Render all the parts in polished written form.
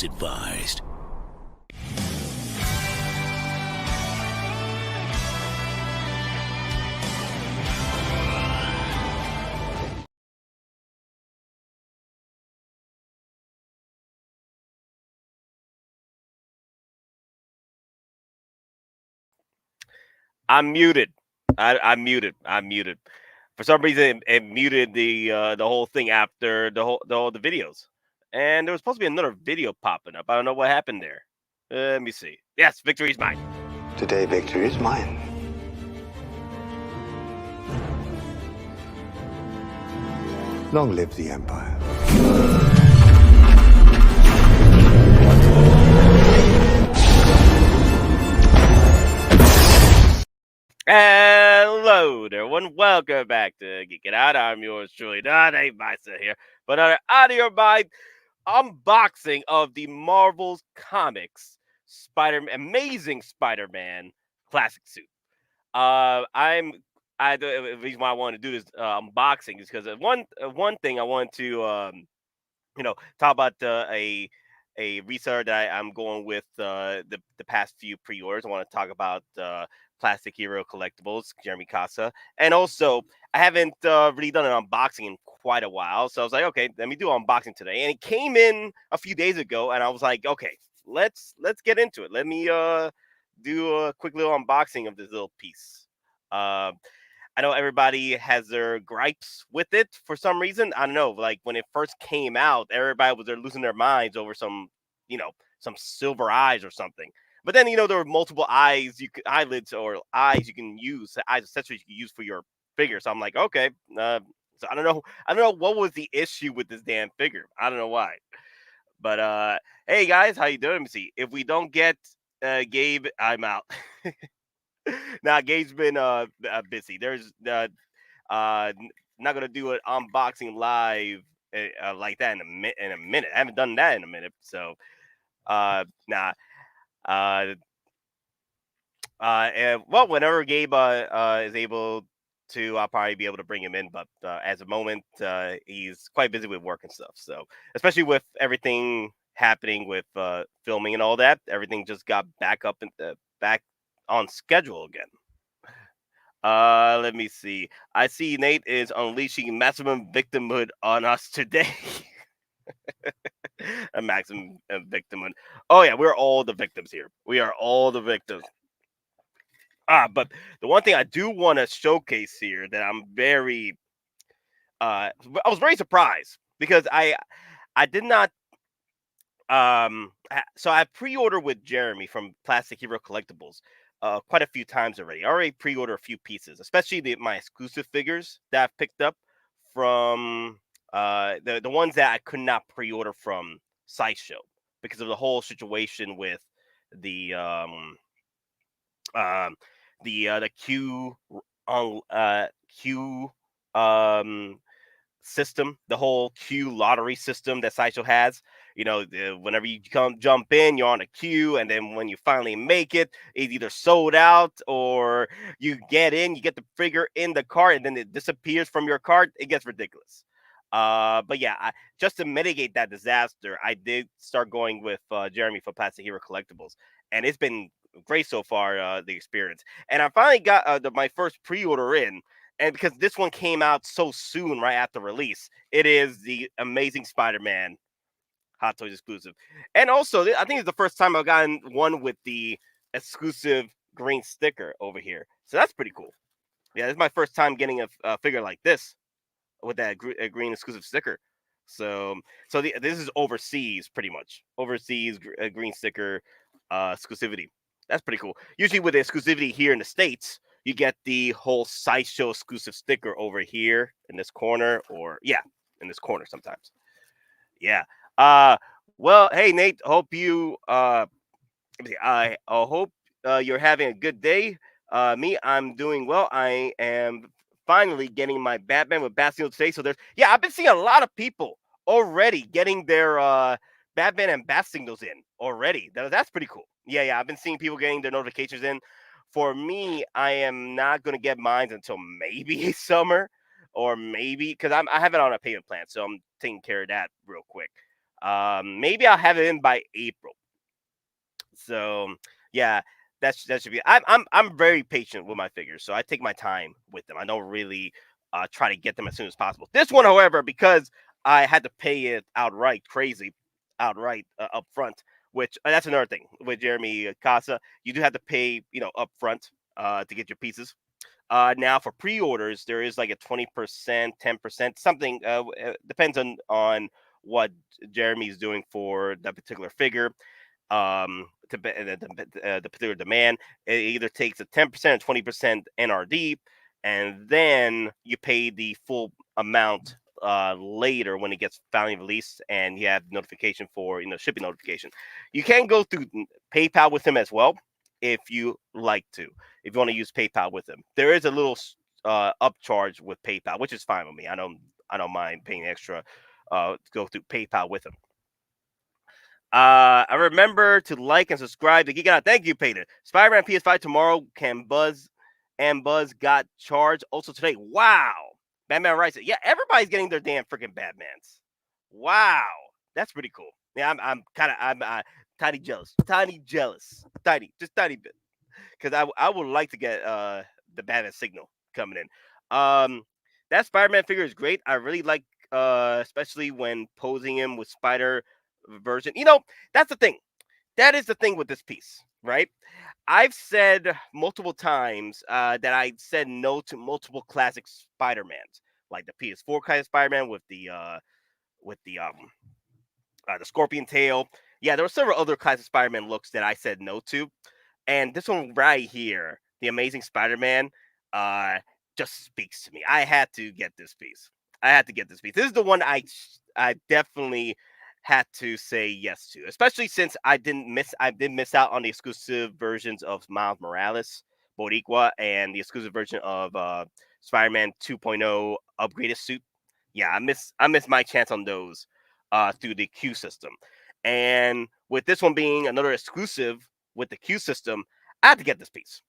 Customers advised. I'm muted. I'm muted. I'm muted. For some reason, it muted the whole thing after the videos, and there was supposed to be another video popping up. I don't know what happened there. Let me see. Yes, victory is mine. Today, victory is mine. Long live the Empire. Hello there, everyone. Welcome back to Geekin Out. I'm yours truly, not a Myster here, but out of your mind unboxing of the Marvel's Comics Amazing Spider-Man classic suit. The reason why I want to do this unboxing is because one thing I want to talk about a reseller that I'm going with the past few pre-orders. I want to talk about Plastic Hero Collectibles, Jeremy Casa, and also I haven't really done an unboxing in quite a while, so I was like, okay, let me do an unboxing today, and it came in a few days ago, and I was like, okay, let's get into it. Let me do a quick little unboxing of this little piece. Uh, I know everybody has their gripes with it for some reason. I don't know. Like when it first came out, everybody was losing their minds over some silver eyes or something. But then there were multiple eyelids or eyes you can use, eyes accessories you can use for your figure. So I'm like, okay. So I don't know. I don't know what was the issue with this damn figure. I don't know why. But hey guys, how you doing? Let me see. If we don't get Gabe, I'm out. Now Gabe's been busy. There's not gonna do an unboxing live like that in a minute. I haven't done that in a minute, so nah. Uh, and well, whenever Gabe is able to, I'll probably be able to bring him in. But as a moment, he's quite busy with work and stuff. So especially with everything happening with filming and all that, everything just got back up and back on schedule again. Let me see. I see Nate is unleashing maximum victimhood on us today. A maximum victimhood. Oh yeah, we're all the victims here. We are all the victims. But the one thing I do want to showcase here that I'm very, I was very surprised because I did not. So I pre-ordered with Jeremy from Plastic Hero Collectibles quite a few times already. I already pre-ordered a few pieces, especially my exclusive figures that I've picked up from the ones that I could not pre-order from Sideshow because of the whole situation with the um the Q system, the whole queue lottery system that Sideshow has. Whenever you jump in, you're on a queue, and then when you finally make it, it's either sold out or you get in, you get the figure in the cart, and then it disappears from your cart. It gets ridiculous. But yeah, just to mitigate that disaster, I did start going with Jeremy for Plastic Hero Collectibles, and it's been great so far. The experience, and I finally got my first pre-order in, and because this one came out so soon right after release, it is the Amazing Spider-Man Hottoys exclusive. And also, I think it's the first time I've gotten one with the exclusive green sticker over here. So that's pretty cool. Yeah, this is my first time getting a figure like this with that green exclusive sticker. So, this is overseas, pretty much. Overseas green sticker exclusivity. That's pretty cool. Usually with the exclusivity here in the States, you get the whole Sideshow exclusive sticker over here in this corner, or yeah, in this corner sometimes. Yeah. Uh, well, hey Nate, hope you I hope you're having a good day. Me, I'm doing well. I am finally getting my Batman with Bastille today. So I've been seeing a lot of people already getting their Batman and Bat signals in already. That's pretty cool. Yeah, I've been seeing people getting their notifications in. For me, I am not gonna get mine until maybe summer, or maybe because I have it on a payment plan, so I'm taking care of that real quick. Maybe I'll have it in by April. So yeah, that should be. I'm very patient with my figures, so I take my time with them. I don't really try to get them as soon as possible. This one, however, because I had to pay it outright up front, which that's another thing with Jeremy Casa. You do have to pay, up front to get your pieces. Now for pre-orders, there is like a 20%, 10%, something. Depends on what Jeremy's doing for that particular figure. The particular demand, it either takes a 10% or 20% NRD, and then you pay the full amount later when it gets finally released, and you have notification for shipping notification. You can go through PayPal with him as well if you like to. If you want to use PayPal with him, there is a little upcharge with PayPal, which is fine with me. I don't mind paying extra to go through PayPal with him. I remember to like and subscribe to Geekin Out. Thank you, Peyton. Spider-Man PS5 tomorrow. Can Buzz got charged also today. Wow. Batman writes it. Yeah, everybody's getting their damn freaking Batmans. Wow, that's pretty cool. Yeah, I'm tiny jealous, just tiny bit, because I would like to get the Batman signal coming in. That Spider-Man figure is great. I really like especially when posing him with Spider version. That's the thing. That is the thing with this piece, right? I've said multiple times that I said no to multiple classic Spider-Mans, like the PS4 kind of Spider-Man with the scorpion tail. Yeah, there were several other classic Spider-Man looks that I said no to, and this one right here, the Amazing Spider-Man, uh, just speaks to me. I had to get this piece. I had to get this piece. This is the one I definitely had to say yes to, especially since I did miss out on the exclusive versions of Miles Morales, Boricua, and the exclusive version of Spider-Man 2.0 upgraded suit. Yeah, I missed my chance on those through the Q system, and with this one being another exclusive with the Q system, I had to get this piece.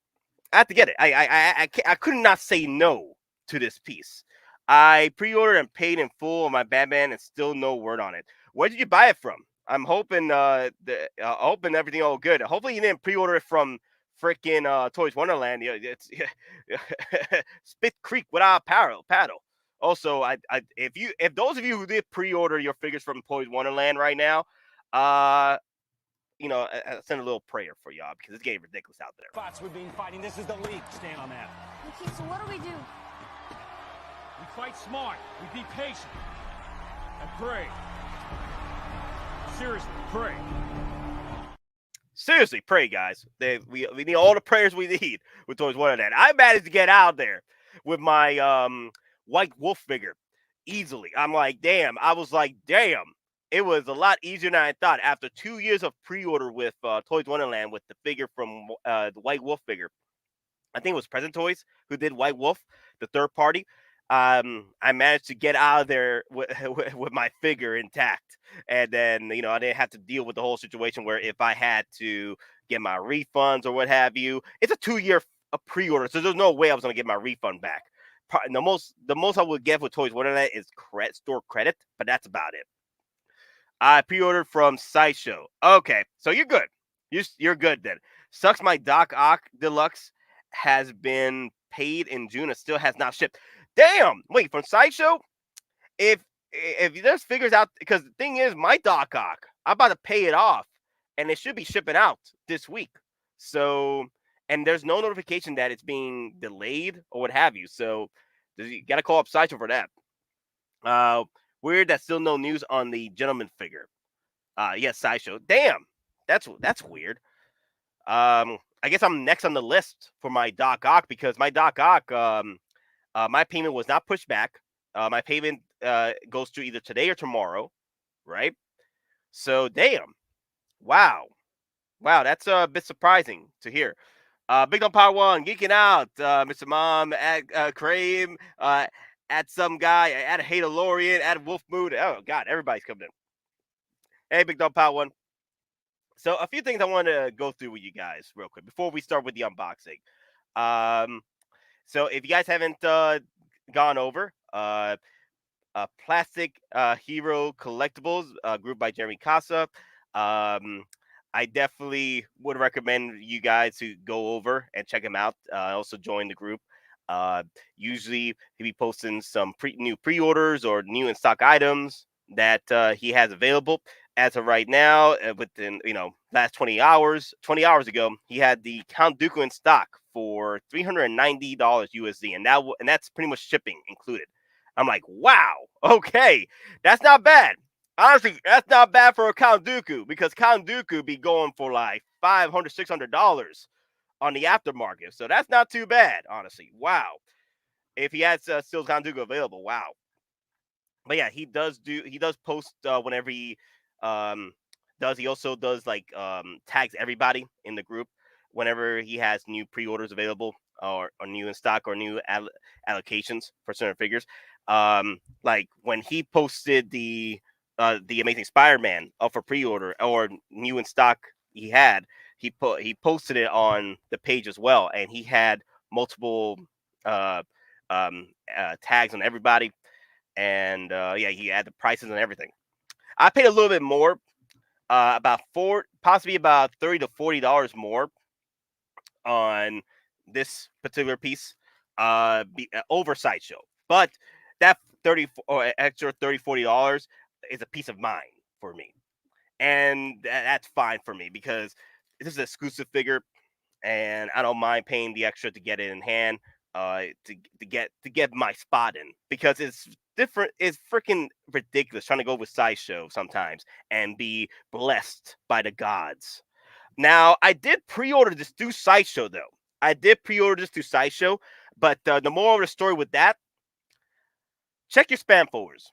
I had to get it. I could not say no to this piece. I pre-ordered and paid in full on my Batman, and still no word on it. Where did you buy it from? I'm hoping hoping everything all good. Hopefully you didn't pre-order it from freaking Toys Wonderland. Yeah, it's Spit Creek without a paddle. Also, if those of you who did pre-order your figures from Toys Wonderland right now, uh, I send a little prayer for y'all because it's getting ridiculous out there. Spots we've been fighting. This is the league. Stand on that. Okay, so what do we do? We fight smart. We be patient. And pray. Seriously, pray. Seriously, pray, guys. We need all the prayers we need with Toys Wonderland. I managed to get out there with my White Wolf figure easily. I'm like, damn. I was like, damn. It was a lot easier than I thought. After 2 years of pre-order with Toys Wonderland with the figure from the White Wolf figure, I think it was Present Toys who did White Wolf, the third party. I managed to get out of there with my figure intact, and then I didn't have to deal with the whole situation where if I had to get my refunds or what have you. It's a 2 year pre-order, so there's no way I was gonna get my refund back. The most I would get with Toys Wonderland is store credit, but that's about it. I pre-ordered from Sideshow. Okay, so you're good. You're good then. Sucks my Doc Ock Deluxe has been paid in June and still has not shipped. Damn! Wait, from Sideshow? If there's figures out, because the thing is, my Doc Ock, I'm about to pay it off, and it should be shipping out this week. So, and there's no notification that it's being delayed or what have you. So, you got to call up Sideshow for that. Weird that still no news on the gentleman figure. Yes, Sideshow. Damn, that's weird. I guess I'm next on the list for my Doc Ock because my Doc Ock, my payment was not pushed back. My payment goes through either today or tomorrow, right? So, damn. Wow, that's a bit surprising to hear. Big on Power One, Geeking Out, Mr. Mom, at Crave, at some guy, at Hatalorian, at Wolf Mood. Oh God, everybody's coming in. Hey, Big Dog Power One. So a few things I want to go through with you guys real quick before we start with the unboxing. So if you guys haven't gone over, Plastic Hero Collectibles, group by Jeremy Casa. I definitely would recommend you guys to go over and check him out. Also join the group. Uh, Usually he'll be posting some new pre-orders or new in stock items that he has available. As of right now, within last 20 hours ago, he had the Count Dooku in stock for $390 USD, and that's pretty much shipping included. I'm like, wow, okay, that's not bad. Honestly, that's not bad for a Count Dooku, because Count Dooku be going for like $500, $600 on the aftermarket. So that's not too bad, honestly. Wow. If he has still Count Dooku available, wow. But yeah, he does post whenever he um does. He also does like tags everybody in the group whenever he has new pre-orders available, or new in stock, or new allocations for certain figures. Like when he posted the Amazing Spider-Man up for pre-order or new in stock, he posted it on the page as well, and he had multiple uh, tags on everybody. And yeah, he had the prices and everything. I paid a little bit more, possibly about $30 to $40 more on this particular piece, over Sideshow. But that 30 or extra $30-$40 is a peace of mind for me, and that's fine for me, because this is an exclusive figure, and I don't mind paying the extra to get it in hand, to get my spot in, because it's different. It's freaking ridiculous trying to go with Sideshow sometimes and be blessed by the gods. Now, I did pre-order this through Sideshow, though. But the moral of the story with that: check your spam folders.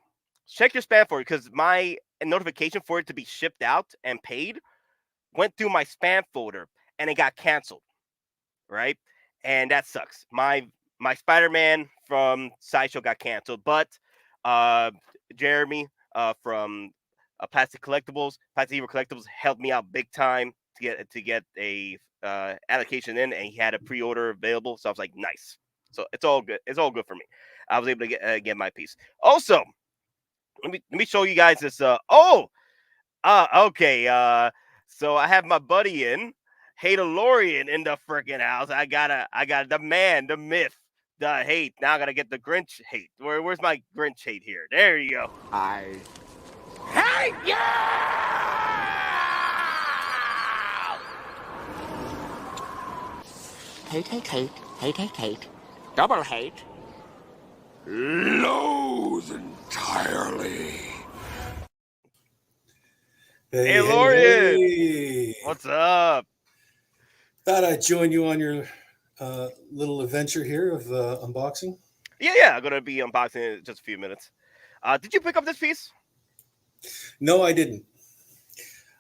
Check your spam folder, because my notification for it to be shipped out and paid went through my spam folder and it got canceled. Right? And that sucks. My Spider-Man from Sideshow got canceled, but uh, Jeremy from Plastic Hero Collectibles helped me out big time to get a allocation in, and he had a pre-order available. So I was like, nice. So it's all good. It's all good for me. I was able to get my piece. Also, let me show you guys this. Okay. So I have my buddy in. Hatalorian in the freaking house. I got the man, the myth, the hate. Now I gotta get the Grinch hate. Where's my Grinch hate here? There you go. I Hate you! hate. Double hate. Loathe entirely. Hey, Lorian. Hey. What's up? Thought I'd join you on your little adventure here of unboxing. Yeah. I'm gonna be unboxing in just a few minutes. Did you pick up this piece? No, I didn't.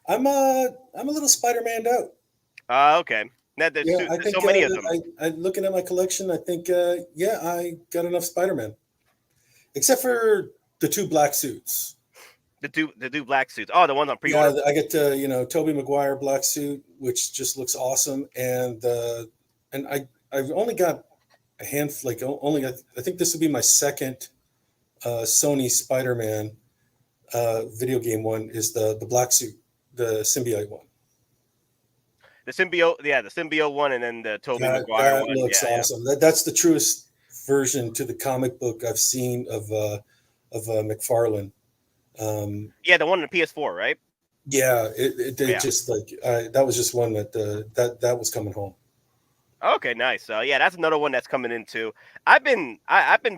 I'm a little Spider-Man'd out. Okay. Now, there's I think so many of them. looking at my collection, I think I got enough Spider-Man, except for the two black suits. The two black suits. Oh, the ones on pre-order. Yeah, I get Tobey Maguire black suit, which just looks awesome, and I've only got a handful. Like I think this will be my second Sony Spider-Man video game one. Is the black suit, the symbiote one. The symbiote one, and then the Tobey Maguire that one. Looks awesome. That's the truest version to the comic book I've seen of McFarlane. The one on the PS4, right? Yeah, it just like that was just one that was coming home. Okay, nice. That's another one that's coming in too. I've been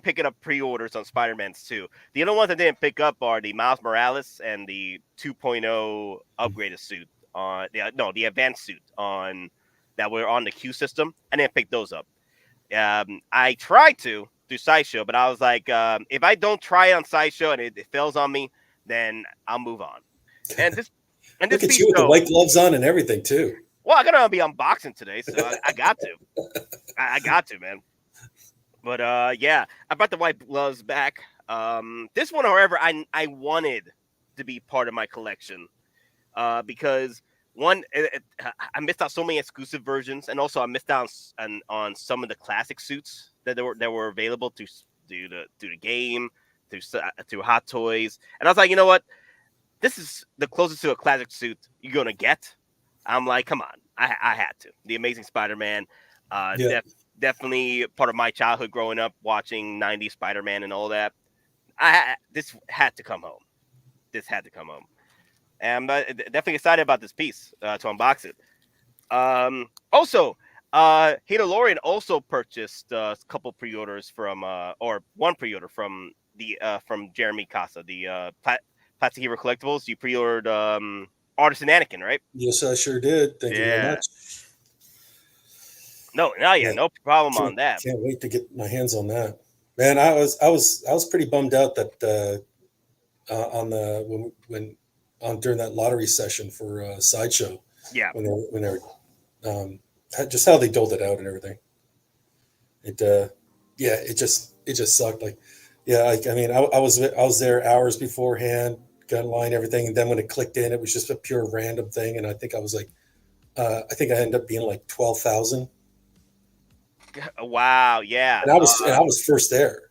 picking up pre-orders on Spider-Man's too. The other ones I didn't pick up are the Miles Morales and the 2.0 upgraded suit on the advanced suit on that were on the Q system. I didn't pick those up. I tried to do Sideshow, but I was like, if I don't try it on Sideshow and it fails on me, then I'll move on. And this Look at you with the white gloves on and everything too. Well, I'm gonna be unboxing today, so I got to. I got to, man. But I brought the white gloves back. This one, however, I wanted to be part of my collection, because one, I missed out so many exclusive versions, and also I missed out on some of the classic suits that were available to do the game, through Hottoys, and I was like, you know what, this is the closest to a classic suit you're gonna get. I'm like, come on, I had to. The Amazing Spider-Man, Yeah. definitely part of my childhood growing up watching '90s Spider-Man and all that. This had to come home. This had to come home, and I'm definitely excited about this piece to unbox it. Also, Hita Lorian also purchased a couple pre-orders from, or one pre-order from Jeremy Casa, the Plastic Hero Collectibles. You pre-ordered Artisan Anakin, right? Yes, I sure did. Thank you very Yeah. much. No, no problem on that. Can't wait to get my hands on that. Man, I was pretty bummed out that on the during that lottery session for Sideshow. Yeah. When they were just how they doled it out and everything. It just sucked. Like, yeah, I mean, I was there hours beforehand, got in line, everything, and then when it clicked in, it was just a pure random thing, and I think I was like, I think I ended up being like 12,000. Wow, yeah. And I was first there.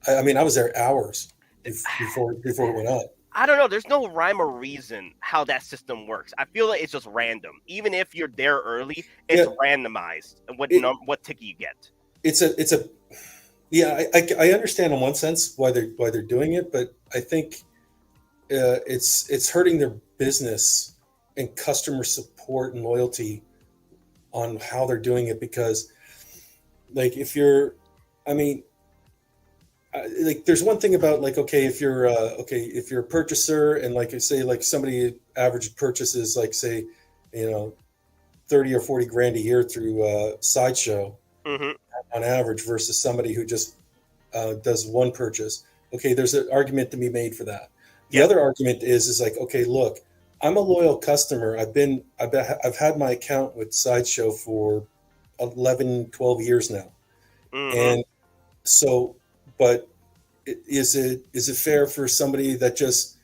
I mean, I was there hours before it went up. I don't know. There's no rhyme or reason how that system works. I feel like it's just random. Even if you're there early, it's randomized. What ticket you get. I understand in one sense why they're doing it, but I think it's hurting their business and customer support and loyalty on how they're doing it, because like if you're, I mean, like there's one thing about like, okay, if you're a purchaser and like say like somebody average purchases like say, 30 or 40 grand a year through Sideshow on average versus somebody who just does one purchase. Okay, there's an argument to be made for that. The other argument is like, okay, look, I'm a loyal customer. I've had my account with Sideshow for 11, 12 years now. And so, but is it fair for somebody that just,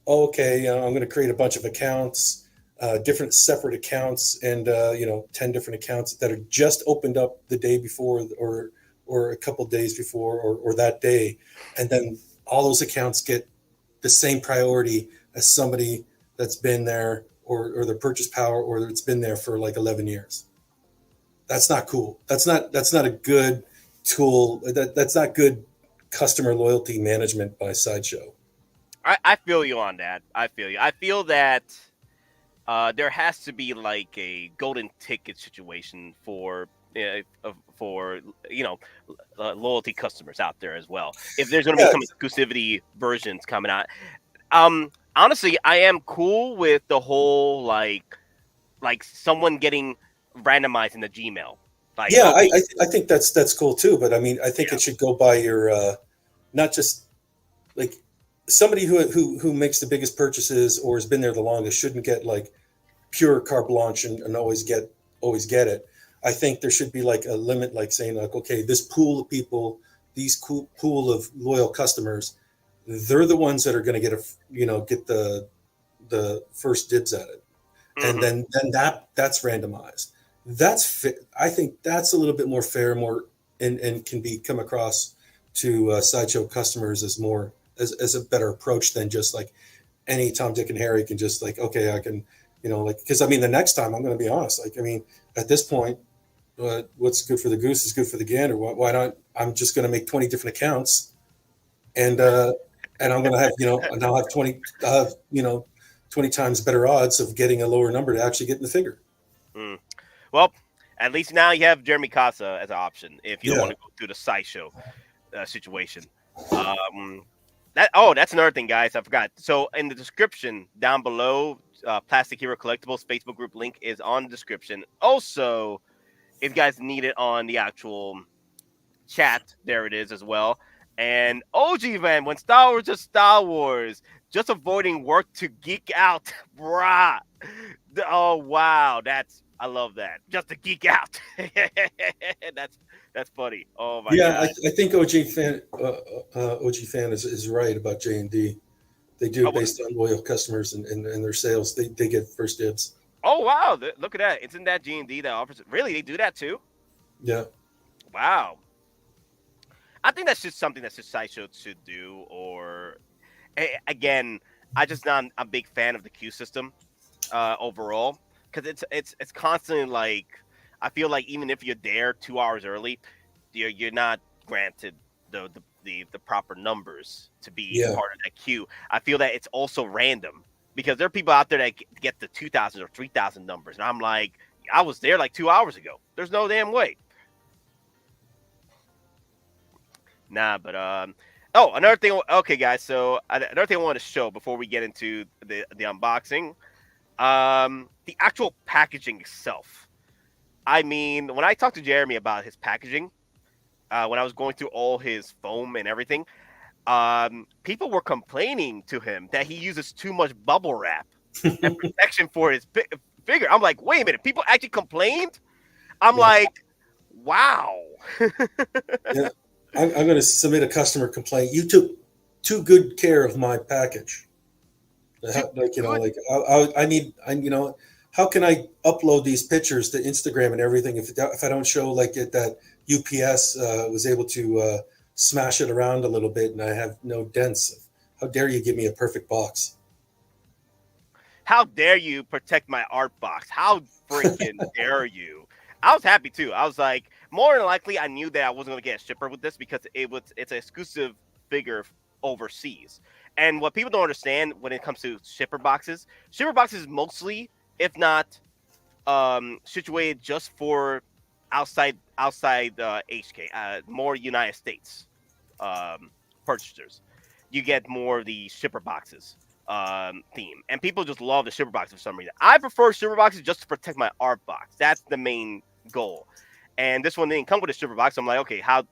I'm going to create a bunch of accounts, different separate accounts, and 10 different accounts that are just opened up the day before or a couple days before or that day, and then all those accounts get the same priority as somebody that's been there or their purchase power or it's been there for like 11 years. That's not cool. That's not a good tool. That's not good customer loyalty management by Sideshow. I feel you on that. I feel that there has to be like a golden ticket situation for loyalty customers out there as well. If there's going to be some exclusivity versions coming out, honestly, I am cool with the whole like someone getting randomized in the Gmail. Like, I think that's cool too. But I mean, I think it should go by your not just like somebody who makes the biggest purchases or has been there the longest shouldn't get like pure carte blanche and always get it. I think there should be like a limit, like saying like, okay, this pool of people, pool of loyal customers, they're the ones that are going to get the first dibs at it. And then that's randomized. I think that's a little bit more fair, and can come across to Sideshow customers as a better approach than just like any Tom, Dick, and Harry can just like, okay, I can, because I mean, the next time I'm going to be honest, like, I mean, at this point, what's good for the goose is good for the gander. Why not? I'm just going to make 20 different accounts, and I'm going to have, and I'll have 20, 20 times better odds of getting a lower number to actually get in the figure. Well, at least now you have Jeremy Casa as an option if you don't want to go through the Sideshow situation. That's another thing, guys. I forgot. So in the description down below, Plastic Hero Collectibles Facebook group link is on the description. Also, if you guys need it on the actual chat, there it is as well. And OG man, when Star Wars is Star Wars, just avoiding work to geek out, brah. Oh wow, I love that. Just to geek out. That's funny. Oh my god. I think OG fan is right about J&D. They do based on loyal customers and their sales. They get first dibs. Oh wow, look at that. Isn't that G&D that offers it? Really, they do that too? Yeah. Wow. I think that's just something that Sideshow should do. Or again, I just not a big fan of the queue system overall, because it's constantly like, I feel like even if you're there 2 hours early, you're not granted the proper numbers to be Yeah. part of that queue. I feel that it's also random, because there are people out there that get the 2,000 or 3,000 numbers, and I'm like, I was there like 2 hours ago. There's no damn way. Nah, but oh, another thing. Okay, guys. So another thing I want to show before we get into the unboxing, the actual packaging itself. I mean, when I talked to Jeremy about his packaging, when I was going through all his foam and everything, people were complaining to him that he uses too much bubble wrap and protection for his figure. I'm like, wait a minute, people actually complained? I'm like, wow. Yeah. I'm going to submit a customer complaint. You took too good care of my package. Like, you know, like I need, you know, how can I upload these pictures to Instagram and everything if I don't show like it that UPS was able to smash it around a little bit and I have no dents? How dare you give me a perfect box? How dare you protect my art box? How freaking dare you? I was happy too. I was like, more than likely, I knew that I wasn't going to get a shipper with this, because it's an exclusive figure overseas. And what people don't understand when it comes to shipper boxes mostly, if not situated just for outside HK, more United States purchasers. You get more of the shipper boxes theme, and people just love the shipper boxes for some reason. I prefer shipper boxes just to protect my art box. That's the main goal. And this one didn't come with a shipper box. So I'm like, okay, how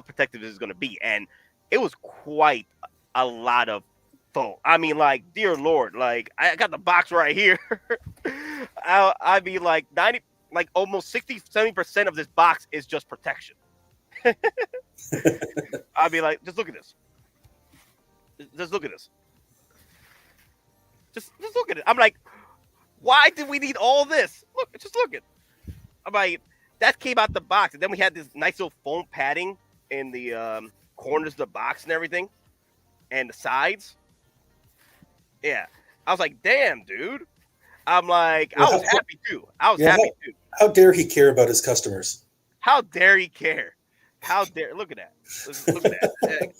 protective is this going to be? And it was quite a lot of foam. I mean, like, dear Lord, like, I got the box right here. I'd be like 90, like almost 60-70% of this box is just protection. I'd be like, just look at this. Just look at this. Just look at it. I'm like, why did we need all this? Look, just look at it. I'm like, that came out the box. And then we had this nice little foam padding in the corners of the box and everything. And the sides. Yeah. I was like, damn, dude. I'm like, I was happy too. Happy too. How dare he care about his customers? How dare he care? How dare, look at that. Look at that.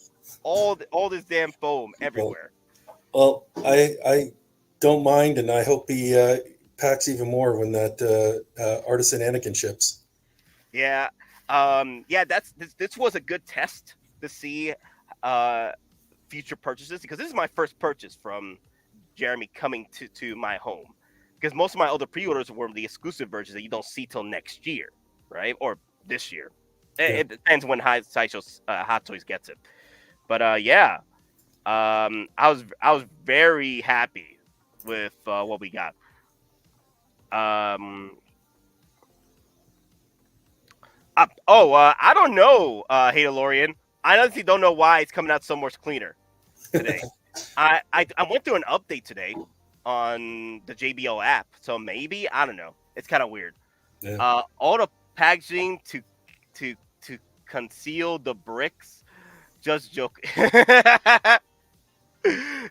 All this damn foam everywhere. Well, I don't mind, and I hope he packs even more when that artisan Anakin ships. Yeah. This was a good test to see future purchases, because this is my first purchase from Jeremy coming to my home, because most of my other pre-orders were the exclusive versions that you don't see till next year, right? Or this year. Yeah. It depends when Sideshow's Hottoys gets it. But I was very happy with what we got. I don't know, Hadelorian. I honestly don't know why it's coming out so much cleaner today. I went through an update today on the JBL app, so maybe, I don't know. It's kind of weird. Yeah. All the packaging to conceal the bricks. Just joking.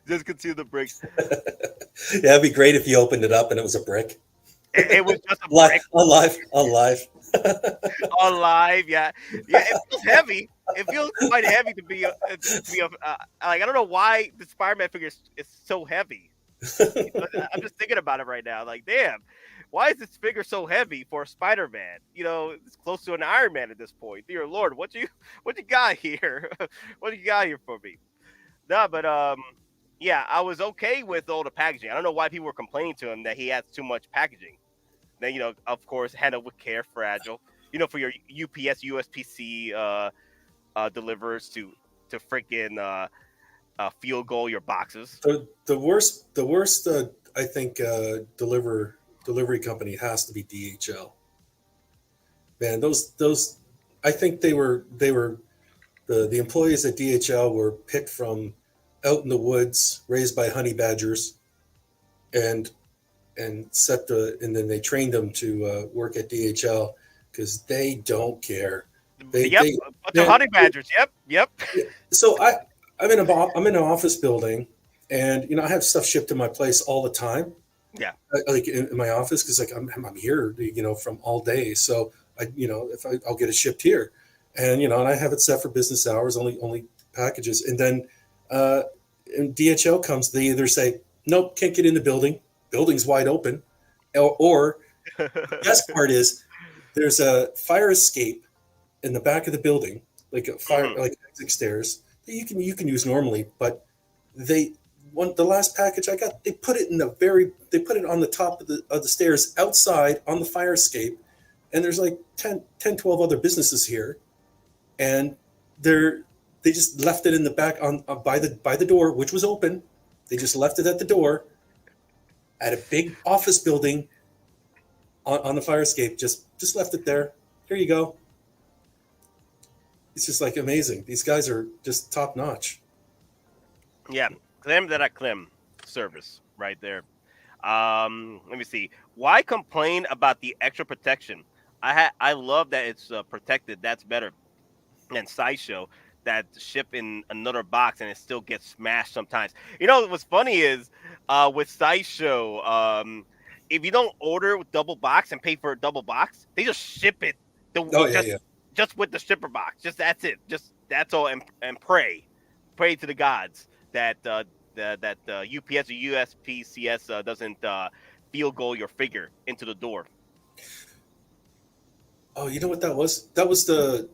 Just conceal the bricks. Yeah, it'd be great if you opened it up and it was a brick. It was just a brick. Alive. Alive, yeah. It feels heavy. It feels quite heavy to be like, I don't know why the Spider-Man figure is so heavy. I'm just thinking about it right now. Like, damn, why is this figure so heavy for a Spider-Man? You know, it's close to an Iron Man at this point. Dear Lord, what you got here? What you got here for me? No, but yeah, I was okay with all the packaging. I don't know why people were complaining to him that he has too much packaging. Then, you know, of course, handle with care, fragile. You know, for your UPS, USPC deliverers to freaking field goal your boxes. The worst I think delivery company has to be DHL. Man, those I think they were the employees at DHL were picked from out in the woods, raised by honey badgers, and then they trained them to work at DHL, because they don't care. Yep, a bunch of honey badgers. Yep. So I'm in an office building, and I have stuff shipped to my place all the time. Yeah. Like in my office, because like I'm here, from all day. So if I'll get it shipped here, and and I have it set for business hours, only packages, and then and DHL comes, they either say nope, can't get in the building's wide open, or the best part is there's a fire escape in the back of the building, like a fire, like exit stairs that you can use normally, but the last package I got, they put it on the top of the stairs outside on the fire escape, and there's like 10, 12 other businesses here, and they just left it in the back by the door, which was open. They just left it at the door at a big office building on the fire escape. Just left it there. Here you go. It's just like amazing. These guys are just top notch. Yeah, claim that I claim service right there. Let me see. Why complain about the extra protection? I love that it's protected. That's better than Sideshow that ship in another box and it still gets smashed sometimes. What's funny is with Sideshow, if you don't order double box and pay for a double box, they just ship it. Just with the shipper box. Just that's it. Just that's all, and pray to the gods that that UPS or USPCS doesn't field goal your figure into the door. Oh, you know what that was? That was the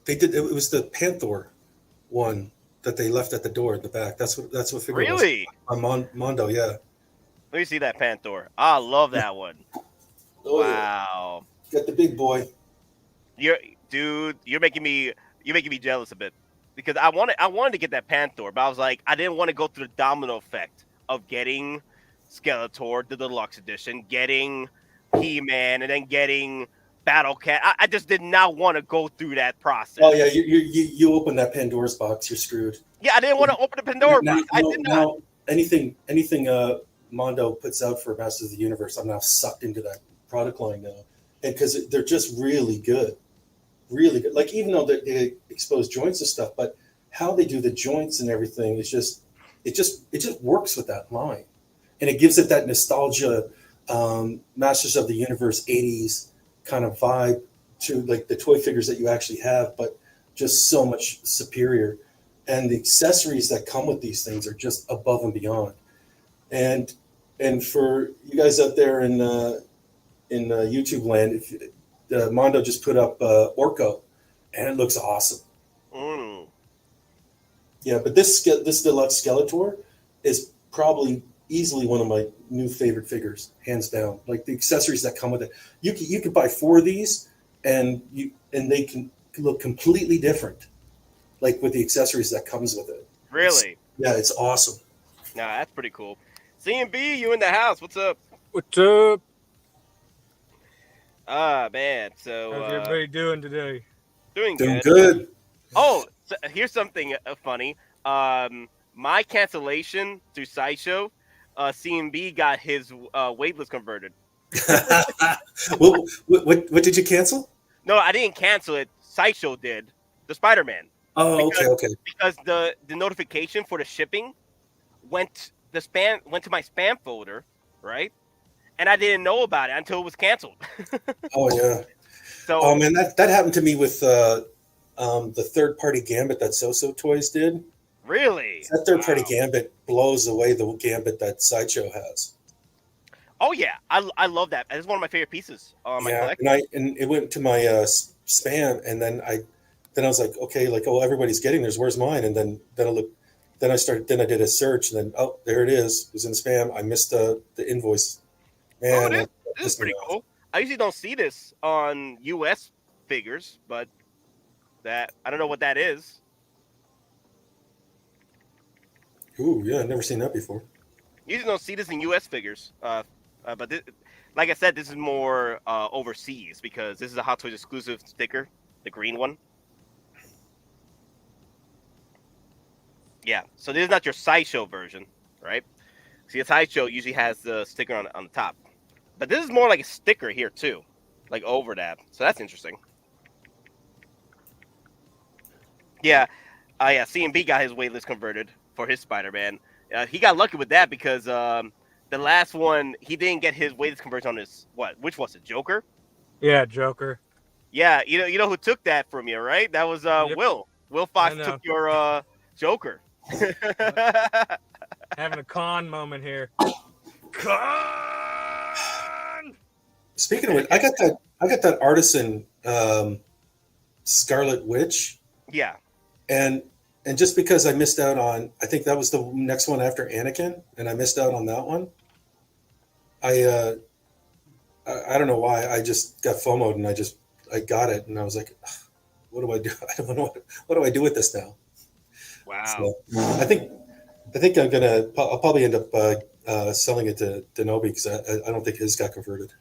they did it was the Panther one that they left at the door at the back. That's what figure really was. On Mondo, yeah. Let me see that Panther. I love that one. Oh, wow. Yeah. Got the big boy. You're making me jealous a bit, because I wanted to get that Panther, but I was like, I didn't want to go through the domino effect of getting Skeletor, the deluxe edition, getting He-Man, and then getting Battle Cat. I just did not want to go through that process. Oh yeah, you open that Pandora's box, you're screwed. Yeah, I didn't want to open the Pandora box. I did not. Now, anything Mondo puts out for Masters of the Universe, I'm now sucked into that product line now, and because they're just really good. Like, even though they expose joints and stuff, but how they do the joints and everything is just it just works with that line, and it gives it that nostalgia, Masters of the Universe 80s kind of vibe to like the toy figures that you actually have, but just so much superior. And the accessories that come with these things are just above and beyond. And for you guys out there in YouTube land, if Mondo just put up Orko, and it looks awesome. Yeah, but this deluxe Skeletor is probably easily one of my new favorite figures, hands down. Like the accessories that come with it, you could buy 4 of these, and they can look completely different, like with the accessories that comes with it. Really? It's awesome. Nah, that's pretty cool. C&B, you in the house? What's up? What's up? Ah, man. So how's everybody doing today? Doing good. Oh, so here's something funny. My cancellation through Sideshow, C&B got his waitlist converted. What did you cancel? No, I didn't cancel it. Sideshow did. The Spiderman. Oh, okay. Because the notification for the shipping went to my spam folder, right? And I didn't know about it until it was canceled. Oh yeah. So man, that happened to me with the third-party Gambit that So Toys did. Really? That third-party Gambit blows away the Gambit that Sideshow has. Oh yeah, I love that. It's one of my favorite pieces. My collection. And it went to my spam, and then I was like, okay, like, oh, everybody's getting theirs. Where's mine? And then I looked. Then I did a search, and then there it is. It was in spam. I missed the invoice. Man, this is pretty cool. I usually don't see this on US figures, but that I don't know what that is. Ooh, yeah, I've never seen that before. Usually don't see this in US figures. But this, like I said, this is more overseas because this is a Hot Toys exclusive sticker, the green one. Yeah, so this is not your Sideshow version, right? See, a Sideshow usually has the sticker on the top. But this is more like a sticker here too, like over that. So that's interesting. Yeah, yeah. CMB got his waitlist converted for his Spider-Man. He got lucky with that because the last one he didn't get his waitlist conversion on his what? Which was it? Joker? Yeah, Joker. Yeah, you know who took that from you, right? That was Yep. Will. Will I Fox know. took your Joker. Having a con moment here. Con! Speaking of which, I got that artisan Scarlet Witch, Yeah. and just because I missed out on, I think that was the next one after Anakin, and I missed out on that one. I don't know why. I just got FOMO'd and I got it, and I was like, what do I do? I don't know what do I do with this now. Wow. So, I think I'll probably end up selling it to Denobi because I don't think his got converted.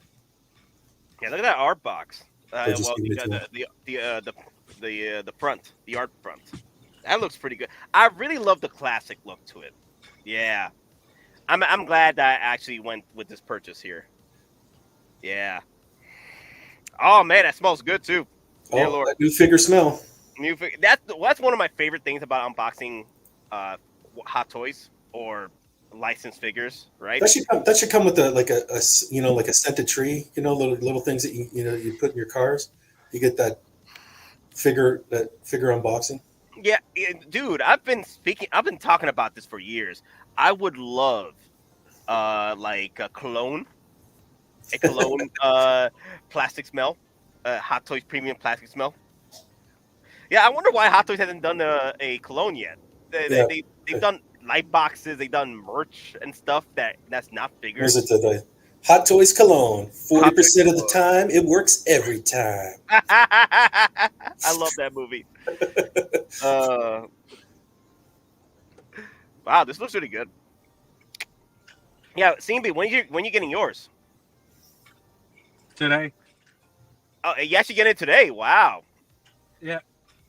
Yeah, look at that art box. Or just Well, give it to the front, the art front. That looks pretty good. I really love the classic look to it. Yeah, I'm glad that I actually went with this purchase here. Yeah. Oh man, that smells good too. Dear Oh, Lord. that new figure smell. That's one of my favorite things about unboxing Hot Toys or licensed figures, right? That should come with like a scented tree, little things that you put in your cars. You get that figure unboxing. Yeah, dude, I've been talking about this for years. I would love like a cologne plastic smell, Hot Toys premium plastic smell. Yeah, I wonder why Hot Toys hasn't done a cologne yet. They've done light boxes, they've done merch and stuff that's not figures. Is it the Hot Toys cologne? 40% of the time, it works every time. I love that movie. Wow, this looks really good. Yeah, CMB, when you getting yours? Today. Oh, you actually get it today? Wow. Yeah.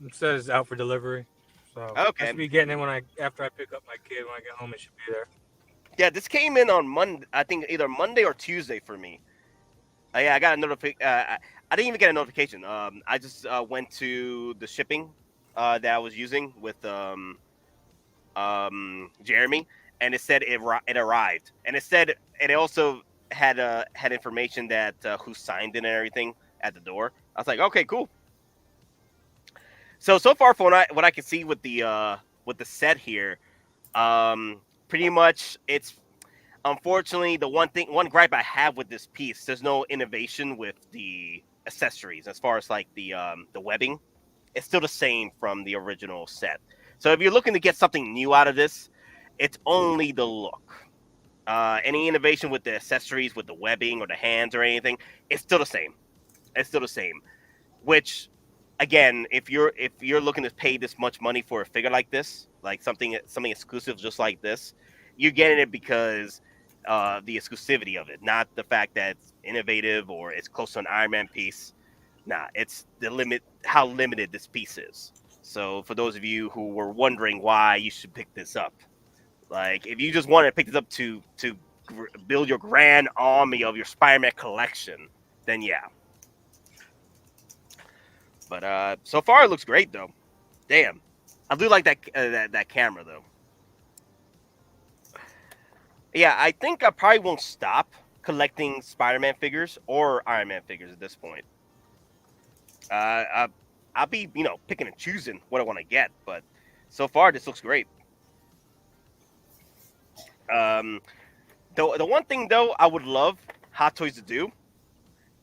It says out for delivery. So Okay. I should be getting it after I pick up my kid. When I get home, it should be there. Yeah, this came in on Monday. I think either Monday or Tuesday for me. Yeah, I got a notification. I didn't even get a notification. I just went to the shipping that I was using with Jeremy, and it said it arrived, and it also had information that who signed it and everything at the door. I was like, okay, cool. So far, from what I can see with the set here, pretty much it's unfortunately the one gripe I have with this piece. There's no innovation with the accessories as far as like the webbing. It's still the same from the original set. So if you're looking to get something new out of this, it's only the look. Any innovation with the accessories, with the webbing or the hands or anything, it's still the same. It's still the same. Which, again, if you're looking to pay this much money for a figure like this, like something exclusive just like this, you're getting it because the exclusivity of it, not the fact that it's innovative or it's close to an Iron Man piece. Nah, it's how limited this piece is. So for those of you who were wondering why you should pick this up, like if you just wanted to pick this up to build your grand army of your Spider-Man collection, then yeah. But so far it looks great though. Damn, I do like that camera though. Yeah, I think I probably won't stop collecting Spider-Man figures or Iron Man figures at this point. I'll be, picking and choosing what I want to get, but so far this looks great. The one thing though I would love Hot Toys to do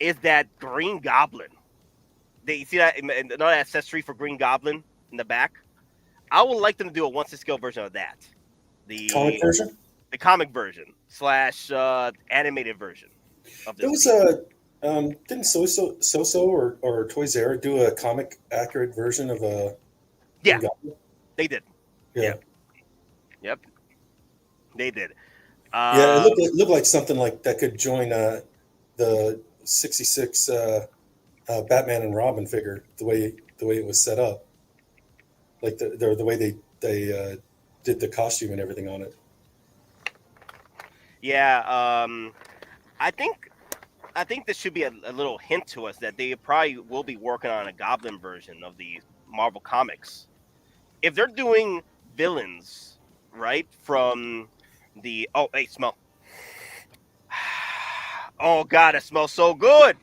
is that Green Goblin. You see that another accessory for Green Goblin in the back? I would like them to do a 1/6 scale version of that. The comic version? The comic version / animated version of this. There was didn't So or Toys R Us do a comic accurate version of a? Yeah, they did. Yeah. Yep. They did. Yeah, it looked like something like that could join the '66 Batman and Robin figure. The way it was set up, like the way they did the costume and everything on it. Yeah, I think I think this should be a little hint to us that they probably will be working on a Goblin version of the Marvel Comics. If they're doing villains, right, from the... Oh, hey, smell. Oh, God, it smells so good.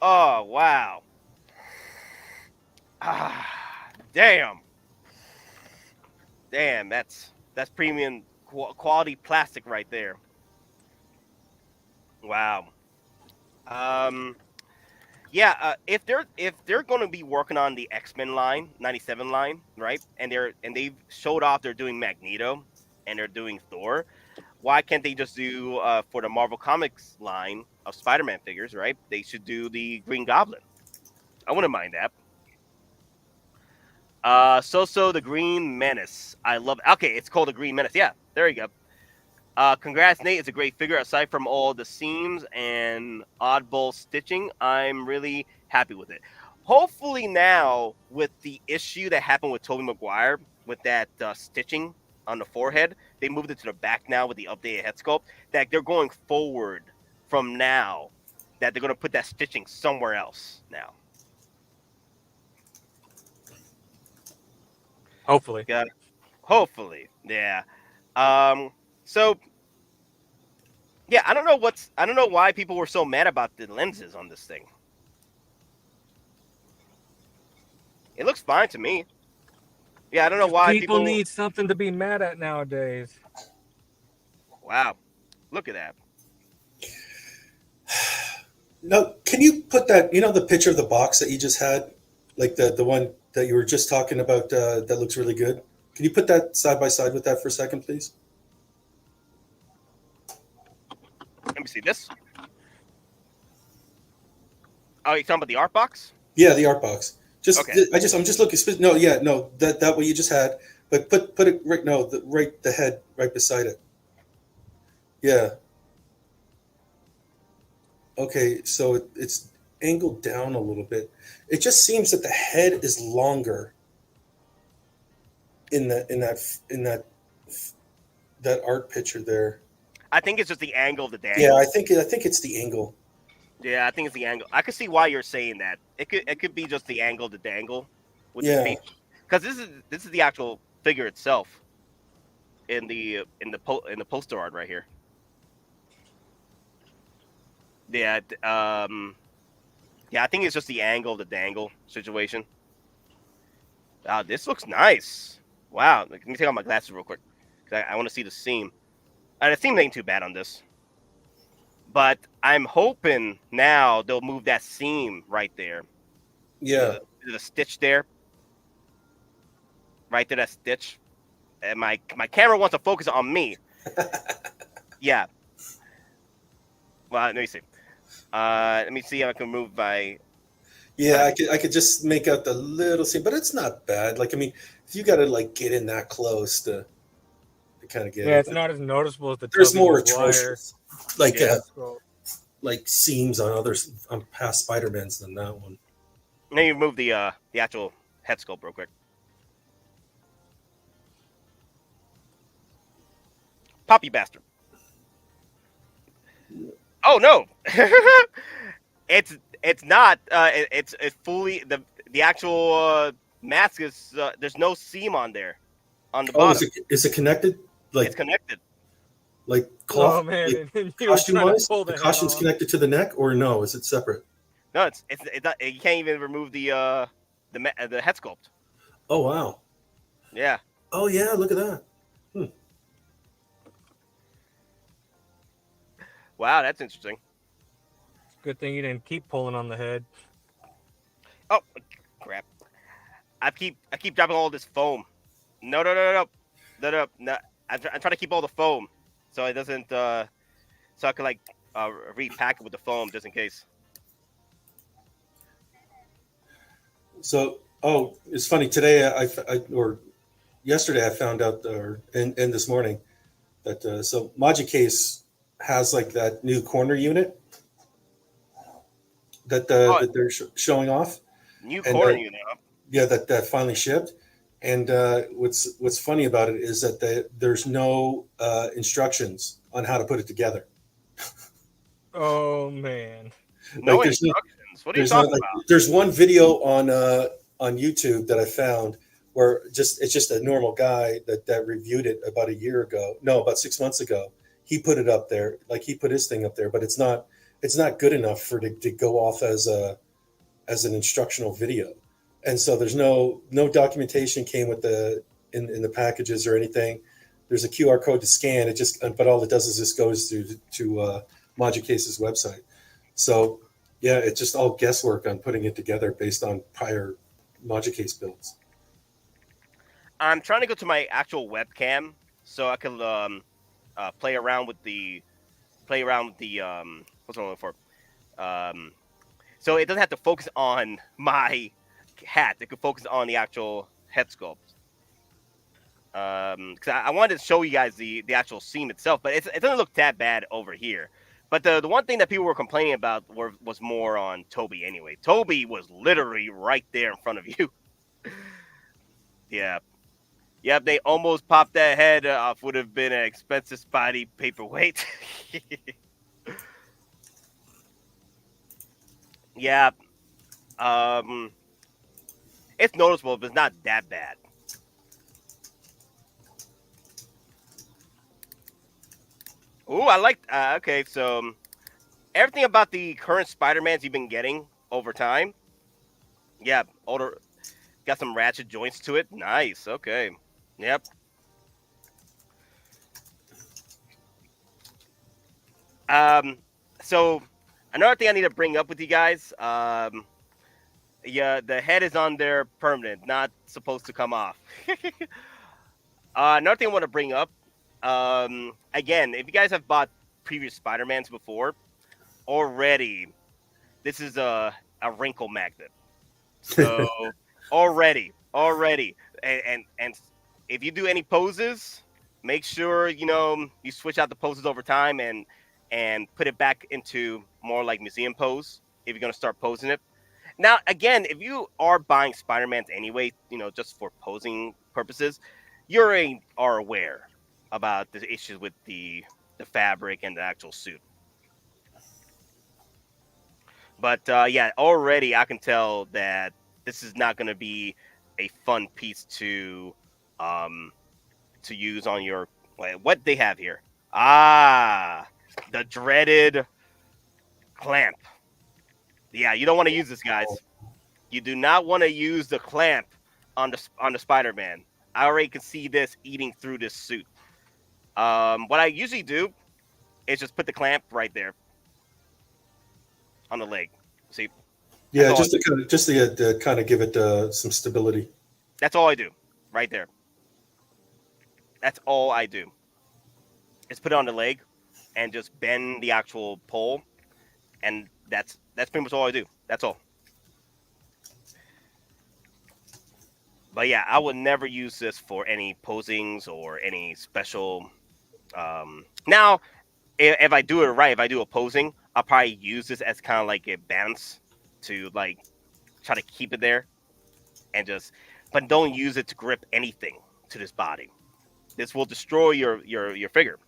Oh, wow. Damn. Damn, that's premium quality plastic right there. Wow. Yeah, if they're going to be working on the X-Men line, 97 line, right? And they've showed off they're doing Magneto and they're doing Thor. Why can't they just do for the Marvel Comics line of Spider-Man figures, right? They should do the Green Goblin. I wouldn't mind that. So the Green Menace. I love it. Okay, it's called the Green Menace. Yeah, there you go. Congrats, Nate. It's a great figure. Aside from all the seams and oddball stitching, I'm really happy with it. Hopefully now, with the issue that happened with Tobey Maguire, with that stitching on the forehead, they moved it to the back now with the updated head sculpt, that they're going forward from now, that they're going to put that stitching somewhere else now. Hopefully. Yeah. Hopefully. Yeah. So yeah, I don't know why people were so mad about the lenses on this thing. It looks fine to me. Yeah, I don't know why people need something to be mad at nowadays. Wow. Look at that. No, can you put that, the picture of the box that you just had, like the one that you were just talking about, that looks really good. Can you put that side by side with that for a second, please? Let me see this. Oh, you talking about the art box? Yeah, the art box. Okay. I'm just looking. That what you just had, but put it right. No, the head right beside it. Yeah. Okay, so it's angled down a little bit. It just seems that the head is longer in that art picture there. I think it's just the angle of the dangle. Yeah, I think it's the angle. Yeah, I think it's the angle. I can see why you're saying that. It could be just the angle of the dangle. Yeah. Because this is the actual figure itself in the poster art right here. Yeah, yeah, I think it's just the angle of the dangle situation. Wow, this looks nice. Wow, let me take off my glasses real quick because I want to see the seam. The seam ain't too bad on this, but I'm hoping now they'll move that seam right there. Yeah, the stitch there, right there, that stitch. And my camera wants to focus on me. Yeah. Well, let me see. Let me see if I can move my. Yeah, I could just make out the little seam, but it's not bad. Like, I mean, if you got to like get in that close to kind of get yeah, it. it's not as noticeable as the. There's Tobey more Maguire. atrocious, like seams on past Spider-Mans than that one. Let me move the actual head sculpt real quick. Poppy bastard. Oh no, it's not. It's fully the actual mask is. There's no seam on there, on the bottom. Is it connected? Like it's connected. Like cloth. Oh man, like, costume-wise, the costume's connected to the neck, or no? Is it separate? No, it's not, you can't even remove the head sculpt. Oh wow. Yeah. Oh yeah, look at that. Wow, that's interesting. Good thing you didn't keep pulling on the head. Oh crap! I keep dropping all this foam. No. I'm trying to keep all the foam, so it doesn't. So I can repack it with the foam just in case. So, it's funny. Today, or yesterday, I found out, and this morning, that so Magicase has like that new corner unit that they're showing off. New corner unit. Huh? Yeah, that finally shipped. And what's funny about it is that there's no instructions on how to put it together. Oh man. No Like there's no, instructions. What are you talking about? there's one video on YouTube that I found where it's just a normal guy that reviewed it about a year ago. No, about 6 months ago. He put it up there, like he put his thing up there, but it's not good enough for to go off as an instructional video. And so there's no documentation came with in the packages or anything. There's a QR code to scan. But all it does is just goes to Moducase's website. So yeah, it's just all guesswork on putting it together based on prior Moducase builds. I'm trying to go to my actual webcam so I can play around with the what's what I'm looking for. So it doesn't have to focus on my hat. It could focus on the actual head sculpt. Because I wanted to show you guys the actual scene itself, but it doesn't look that bad over here. But the one thing that people were complaining about was more on Toby anyway. Toby was literally right there in front of you. Yeah. Yep, they almost popped that head off. Would have been an expensive Spidey paperweight. Yeah. It's noticeable, but it's not that bad. Ooh, I like. Okay, so everything about the current Spider-Mans you've been getting over time. Yeah, older. Got some ratchet joints to it. Nice. Okay. Yep. So another thing I need to bring up with you guys. Yeah, the head is on there permanent, not supposed to come off. Another thing I want to bring up. Again, if you guys have bought previous Spider-Mans before, already this is a wrinkle magnet. So already, and if you do any poses, make sure you switch out the poses over time and put it back into more like museum pose if you're gonna start posing it. Now, again, if you are buying Spider-Mans anyway, just for posing purposes, you are aware about the issues with the fabric and the actual suit. But yeah, already I can tell that this is not going to be a fun piece to use on your what they have here. The dreaded clamp. Yeah, you don't want to use this, guys. You do not want to use the clamp on the Spider-Man. I already can see this eating through this suit. What I usually do is just put the clamp right there on the leg. See? Yeah, just to kind of give it some stability. That's all I do, right there. That's all I do. Is put it on the leg and just bend the actual pole, and that's pretty much all I do. That's all. But yeah, I would never use this for any posings or any special. Now, if I do it right, if I do a posing, I'll probably use this as kind of like a balance to like try to keep it there, but don't use it to grip anything to this body. This will destroy your figure.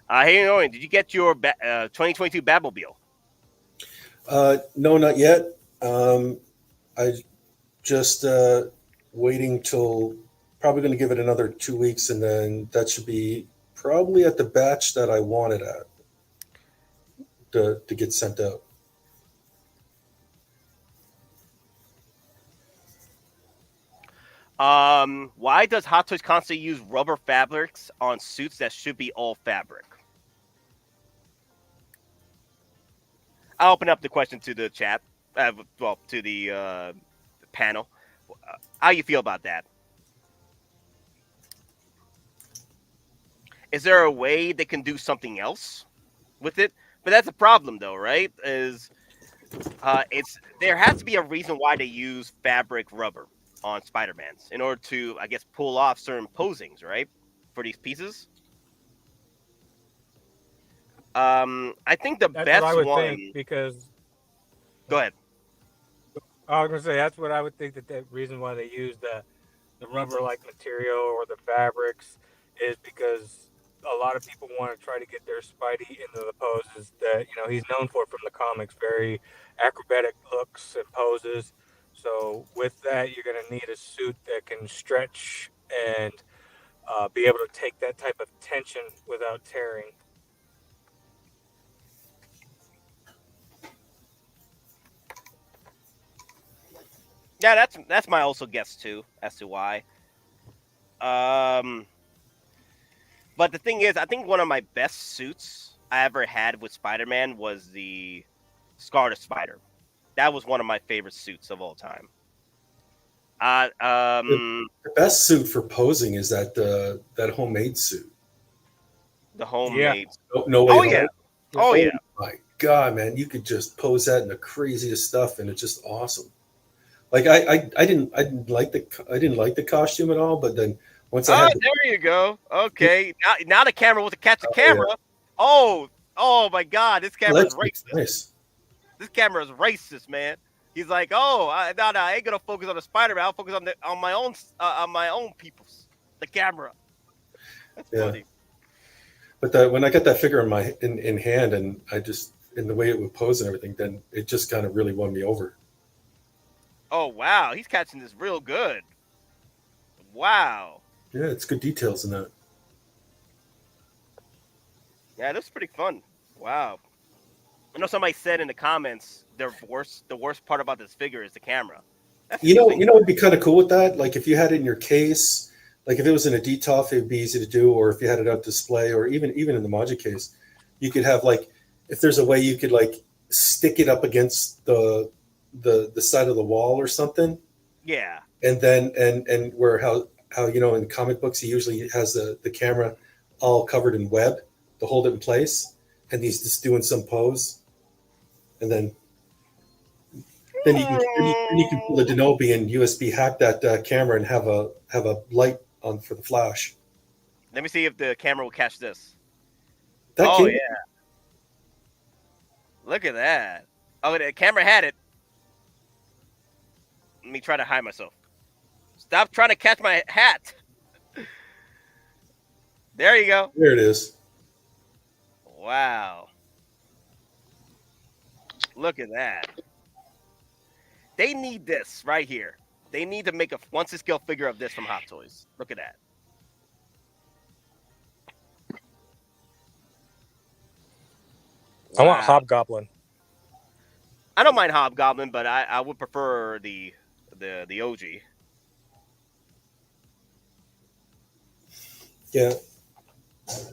Hey, Owen, did you get your 2022 Batmobile? No, not yet. I just waiting till probably going to give it another 2 weeks, and then that should be probably at the batch that I want it at to get sent out. Why does Hottoys constantly use rubber fabrics on suits that should be all fabric? I'll open up the question to the chat. To the panel. How you feel about that? Is there a way they can do something else with it? But that's a problem, though, right? There has to be a reason why they use fabric rubber on Spider-Mans in order to, I guess, pull off certain posings, right? For these pieces. I think that's best what I would one. think, because Go ahead. I was gonna say that's what I would think, that reason why they use the rubber like material or the fabrics is because a lot of people want to try to get their Spidey into the poses that he's known for from the comics, very acrobatic looks and poses. So with that, you're going to need a suit that can stretch and be able to take that type of tension without tearing. Yeah, that's my also guess too as to why. But the thing is, I think one of my best suits I ever had with Spider-Man was the Scar the Spider. That was one of my favorite suits of all time. The best suit for posing is that homemade suit. The homemade. No way Oh home. yeah. Oh yeah. My God, man, you could just pose that in the craziest stuff, and it's just awesome. Like I didn't like the costume at all, but then once I had there you go. Okay, now the camera wants to catch the camera. Yeah. Oh my God, this camera is racist. Nice. This camera is racist, man. He's like, no, I ain't gonna focus on the Spider-Man. I'll focus on my own peoples. The camera. That's funny. But when I got that figure in hand, and I just in the way it would pose and everything, then it just kind of really won me over. Oh wow, he's catching this real good. Wow. Yeah, it's good details in that. Yeah, that's pretty fun. Wow. I know somebody said in the comments the worst part about this figure is the camera. You know what'd be kind of cool with that? Like if you had it in your case, like if it was in a DTOF, it'd be easy to do, or if you had it out display, or even in the Moja case, you could have like if there's a way you could like stick it up against the side of the wall or something. Yeah. And then and where how in comic books he usually has the camera all covered in web to hold it in place, and he's just doing some pose, and then you can pull a Denobi and USB hack that camera and have a light on for the flash. Let me see if the camera will catch this. Yeah. Look at that. Oh, the camera had it. Let me try to hide myself. Stop trying to catch my hat. There you go. There it is. Wow. Look at that. They need this right here. They need to make a once-to-scale figure of this from Hottoys. Look at that. Wow. I want Hobgoblin. I don't mind Hobgoblin, but I would prefer the OG. Yeah.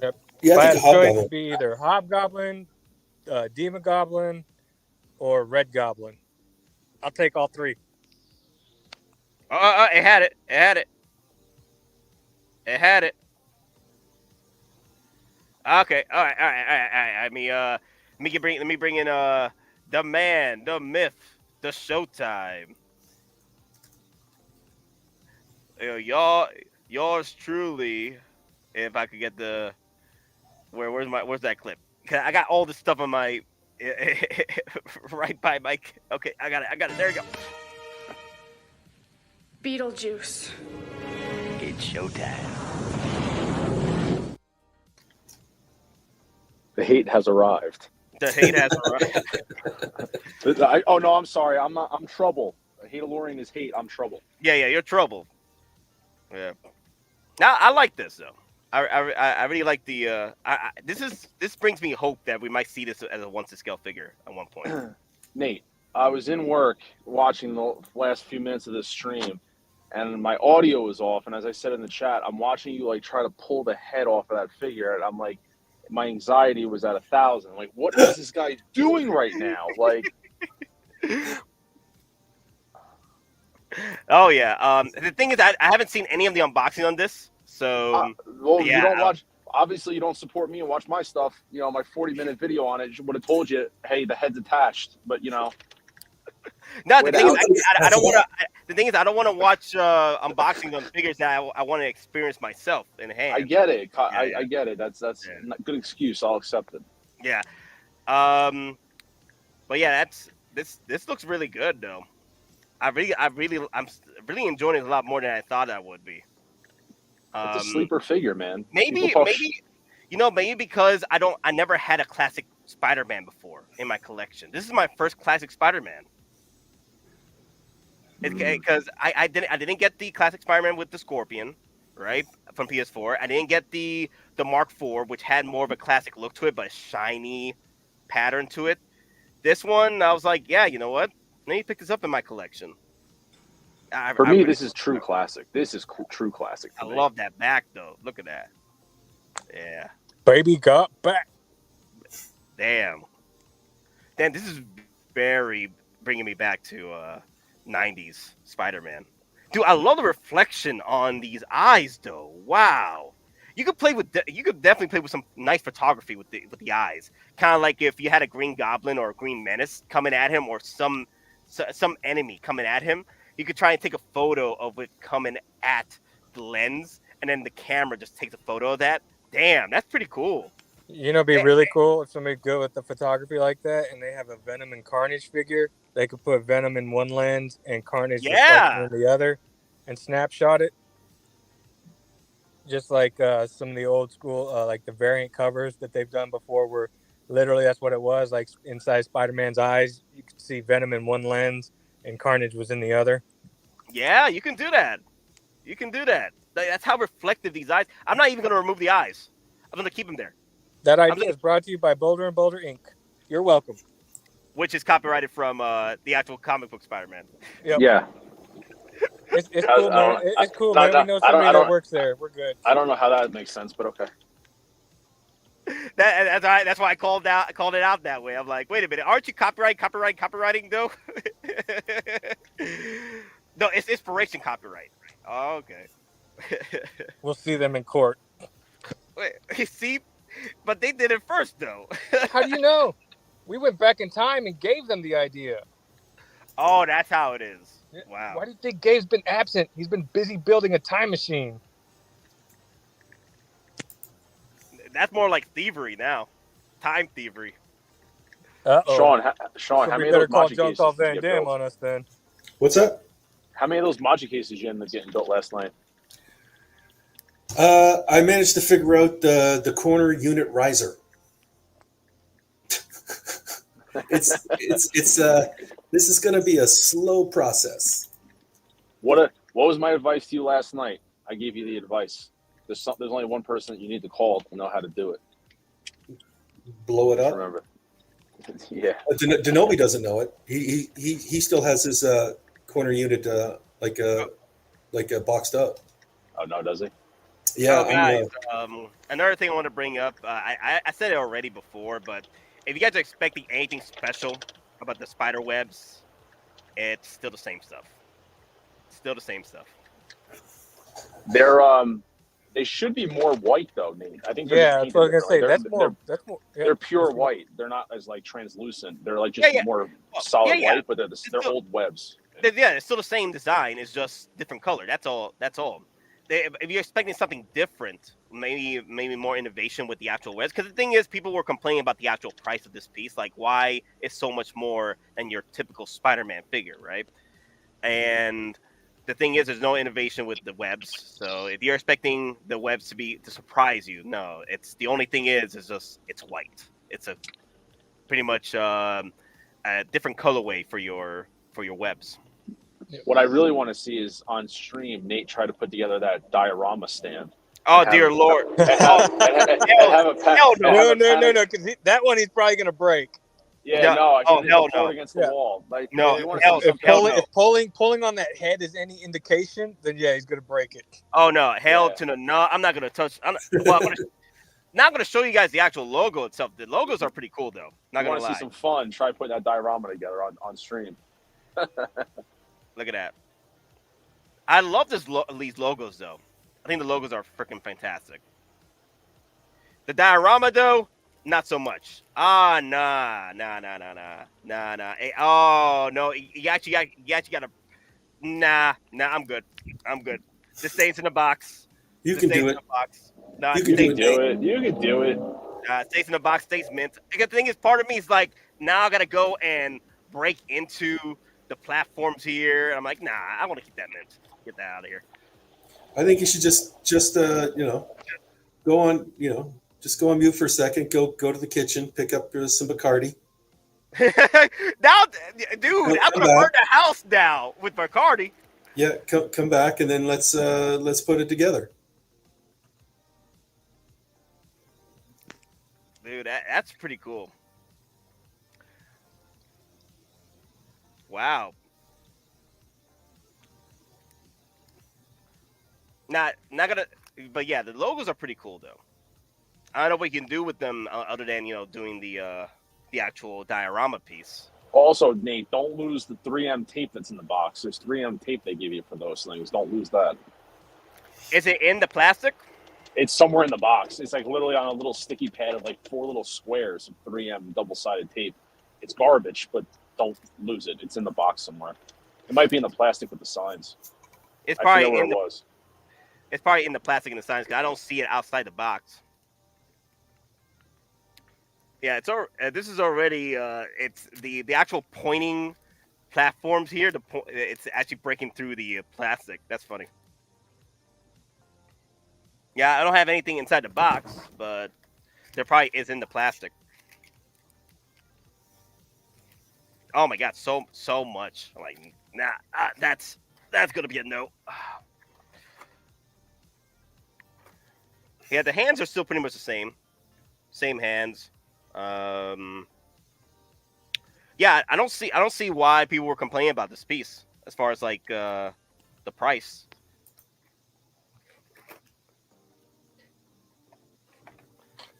Yep. Yeah, if I had a choice, it'd be either Hobgoblin, Demon Goblin, or Red Goblin. I'll take all three. It had it. It had it. It had it. Okay. All right. Let me bring in the man, the myth, the Showtime. Yours truly. If I could get the where's that clip? I got all this stuff on my right by my. Okay, I got it. There you go. Beetlejuice. It's showtime. The hate has arrived. The hate has arrived. Oh no, I'm sorry. I'm trouble. Hatealorian is hate. I'm trouble. Yeah, you're trouble. Yeah. Now I like this though. I really like the. This brings me hope that we might see this as a once-to-scale figure at one point. Nate, I was in work watching the last few minutes of this stream, and my audio was off. And as I said in the chat, I'm watching you like try to pull the head off of that figure, and I'm like, my anxiety was at 1,000. Like, what is this guy doing right now? Like. Oh yeah. The thing is, I haven't seen any of the unboxing on this, so yeah. You don't watch. Obviously, you don't support me and watch my stuff. My 40-minute video on it would have told you, hey, the head's attached. But No, the thing is, I don't want to. The thing is, I don't want to watch unboxing on figures that I want to experience myself in hand. I get it. I get it. That's not a good excuse. I'll accept it. Yeah. But yeah, this looks really good though. I'm really enjoying it a lot more than I thought I would be. It's a sleeper figure, man. Maybe Maybe because I never had a classic Spider-Man before in my collection. This is my first classic Spider-Man. Because I didn't get the classic Spider-Man with the Scorpion, right, from PS4. I didn't get the Mark IV, which had more of a classic look to it, but a shiny pattern to it. This one, I was like, yeah, you know what? Let me pick this up in my collection. For me, really this is true classic. This is true classic. I love that back though. Look at that. Yeah. Baby got back. Damn, this is very bringing me back to 90s Spider-Man. Dude, I love the reflection on these eyes, though. Wow, you could definitely play with some nice photography with the eyes. Kind of like if you had a Green Goblin or a Green Menace coming at him, or some enemy coming at him. You could try and take a photo of it coming at the lens, and then the camera just takes a photo of that. Damn, that's pretty cool. It'd be really cool if somebody good with the photography like that, and they have a Venom and Carnage figure. They could put Venom in one lens and Carnage in the other, and snapshot it. Just like some of the old school, like the variant covers that they've done before, where literally that's what it was. Like inside Spider-Man's eyes, you could see Venom in one lens and Carnage was in the other. Yeah, you can do that. That's how reflective these eyes. I'm not even going to remove the eyes. I'm going to keep them there. That idea is brought to you by Boulder & Boulder Inc. You're welcome. Which is copyrighted from the actual comic book Spider-Man. Yep. Yeah. It's cool, man. It's cool, man. We know somebody that works there. We're good. I don't know how that makes sense, but okay. That's why I called it out that way. I'm like, wait a minute, aren't you copyrighting though? No, it's inspiration copyright. Oh, okay. We'll see them in court. Wait, see, but they did it first though. How do you know? We went back in time and gave them the idea. Oh, that's how it is. Wow. Why do you think Gabe's been absent? He's been busy building a time machine. That's more like thievery now. Time thievery. Sean, how many of those Maji cases Jean-Claude did Van you get Damme built? on us then? What's that? How many of those Maji cases you ended up getting built last night? I managed to figure out the corner unit riser. It's this is going to be a slow process. What was my advice to you last night? I gave you the advice. There's only one person that you need to call to know how to do it. Blow it up. Remember? Yeah. Denobi doesn't know it. He still has his corner unit like boxed up. Oh no, does he? Yeah. So guys, another thing I want to bring up. I said it already before, but if you guys are expecting anything special about the spider webs, it's still the same stuff. They should be more white though, Nate. I think. That's what I was gonna say. That's more. They're pure white. They're not as like translucent. They're like just more solid white, but they're old webs. Yeah, it's still the same design. It's just different color. That's all. If you're expecting something different, maybe more innovation with the actual webs. Because the thing is, people were complaining about the actual price of this piece. Like, why it's so much more than your typical Spider-Man figure, right? And the thing is, there's no innovation with the webs. So if you're expecting the webs to surprise you, no. It's the only thing is it's white. It's a pretty much a different colorway for your webs. What I really want to see is on stream, Nate try to put together that diorama stand. Oh dear Lord! No, because that one he's probably gonna break. Yeah, no. Hell no! Against the wall. Like, no, if pulling on that head is any indication, then yeah, he's gonna break it. Oh no! Hell to the no! I'm not gonna touch. I'm not gonna show you guys the actual logo itself. The logos are pretty cool though. Not gonna lie. See some fun. Try putting that diorama together on stream. Look at that. I love these logos though. I think the logos are freaking fantastic. The diorama though, not so much. Nah. Oh no, you actually gotta. Nah. I'm good. This stays in the box. You can do it. Nah, you can do it. You can do it. Stays in the box. Stays mint. The thing is, part of me is like, now I gotta go and break into the platforms here. And I'm like, nah, I want to keep that mint. Get that out of here. I think you should just go on, just go on mute for a second. Go to the kitchen, pick up some Bacardi. Now, dude, I'm Come gonna burn back. the house down with Bacardi. Yeah, come back, and then let's put it together. Dude, that's pretty cool. Wow. Not gonna, but yeah, the logos are pretty cool though. I don't know what you can do with them other than doing the actual diorama piece. Also, Nate, don't lose the 3M tape that's in the box. There's 3M tape they give you for those things. Don't lose that. Is it in the plastic? It's somewhere in the box. It's like literally on a little sticky pad of like 4 little squares of 3M double-sided tape. It's garbage, but don't lose it. It's in the box somewhere. It might be in the plastic with the signs. It's I probably forget where in it the. was. It's probably in the plastic and the signs because I don't see it outside the box. Yeah, this is already it's the actual pointing platforms here. It's actually breaking through the plastic. That's funny. Yeah, I don't have anything inside the box, but there probably is in the plastic. Oh my god, so much. I'm like, nah, that's gonna be a no. Yeah, the hands are still pretty much the same hands. Yeah, I don't see why people were complaining about this piece as far as like the price.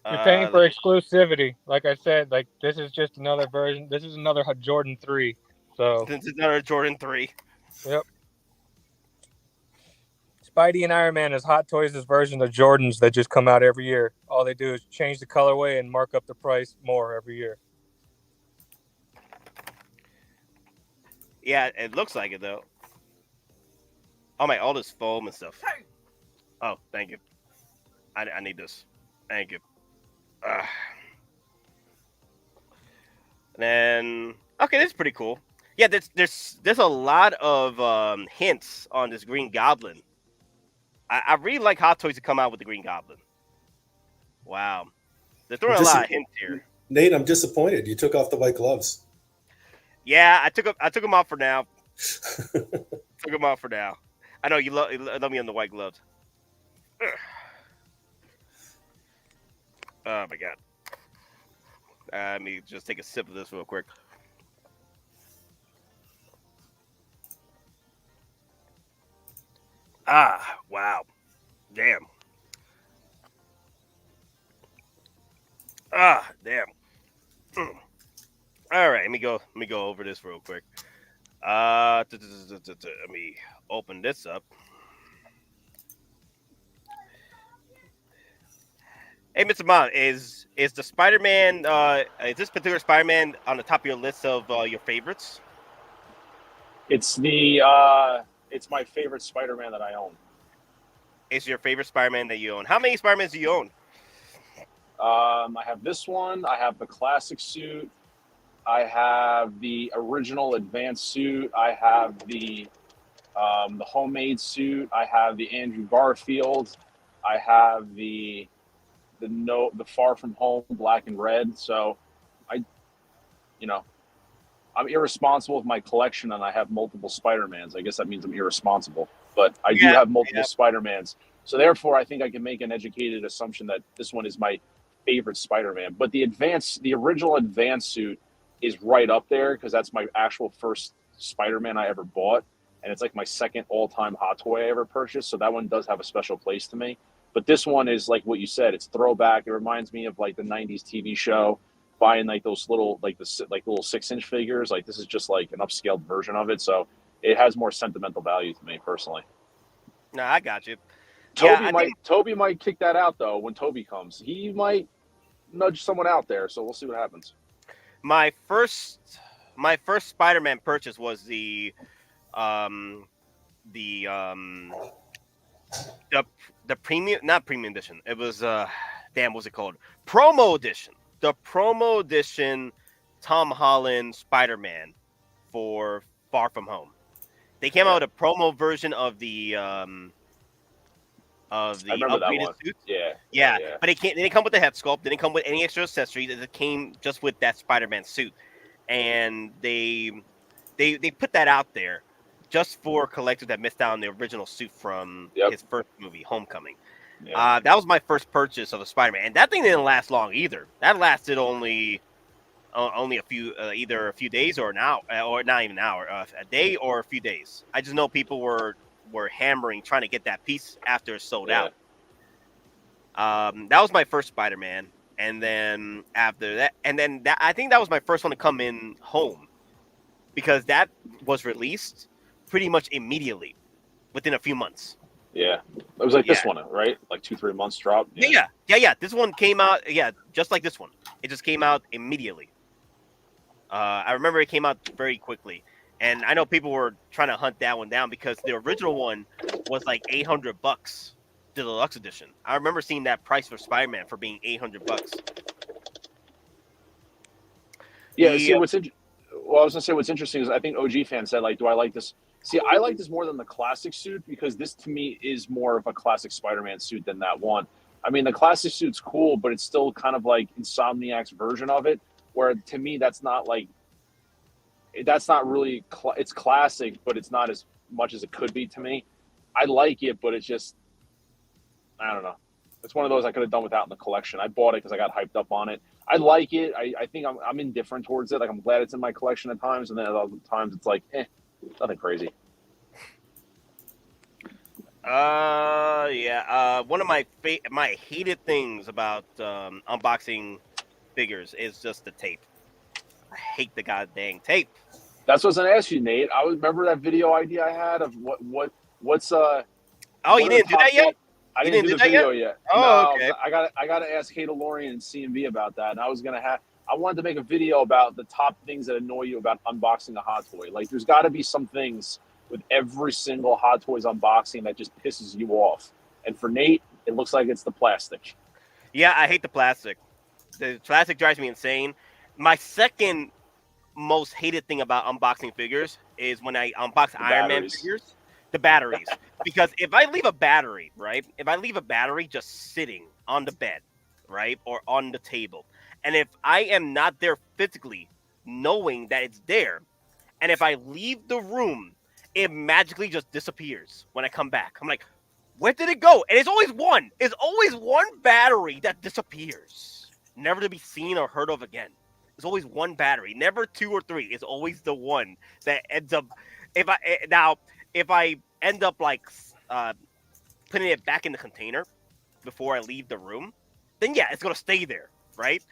You're paying for exclusivity. Like I said, like this is just another version. This is another Jordan 3. So This is another Jordan 3. Yep. Spidey and Iron Man is Hot Toys' version of Jordans that just come out every year. All they do is change the colorway and mark up the price more every year. Yeah, it looks like it though. Oh my, all this foam and stuff. Oh, thank you. I need this. Thank you. And then okay, this is pretty cool. Yeah, there's a lot of hints on this Green Goblin. I really like Hot Toys to come out with the Green Goblin. Wow, they're throwing a lot of hints here. Nate, I'm disappointed. You took off the white gloves. Yeah, I took them off for now. Took them off for now. I know you love me on the white gloves. Oh my god. Let me just take a sip of this real quick. Ah, wow. Damn. Ah, damn. All right, let me go over this real quick. Let me open this up. Hey, Mr. Mon, is the Spider-Man, is this particular Spider-Man on the top of your list of your favorites? It's it's my favorite Spider-Man that I own. It's your favorite Spider-Man that you own. How many Spider-Mans do you own? I have this one. I have the classic suit. I have the original advanced suit. I have the homemade suit. I have the Andrew Garfield. I have the Far From Home black and red. So I'm irresponsible with my collection, and I have multiple Spider-Mans. I guess that means I'm irresponsible, but I do have multiple Spider-Mans. So therefore, I think I can make an educated assumption that this one is my favorite Spider-Man. But the original advanced suit is right up there because that's my actual first Spider-Man I ever bought, and it's like my second all-time hot toy I ever purchased. So that one does have a special place to me. But this one is like what you said. It's throwback. It reminds me of like the '90s TV show. Buying like those little little 6-inch figures. Like this is just like an upscaled version of it. So it has more sentimental value to me personally. No, I got you. Toby might kick that out though when Toby comes. He might nudge someone out there. So we'll see what happens. My first Spider-Man purchase was the premium, not premium edition. It was what's it called? Promo edition. The promo edition Tom Holland Spider-Man for Far From Home. They came out with a promo version of the of I the remember that upgraded one. suit. Yeah. Yeah, but they didn't come with the head sculpt. They didn't come with any extra accessories. It came just with that Spider-Man suit, and they put that out there just for collectors that missed out on the original suit from Yep. his first movie, Homecoming. Yeah. That was my first purchase of a Spider-Man, and that thing didn't last long either. That lasted only a few, either a few days or an hour, or not even an hour, a day or a few days. I just know people were hammering trying to get that piece after it sold Yeah. out. That was my first Spider-Man, and then after that, I think that was my first one to come in home, because that was released pretty much immediately, within a few months. Yeah. It was like this one, right? Like 2-3 months drop. Yeah. This one came out, just like this one. It just came out immediately. I remember it came out very quickly, and I know people were trying to hunt that one down because the original one was like $800, the deluxe edition. I remember seeing that price for Spider-Man for being $800. Yeah. See, what's well, I was gonna say what's interesting is I think OG fan said, like, do I like this? See, I like this more than the classic suit because this to me is more of a classic Spider-Man suit than that one. I mean, the classic suit's cool, but it's still kind of like Insomniac's version of it. Where to me, that's not really. It's classic, but it's not as much as it could be to me. I like it, but it's just, I don't know. It's one of those I could have done without in the collection. I bought it because I got hyped up on it. I like it. I think I'm indifferent towards it. Like, I'm glad it's in my collection at times, and then at other times it's like, nothing crazy. One of my hated things about unboxing figures is just the tape. I hate the goddamn tape. That's what I was gonna ask you, Nate. I remember that video idea I had of what's Oh, you didn't do that yet? I didn't do the video yet. Oh, okay. I gotta ask Hada Lorian and CMV about that. And I wanted to make a video about the top things that annoy you about unboxing a Hot Toy. Like, there's got to be some things with every single Hot Toys unboxing that just pisses you off. And for Nate, it looks like it's the plastic. Yeah, I hate the plastic. The plastic drives me insane. My second most hated thing about unboxing figures is when I unbox Iron Man figures, the batteries. Because if I leave a battery, right? If I leave a battery just sitting on the bed, right? Or on the table, and if I am not there physically knowing that it's there, and if I leave the room, it magically just disappears when I come back. I'm like, where did it go? And it's always one. It's always one battery that disappears, never to be seen or heard of again. It's always one battery, never 2 or 3. It's always the one that ends up. If I end up like putting it back in the container before I leave the room, then yeah, it's gonna stay there, right?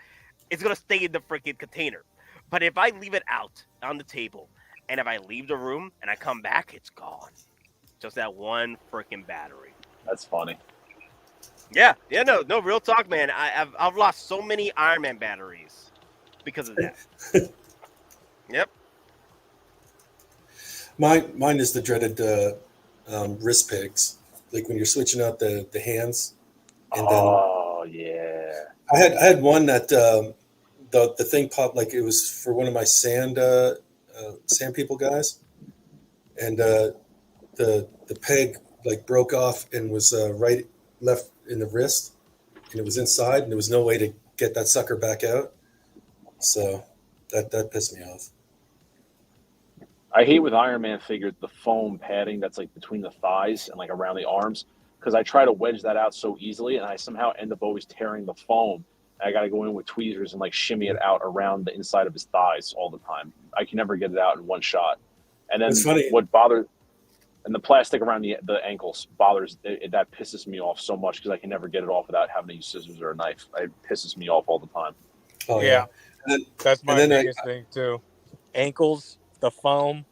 It's gonna stay in the freaking container. But if I leave it out on the table, and if I leave the room and I come back, it's gone. Just that one freaking battery. That's funny. Yeah, no, real talk, man. I've lost so many Iron Man batteries because of that. Yep. Mine is the dreaded wrist pegs. Like when you're switching out the hands. And yeah. I had one that the thing popped, like it was for one of my sand people guys, and the peg like broke off and was left in the wrist, and it was inside, and there was no way to get that sucker back out. So that pissed me off. I hate with Iron Man figures the foam padding that's like between the thighs and like around the arms, because I try to wedge that out so easily, and I somehow end up always tearing the foam. And I got to go in with tweezers and like shimmy it out around the inside of his thighs all the time. I can never get it out in one shot. And then and the plastic around the ankles bothers, that pisses me off so much because I can never get it off without having to use scissors or a knife. It pisses me off all the time. Oh Yeah. Then, That's my biggest thing too. Ankles, the foam.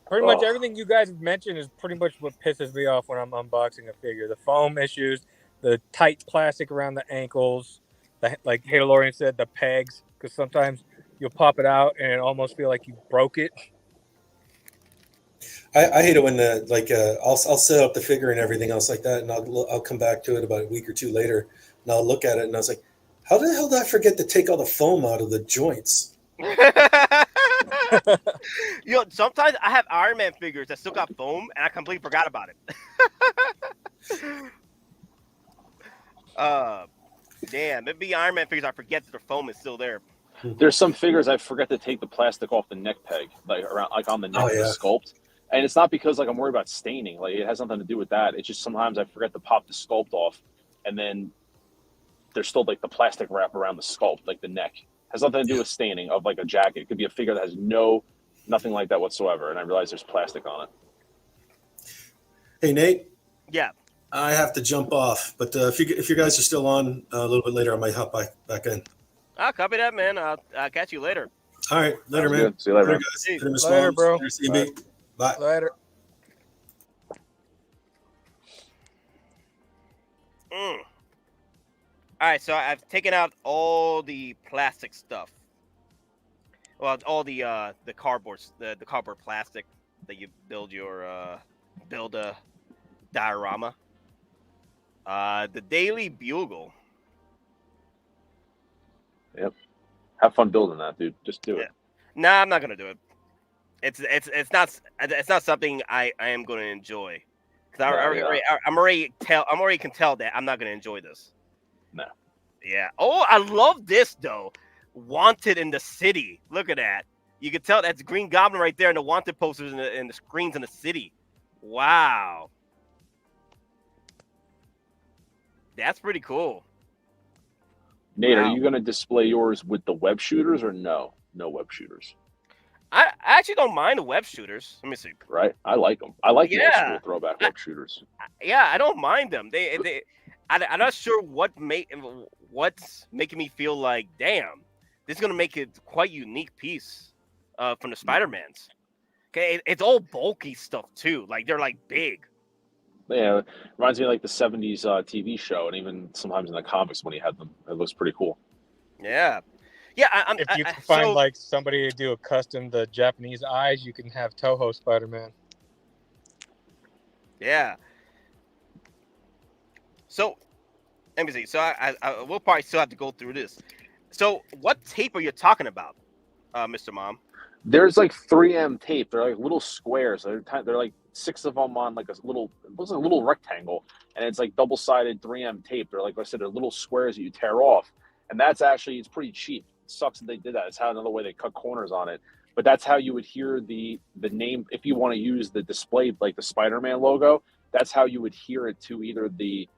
Pretty much everything you guys have mentioned is pretty much what pisses me off when I'm unboxing a figure. The foam issues, the tight plastic around the ankles, like Hada Lorian said, the pegs, because sometimes you'll pop it out and it almost feel like you broke it. I hate it when I'll set up the figure and everything else like that, and I'll come back to it about a week or two later, and I'll look at it and I was like, how the hell did I forget to take all the foam out of the joints? Sometimes I have Iron Man figures that still got foam, and I completely forgot about it. Damn, maybe Iron Man figures I forget that the foam is still there. There's some figures I forget to take the plastic off the neck peg, like around, like on the neck Oh, of the yeah. sculpt. And it's not because like I'm worried about staining. Like it has nothing to do with that. It's just sometimes I forget to pop the sculpt off, and then there's still like the plastic wrap around the sculpt, like the neck. Has nothing to do with staining of like a jacket. It could be a figure that has nothing like that whatsoever. And I realize there's plastic on it. Hey, Nate. Yeah. I have to jump off, but if you guys are still on a little bit later, I might hop back in. I'll copy that, man. I'll catch you later. All right, later, Sounds man. good. See you later, man. guys. See you. Later, Miss Later, Long. bro. Later, CB. Bye. Later. All right, so I've taken out all the plastic stuff. Well, all the cardboard, the cardboard plastic that you build your build a diorama. The Daily Bugle. Yep. Have fun building that, dude. Just do it. Nah, I'm not gonna do it. It's not something I am gonna enjoy. Cause I'm already can tell that I'm not gonna enjoy this. No. Yeah. Oh, I love this though. Wanted in the city. Look at that. You can tell that's Green Goblin right there, and the wanted posters and the screens in the city. Wow. That's pretty cool. Nate, Wow. are you going to display yours with the web shooters or no? No web shooters. I actually don't mind the web shooters. Let me see. Right? I like them. I like the old Yeah. school throwback web shooters. Yeah, I don't mind them. I'm not sure what's making me feel like, damn, this is gonna make it quite unique piece from the Spider-Mans. Okay, it's all bulky stuff too. Like they're like big. Yeah, reminds me of like the 70s TV show, and even sometimes in the comics when he had them. It looks pretty cool. Yeah, yeah. If you can find like somebody to do a custom the Japanese eyes, you can have Toho Spider-Man. Yeah. So, let me see. So I will probably still have to go through this. So, what tape are you talking about, Mr. Mom? There's like 3M tape. They're like little squares. They're like 6 of them on like it looks like a little rectangle, and it's like double-sided 3M tape. They're like I said, they're little squares that you tear off, and that's actually it's pretty cheap. It sucks that they did that. It's how another way they cut corners on it. But that's how you would hear the name if you want to use the display like the Spider-Man logo. That's how you would hear it to either the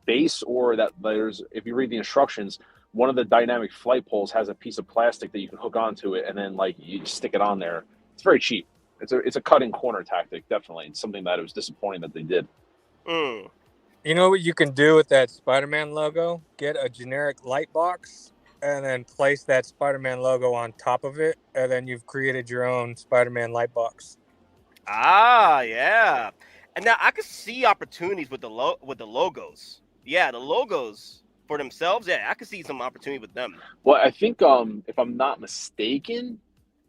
base or that there's if you read the instructions. One of the dynamic flight poles has a piece of plastic that you can hook onto it, and then like you stick it on there. It's very cheap. It's a cut-in corner tactic, definitely. It's something that it was disappointing that they did. Mm. You know what you can do with that Spider-Man logo? Get a generic light box and then place that Spider-Man logo on top of it, and then you've created your own Spider-Man light box. Ah, yeah. And now I could see opportunities with the logos. Yeah, the logos for themselves. Yeah, I could see some opportunity with them. Well, I think if I'm not mistaken,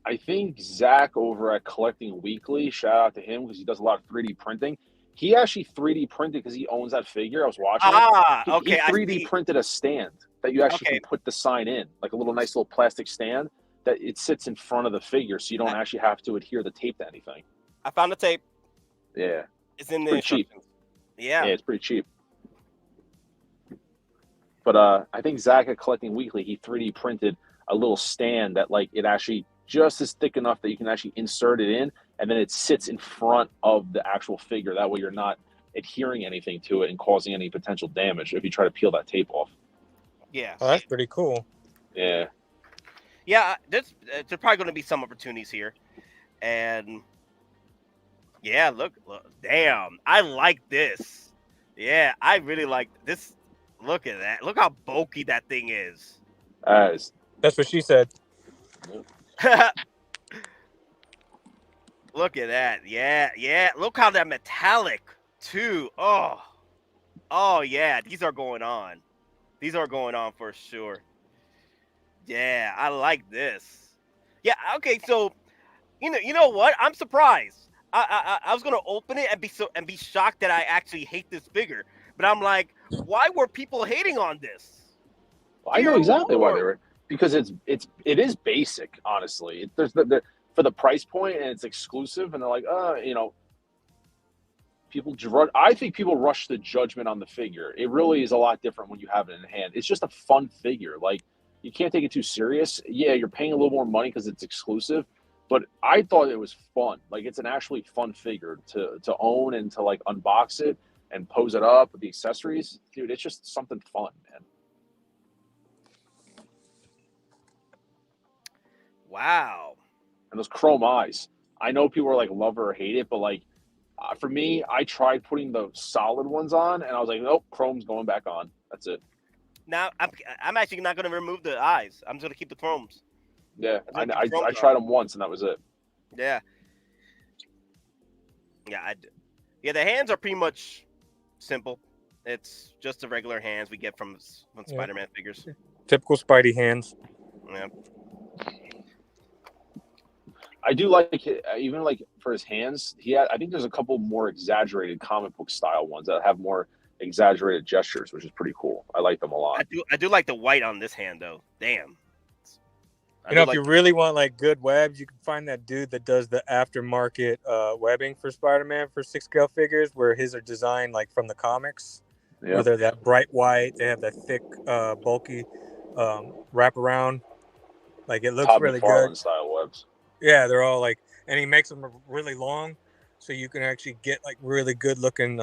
I think Zach over at Collecting Weekly, shout out to him because he does a lot of 3D printing. He actually 3D printed because he owns that figure. I was watching it. Okay. He 3D printed a stand that you actually can put the sign in, like a nice little plastic stand that it sits in front of the figure, so you don't actually have to adhere the tape to anything. I found the tape. Yeah. It's in the pretty cheap. Yeah. Yeah, it's pretty cheap. But I think Zach at Collecting Weekly, he 3D printed a little stand that like it actually just is thick enough that you can actually insert it in, and then it sits in front of the actual figure. That way you're not adhering anything to it and causing any potential damage if you try to peel that tape off. Yeah. Oh, that's pretty cool. Yeah. Yeah, there's probably going to be some opportunities here. And yeah, look, damn, I like this. Yeah, I really like this. Look at that. Look how bulky that thing is. That's what she said. Look at that. Yeah. Look how that metallic too. Oh yeah. These are going on. These are going on for sure. Yeah, I like this. Yeah. Okay. So, you know what? I'm surprised. I was gonna open it and be shocked that I actually hate this figure. But I'm like, why were people hating on this? Well, I know exactly why they were. Because it is basic, honestly. There's for the price point and it's exclusive, and they're like, I think people rush the judgment on the figure. It really is a lot different when you have it in hand. It's just a fun figure. Like, you can't take it too serious. Yeah, you're paying a little more money because it's exclusive, but I thought it was fun. Like, it's an actually fun figure to own and to like unbox it and pose it up with the accessories. Dude, it's just something fun, man. Wow. And those chrome eyes. I know people are like love or hate it, but like for me, I tried putting the solid ones on, and I was like, nope, chrome's going back on. That's it. Now I'm actually not going to remove the eyes. I'm just going to keep the chromes. Yeah, I tried them once, and that was it. Yeah. Yeah, the hands are pretty much simple. It's just the regular hands we get from Spider-Man figures. Typical Spidey hands. Yeah. I do like it, even like for his hands. I think there's a couple more exaggerated comic book style ones that have more exaggerated gestures, which is pretty cool. I like them a lot. I do like the white on this hand though. Damn. If you really want like good webs, you can find that dude that does the aftermarket webbing for Spider-Man for 6-scale figures, where his are designed like from the comics. Yeah. Where they're that bright white, they have that thick, bulky wraparound. Like, it looks Todd really McFarlane good. Style webs. Yeah, they're all like, and he makes them really long, so you can actually get like really good looking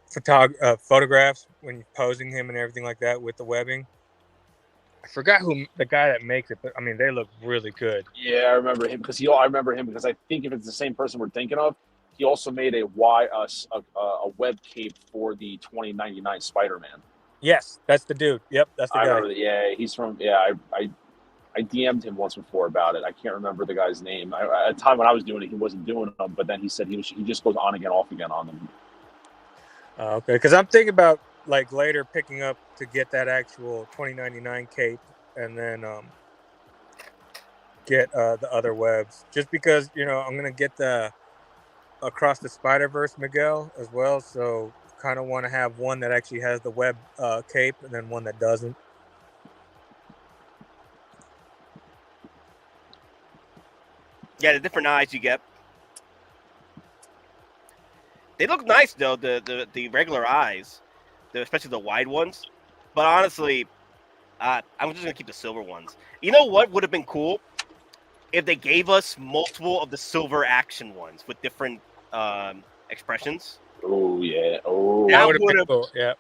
photographs when you're posing him and everything like that with the webbing. I forgot who the guy that makes it, but I mean, they look really good. Yeah, I remember him because I think if it's the same person we're thinking of, he also made a web cape for the 2099 Spider-Man. Yes, that's the dude. Yep, that's the guy. Yeah, he's from. Yeah, I DM'd him once before about it. I can't remember the guy's name. At the time when I was doing it, he wasn't doing them, but then he said he just goes on again, off again on them. Okay, because I'm thinking about like later picking up to get that actual 2099 cape and then get the other webs. Just because, I'm going to get the Across the Spider-Verse Miguel as well. So kind of want to have one that actually has the web cape and then one that doesn't. Yeah, the different eyes you get. They look nice though, the regular eyes, especially the wide ones. But honestly, I'm just gonna keep the silver ones. You know what would have been cool if they gave us multiple of the silver action ones with different expressions. Oh yeah. Oh, that would have been cool. Yeah.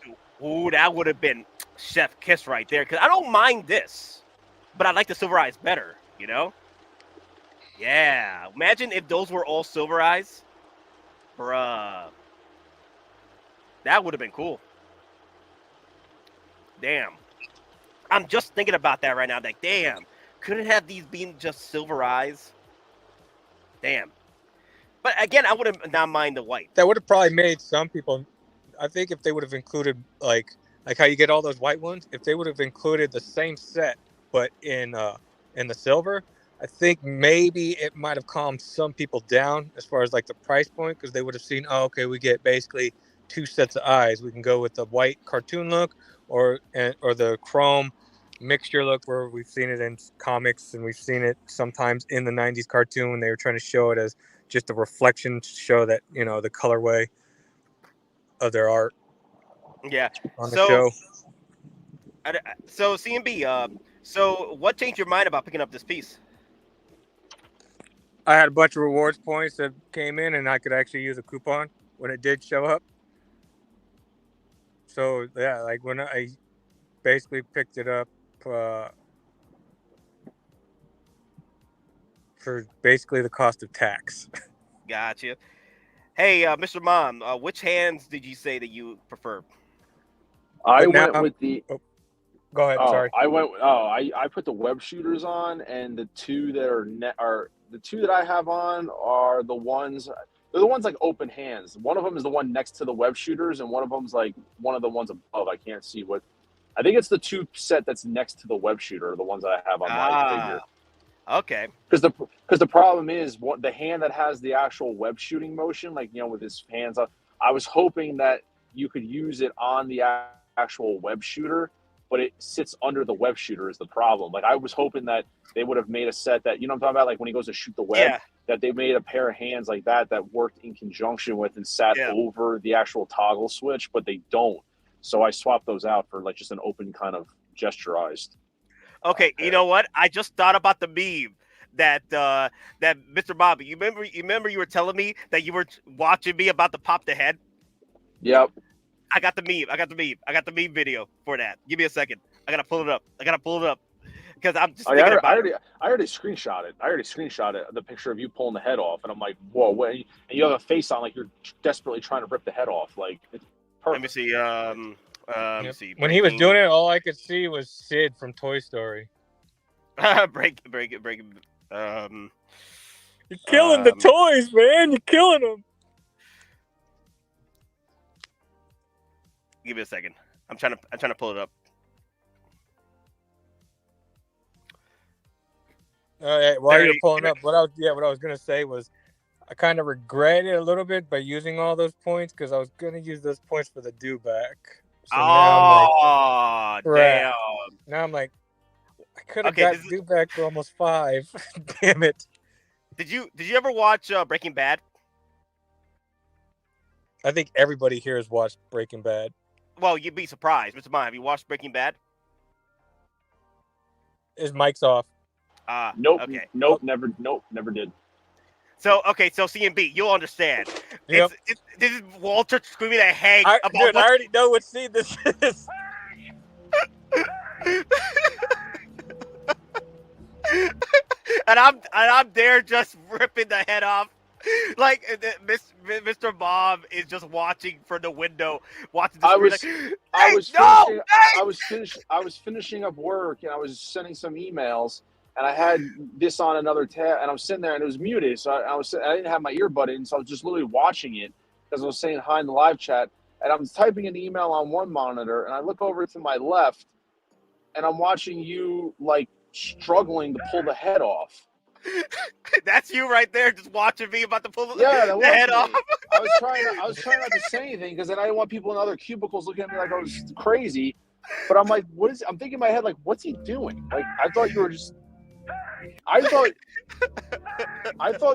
Ooh, that would have been chef kiss right there. Because I don't mind this, but I like the silver eyes better. Yeah. Imagine if those were all silver eyes. Bruh. That would have been cool. Damn. I'm just thinking about that right now. Like, damn. Couldn't have these been just silver eyes? Damn. But again, I would have not mind the white. That would have probably made some people. I think if they would have included like how you get all those white ones, if they would have included the same set but in the silver, I think maybe it might have calmed some people down as far as like the price point, because they would have seen, oh, okay, we get basically 2 sets of eyes. We can go with the white cartoon look or the chrome mixture look, where we've seen it in comics and we've seen it sometimes in the 90s cartoon when they were trying to show it as just a reflection to show that, the colorway of their art. Yeah. On the show. So CMB, so what changed your mind about picking up this piece? I had a bunch of rewards points that came in, and I could actually use a coupon when it did show up. So yeah, like when I basically picked it up for basically the cost of tax. Gotcha. Hey, Mr. Mom, which hands did you say that you prefer? I went with the. Oh, go ahead. Sorry. I put the web shooters on, and the two that the two that I have on are the ones. They're the ones like open hands. One of them is the one next to the web shooters, and one of them's like one of the ones above. I can't see what. I think it's the two set that's next to the web shooter, the ones that I have on my figure. Okay. Because the problem is the hand that has the actual web shooting motion, like with his hands up. I was hoping that you could use it on the actual web shooter, but it sits under the web shooter is the problem. Like I was hoping that they would have made a set that what I'm talking about, like when he goes to shoot the web, that they made a pair of hands like that worked in conjunction with and sat over the actual toggle switch, but they don't. So I swapped those out for like just an open kind of gesturized. Okay, you know what? I just thought about the meme that that Mr. Bobby. You remember you were telling me that you were watching me about to pop the head? Yep. I got the meme. I got the meme video for that. Give me a second. I gotta pull it up. Because I'm just thinking about it. I already screenshot it. The picture of you pulling the head off, and I'm like, whoa, wait. And you have a face on like you're desperately trying to rip the head off. Like, it's perfect. Let me see. Let me see. When he was doing it, all I could see was Sid from Toy Story. break it. You're killing the toys, man. You're killing them. Give me a second. I'm trying to pull it up. All right, while you're pulling up, what I was gonna say was, I kind of regret it a little bit by using all those points because I was gonna use those points for the do back. So now damn! Now I'm like, I could have got do back for almost 5. Damn it! Did you ever watch Breaking Bad? I think everybody here has watched Breaking Bad. Well, you'd be surprised, Mr. Mine. Have you watched Breaking Bad? His mic's off. Nope. Okay. Nope. Never did. So CMB, you'll understand. Yep. This is Walter screaming at Hank about dude, I already know what scene this is. and I'm there just ripping the head off. Like Mr. Bob is just watching from the window, watching the screen. I was finishing up work and I was sending some emails and I had this on another tab and I was sitting there and it was muted, so I didn't have my earbud in, so I was just literally watching it because I was saying hi in the live chat and I'm typing an email on one monitor and I look over to my left and I'm watching you like struggling to pull the head off. That's you right there, just watching me about to pull the head off. I was trying not to say anything because then I didn't want people in other cubicles looking at me like I was crazy. But I'm like, I'm thinking in my head, like, what's he doing? Like, I thought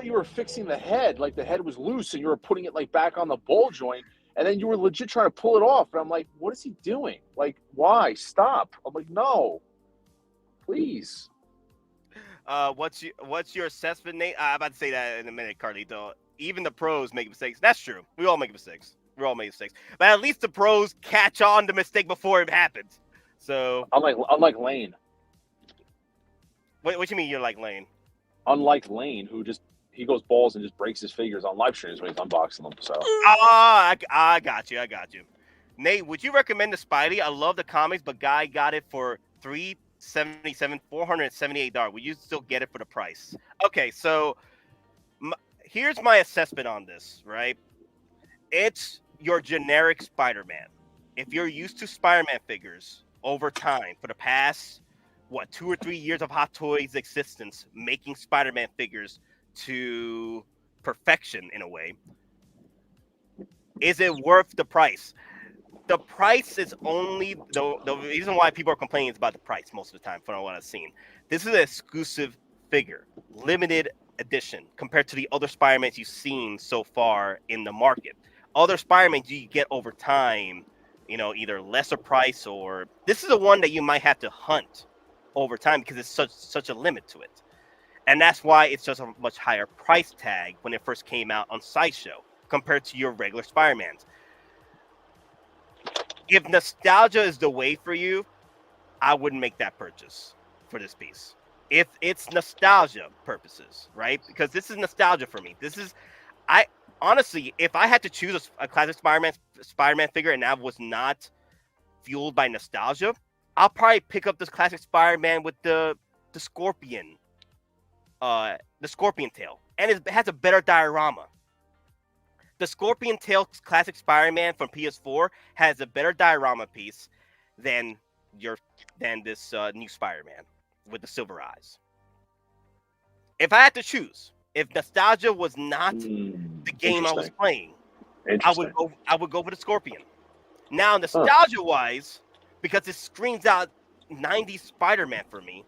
you were fixing the head, like the head was loose and you were putting it like back on the ball joint, and then you were legit trying to pull it off. And I'm like, what is he doing? Like, why? Stop. I'm like, no, please. What's your assessment, Nate? I'm about to say that in a minute, Carlito. Even the pros make mistakes. That's true. We all make mistakes. But at least the pros catch on the mistake before it happens. So unlike Lane. What you mean you're like Lane? Unlike Lane, who he goes balls and just breaks his figures on live streams when he's unboxing them. So I got you. Nate, would you recommend the Spidey? I love the comics, but Guy got it for $478. Will you still get it for the price? Okay, so here's my assessment on this, right? It's your generic Spider-Man. If you're used to Spider-Man figures over time for the past 2 or 3 years of Hot Toys existence, making Spider-Man figures to perfection in a way, is it worth the price? The price is only the reason why people are complaining is about the price most of the time from what I've seen. This is an exclusive figure, limited edition, compared to the other Spider-Mans you've seen so far in the market. Other Spider-Mans you get over time, either lesser price or this is the one that you might have to hunt over time because it's such a limit to it. And that's why it's just a much higher price tag when it first came out on Sideshow compared to your regular Spider-Mans. If nostalgia is the way for you, I wouldn't make that purchase for this piece. If it's nostalgia purposes, right? Because this is nostalgia for me. Honestly, if I had to choose a classic Spider-Man figure and that was not fueled by nostalgia, I'll probably pick up this classic Spider-Man with the scorpion tail, and it has a better diorama. The Scorpion Tail Classic Spider-Man from PS4 has a better diorama piece than this new Spider-Man with the silver eyes. If I had to choose, if nostalgia was not the game I was playing, I would go for the Scorpion. Now, nostalgia-wise, because it screams out 90s Spider-Man for me,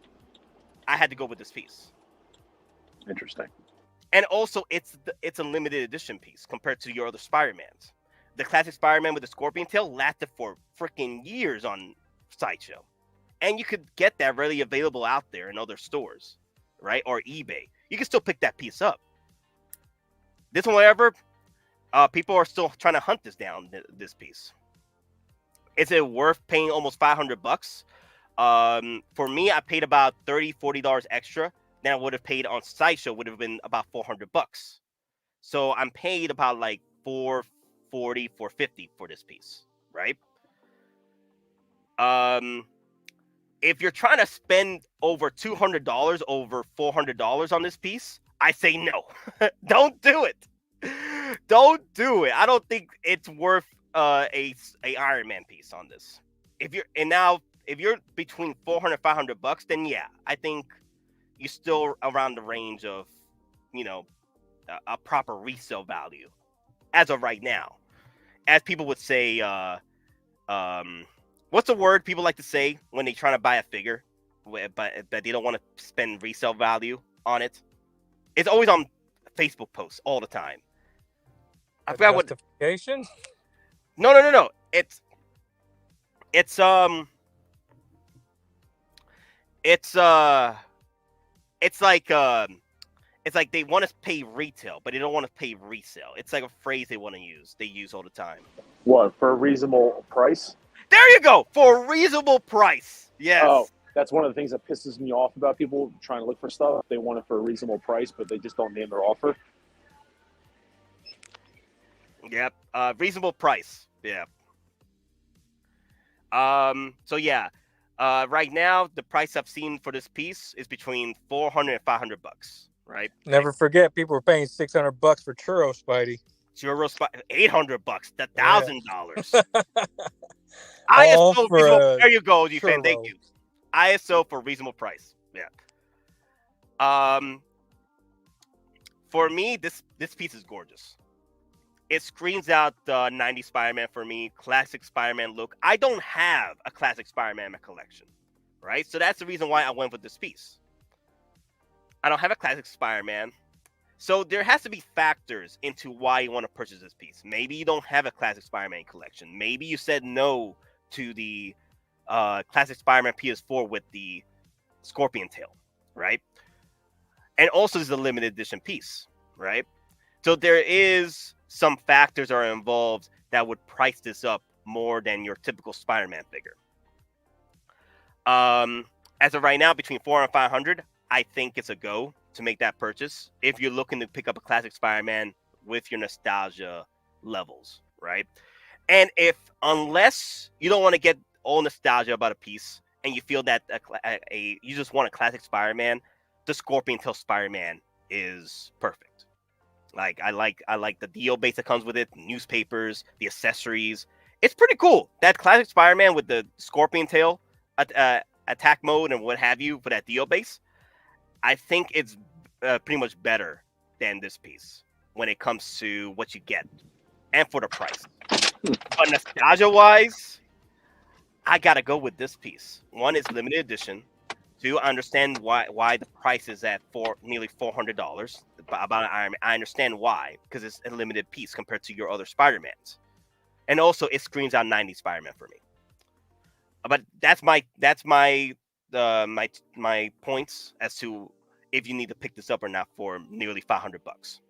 I had to go with this piece. Interesting. And also, it's a limited edition piece compared to your other Spider-Mans. The classic Spider-Man with the scorpion tail lasted for freaking years on Sideshow. And you could get that readily available out there in other stores, right? Or eBay. You can still pick that piece up. This one, however, people are still trying to hunt this down, this piece. Is it worth paying almost $500? For me, I paid about $30, $40 extra than I would have paid on Sideshow. Would have been about $400. So I'm paid about like $440, $450 for this piece, right? If you're trying to spend over $200, over $400 on this piece, I say no. Don't do it. Don't do it. I don't think it's worth a Iron Man piece on this. If you're between $400 $500, then yeah, I think you're still around the range of, a proper resale value as of right now. As people would say, what's the word people like to say when they're trying to buy a figure, but they don't want to spend resale value on it? It's always on Facebook posts all the time. I forgot what. Justification? No. It's like they want to pay retail, but they don't want to pay resale. It's like a phrase they want to use. They use all the time. What, for a reasonable price? There you go, for a reasonable price. Yes. Oh, that's one of the things that pisses me off about people trying to look for stuff. They want it for a reasonable price, but they just don't name their offer. Yep. Reasonable price. Yeah. So yeah. Right now, the price I've seen for this piece is between $400 and $500. Right. Never forget, people were paying $600 for churro, Spidey. $800, $1,000. All ISO for reasonable. There you go, G-Fan. churro. Thank you. ISO for reasonable price. Yeah. For me, this piece is gorgeous. It screams out the 90s Spider-Man for me, classic Spider-Man look. I don't have a classic Spider-Man in my collection, right? So that's the reason why I went with this piece. I don't have a classic Spider-Man. So there has to be factors into why you want to purchase this piece. Maybe you don't have a classic Spider-Man collection. Maybe you said no to the classic Spider-Man PS4 with the scorpion tail, right? And also, this is a limited edition piece, right? So there is some factors are involved that would price this up more than your typical Spider-Man figure. As of right now, between $400 and $500, I think it's a go to make that purchase if you're looking to pick up a classic Spider-Man with your nostalgia levels, right? And unless you don't want to get all nostalgia about a piece and you feel that you just want a classic Spider-Man, the Scorpion Tail Spider-Man is perfect. Like I like the deal base that comes with it, newspapers, the accessories. It's pretty cool. That classic Spider-Man with the Scorpion Tail attack mode and what have you for that deal base. I think it's pretty much better than this piece when it comes to what you get and for the price. But nostalgia-wise, I gotta go with this piece. One, is limited edition. Two, I understand why the price is at nearly $400 about an Iron Man. I understand why, because it's a limited piece compared to your other Spider-Mans, and also it screams out 90s Spider-Man for me. But that's my points as to if you need to pick this up or not for nearly $500.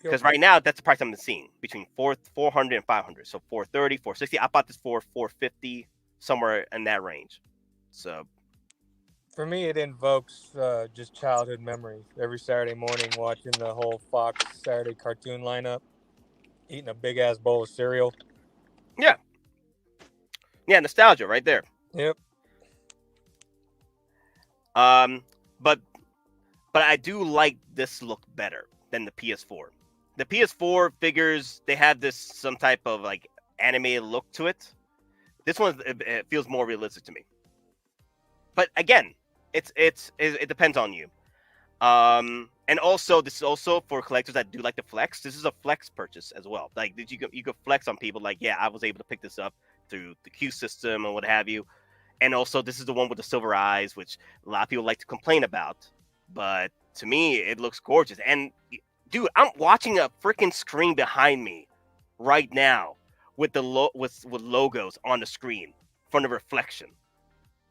Because right now that's the price I'm seeing between $400 and $500. So $430, $460. I bought this for $450, somewhere in that range. So. For me, it invokes just childhood memories. Every Saturday morning, watching the whole Fox Saturday cartoon lineup, eating a big-ass bowl of cereal. Yeah. Yeah, nostalgia right there. Yep. But I do like this look better than the PS4. The PS4 figures, they have some type of like animated look to it. This one, it feels more realistic to me. But again, it depends on you. And also, this is also for collectors that do like to flex. This is a flex purchase as well. Like, you could flex on people. Like, yeah, I was able to pick this up through the Q system and what have you. And also, this is the one with the silver eyes, which a lot of people like to complain about. But to me, it looks gorgeous. And dude, I'm watching a freaking screen behind me right now with the with logos on the screen from the reflection.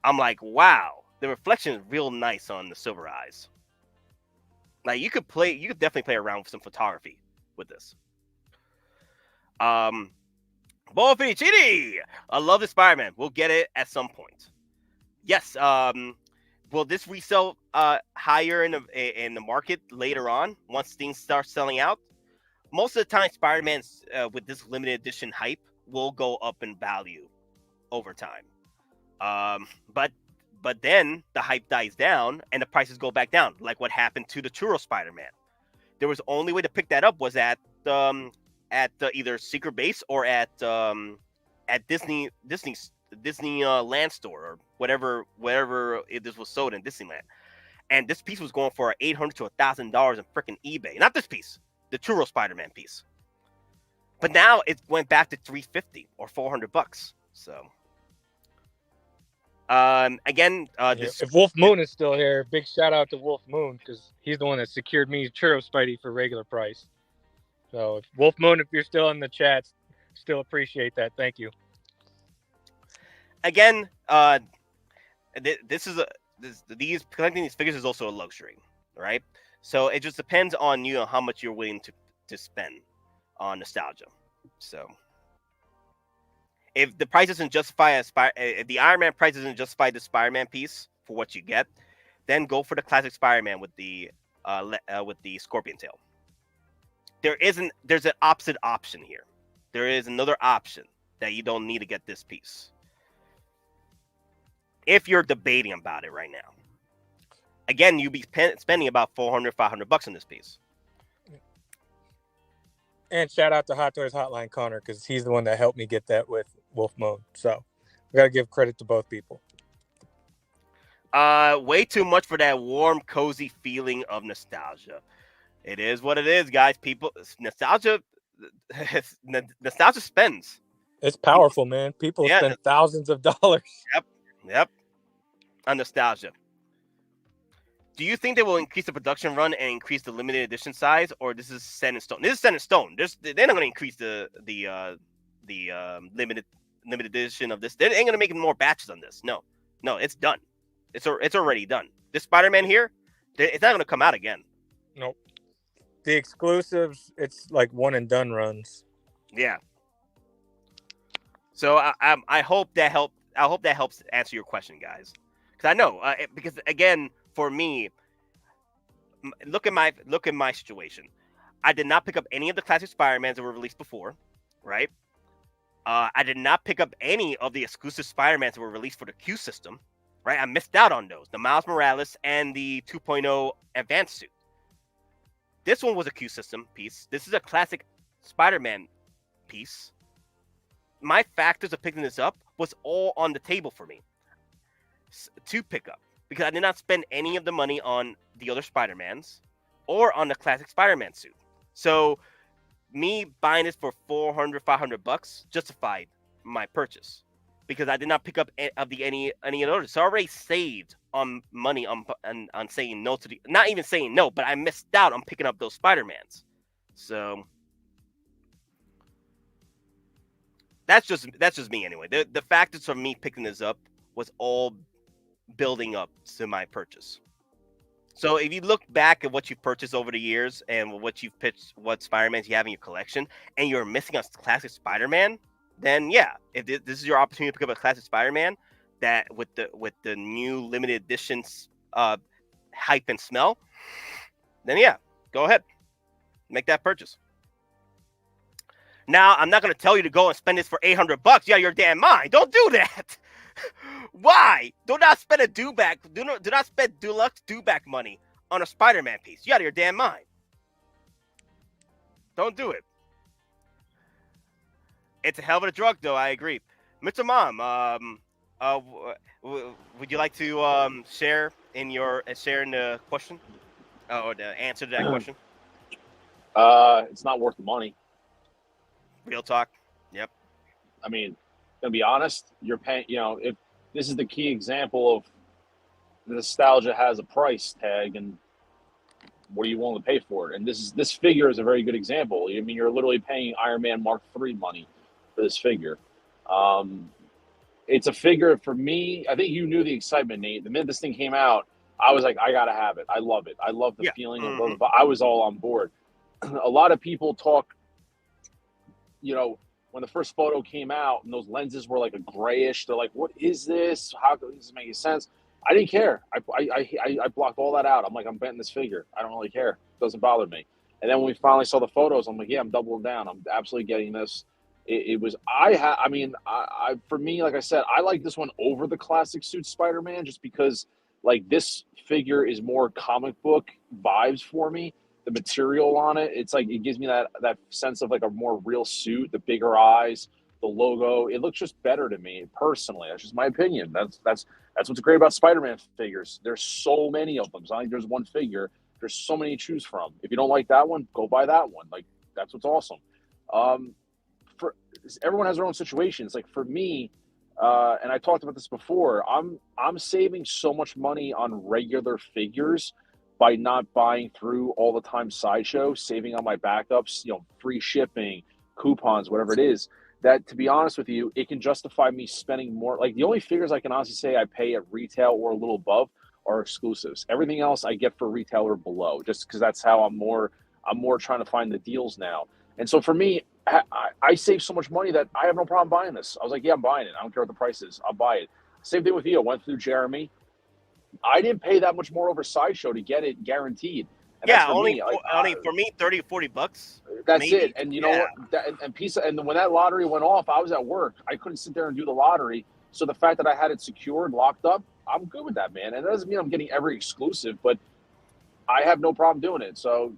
I'm like, wow, the reflection is real nice on the Silver Eyes. Like you could definitely play around with some photography with this. Boa Chidi! I love the Spider-Man. We'll get it at some point. Yes. Will this resell higher in the market later on once things start selling out? Most of the time, Spider-Man's with this limited edition hype will go up in value over time. But then the hype dies down and the prices go back down, like what happened to the Churro Spider-Man. There was only way to pick that up was at either Secret Base or at Disney Land store or whatever this was sold in Disneyland. And this piece was going for $800 to $1,000 in freaking eBay. Not this piece, the Churro Spider-Man piece. But now it went back to $350 or $400. So again, if Wolf Moon is still here, big shout out to Wolf Moon because he's the one that secured me Churro Spidey for regular price. So if Wolf Moon, if you're still in the chat, still appreciate that. Thank you. Again, collecting these figures is also a luxury, right? So it just depends on you how much you're willing to spend on nostalgia. So if the price doesn't justify if the Iron Man price doesn't justify the Spider-Man piece for what you get, then go for the classic Spider-Man with the Scorpion tail. There's an opposite option here. There is another option that you don't need to get this piece. If you're debating about it right now, again, you'd be spending about $400, $500 on this piece. And shout out to Hottoys Hotline Connor because he's the one that helped me get that with Wolf Moon. So we gotta give credit to both people. Way too much for that warm, cozy feeling of nostalgia. It is what it is, guys. People, nostalgia spends. It's powerful, man. People spend thousands of dollars. Yep. On nostalgia. Do you think they will increase the production run and increase the limited edition size, or this is set in stone? This is set in stone. They're not going to increase the limited edition of this. They ain't going to make more batches on this. No, it's done. It's already done. This Spider-Man here, it's not going to come out again. Nope. The exclusives, it's like one and done runs. Yeah. So I hope that helped. I hope that helps answer your question, guys. Because I know, because again, for me, look at my situation. I did not pick up any of the classic Spider-Mans that were released before, right? I did not pick up any of the exclusive Spider-Mans that were released for the Q system, right? I missed out on those, the Miles Morales and the 2.0 Advanced Suit. This one was a Q system piece. This is a classic Spider-Man piece. My factors of picking this up was all on the table for me to pick up because I did not spend any of the money on the other Spider-Mans or on the classic Spider-Man suit. So me buying this for $400, $500 justified my purchase because I did not pick up any of the others. So I already saved on money on saying no to the, not even saying no, but I missed out on picking up those Spider-Mans. So that's just me anyway. The factors for me picking this up was all building up to my purchase. So if you look back at what you've purchased over the years and what you've pitched, what Spider-Mans you have in your collection, and you're missing a classic Spider-Man, then yeah, if this is your opportunity to pick up a classic Spider-Man that with the new limited editions hype and smell, then yeah, go ahead, make that purchase. Now, I'm not going to tell you to go and spend this for $800. Yeah, your damn mind. Don't do that. Why? Do not spend a dewback. Do not spend deluxe dewback money on a Spider-Man piece. You out of your damn mind. Don't do it. It's a hell of a drug, though. I agree. Mr. Mom, would you like to share in the question or the answer to that question? It's not worth the money. Real talk. Yep. I mean, to be honest, you're paying, if this is the key example of nostalgia has a price tag, and what are you willing to pay for it? And this figure is a very good example. I mean, you're literally paying Iron Man Mark III money for this figure. It's a figure for me. I think you knew the excitement, Nate. The minute this thing came out, I was like, I gotta have it. I love it. I love the feeling of love. I was all on board. A lot of people talk, you know, when the first photo came out and those lenses were like a grayish, they're like, what is this? How does this make sense? I didn't care. I blocked all that out. I'm like, I'm betting this figure. I don't really care. It doesn't bother me. And then when we finally saw the photos, I'm like, yeah, I'm doubling down. I'm absolutely getting this. It was, for me, like I said, I like this one over the classic suit Spider-Man just because, like, this figure is more comic book vibes for me. The material on it, it's like, it gives me that sense of like a more real suit, the bigger eyes, the logo. It looks just better to me personally. That's just my opinion. That's what's great about Spider-Man figures. There's so many of them. It's not like there's one figure. There's so many to choose from. If you don't like that one, go buy that one. Like, that's what's awesome. For everyone has their own situations. Like for me, and I talked about this before, I'm saving so much money on regular figures by not buying through all the time Sideshow, saving on my backups, you know, free shipping, coupons, whatever it is, that, to be honest with you, it can justify me spending more. Like, the only figures I can honestly say I pay at retail or a little above are exclusives. Everything else I get for retail or below, just because that's how I'm more trying to find the deals now. And so for me, I save so much money that I have no problem buying this. I was like, yeah, I'm buying it. I don't care what the price is. I'll buy it. Same thing with you. I went through Jeremy. I didn't pay that much more over Sideshow to get it guaranteed. And yeah, only for me, $30 or $40. That's maybe. it. And you know what? And when that lottery went off, I was at work. I couldn't sit there and do the lottery. So the fact that I had it secured, locked up, I'm good with that, man. And it doesn't mean I'm getting every exclusive, but I have no problem doing it. So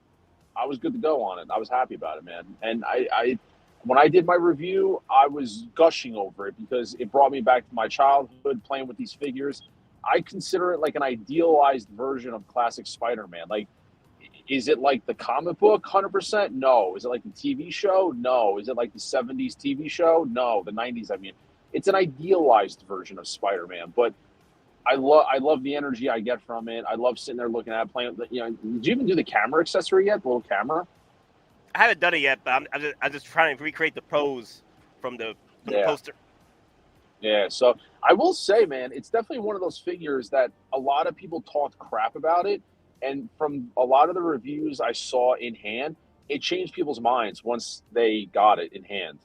I was good to go on it. I was happy about it, man. And I when I did my review, I was gushing over it because it brought me back to my childhood playing with these figures. I consider it like an idealized version of classic Spider-Man. Like, is it like the comic book 100%? No. Is it like the TV show? No. Is it like the 70s TV show? No. The 90s, I mean. It's an idealized version of Spider-Man, but I love the energy I get from it. I love sitting there looking at it, playing. You know, did you even do the camera accessory yet? The little camera? I haven't done it yet, but I'm just trying to recreate the pose from the poster. Yeah, so I will say, man, it's definitely one of those figures that a lot of people talked crap about it, and from a lot of the reviews I saw in hand, it changed people's minds once they got it in hand.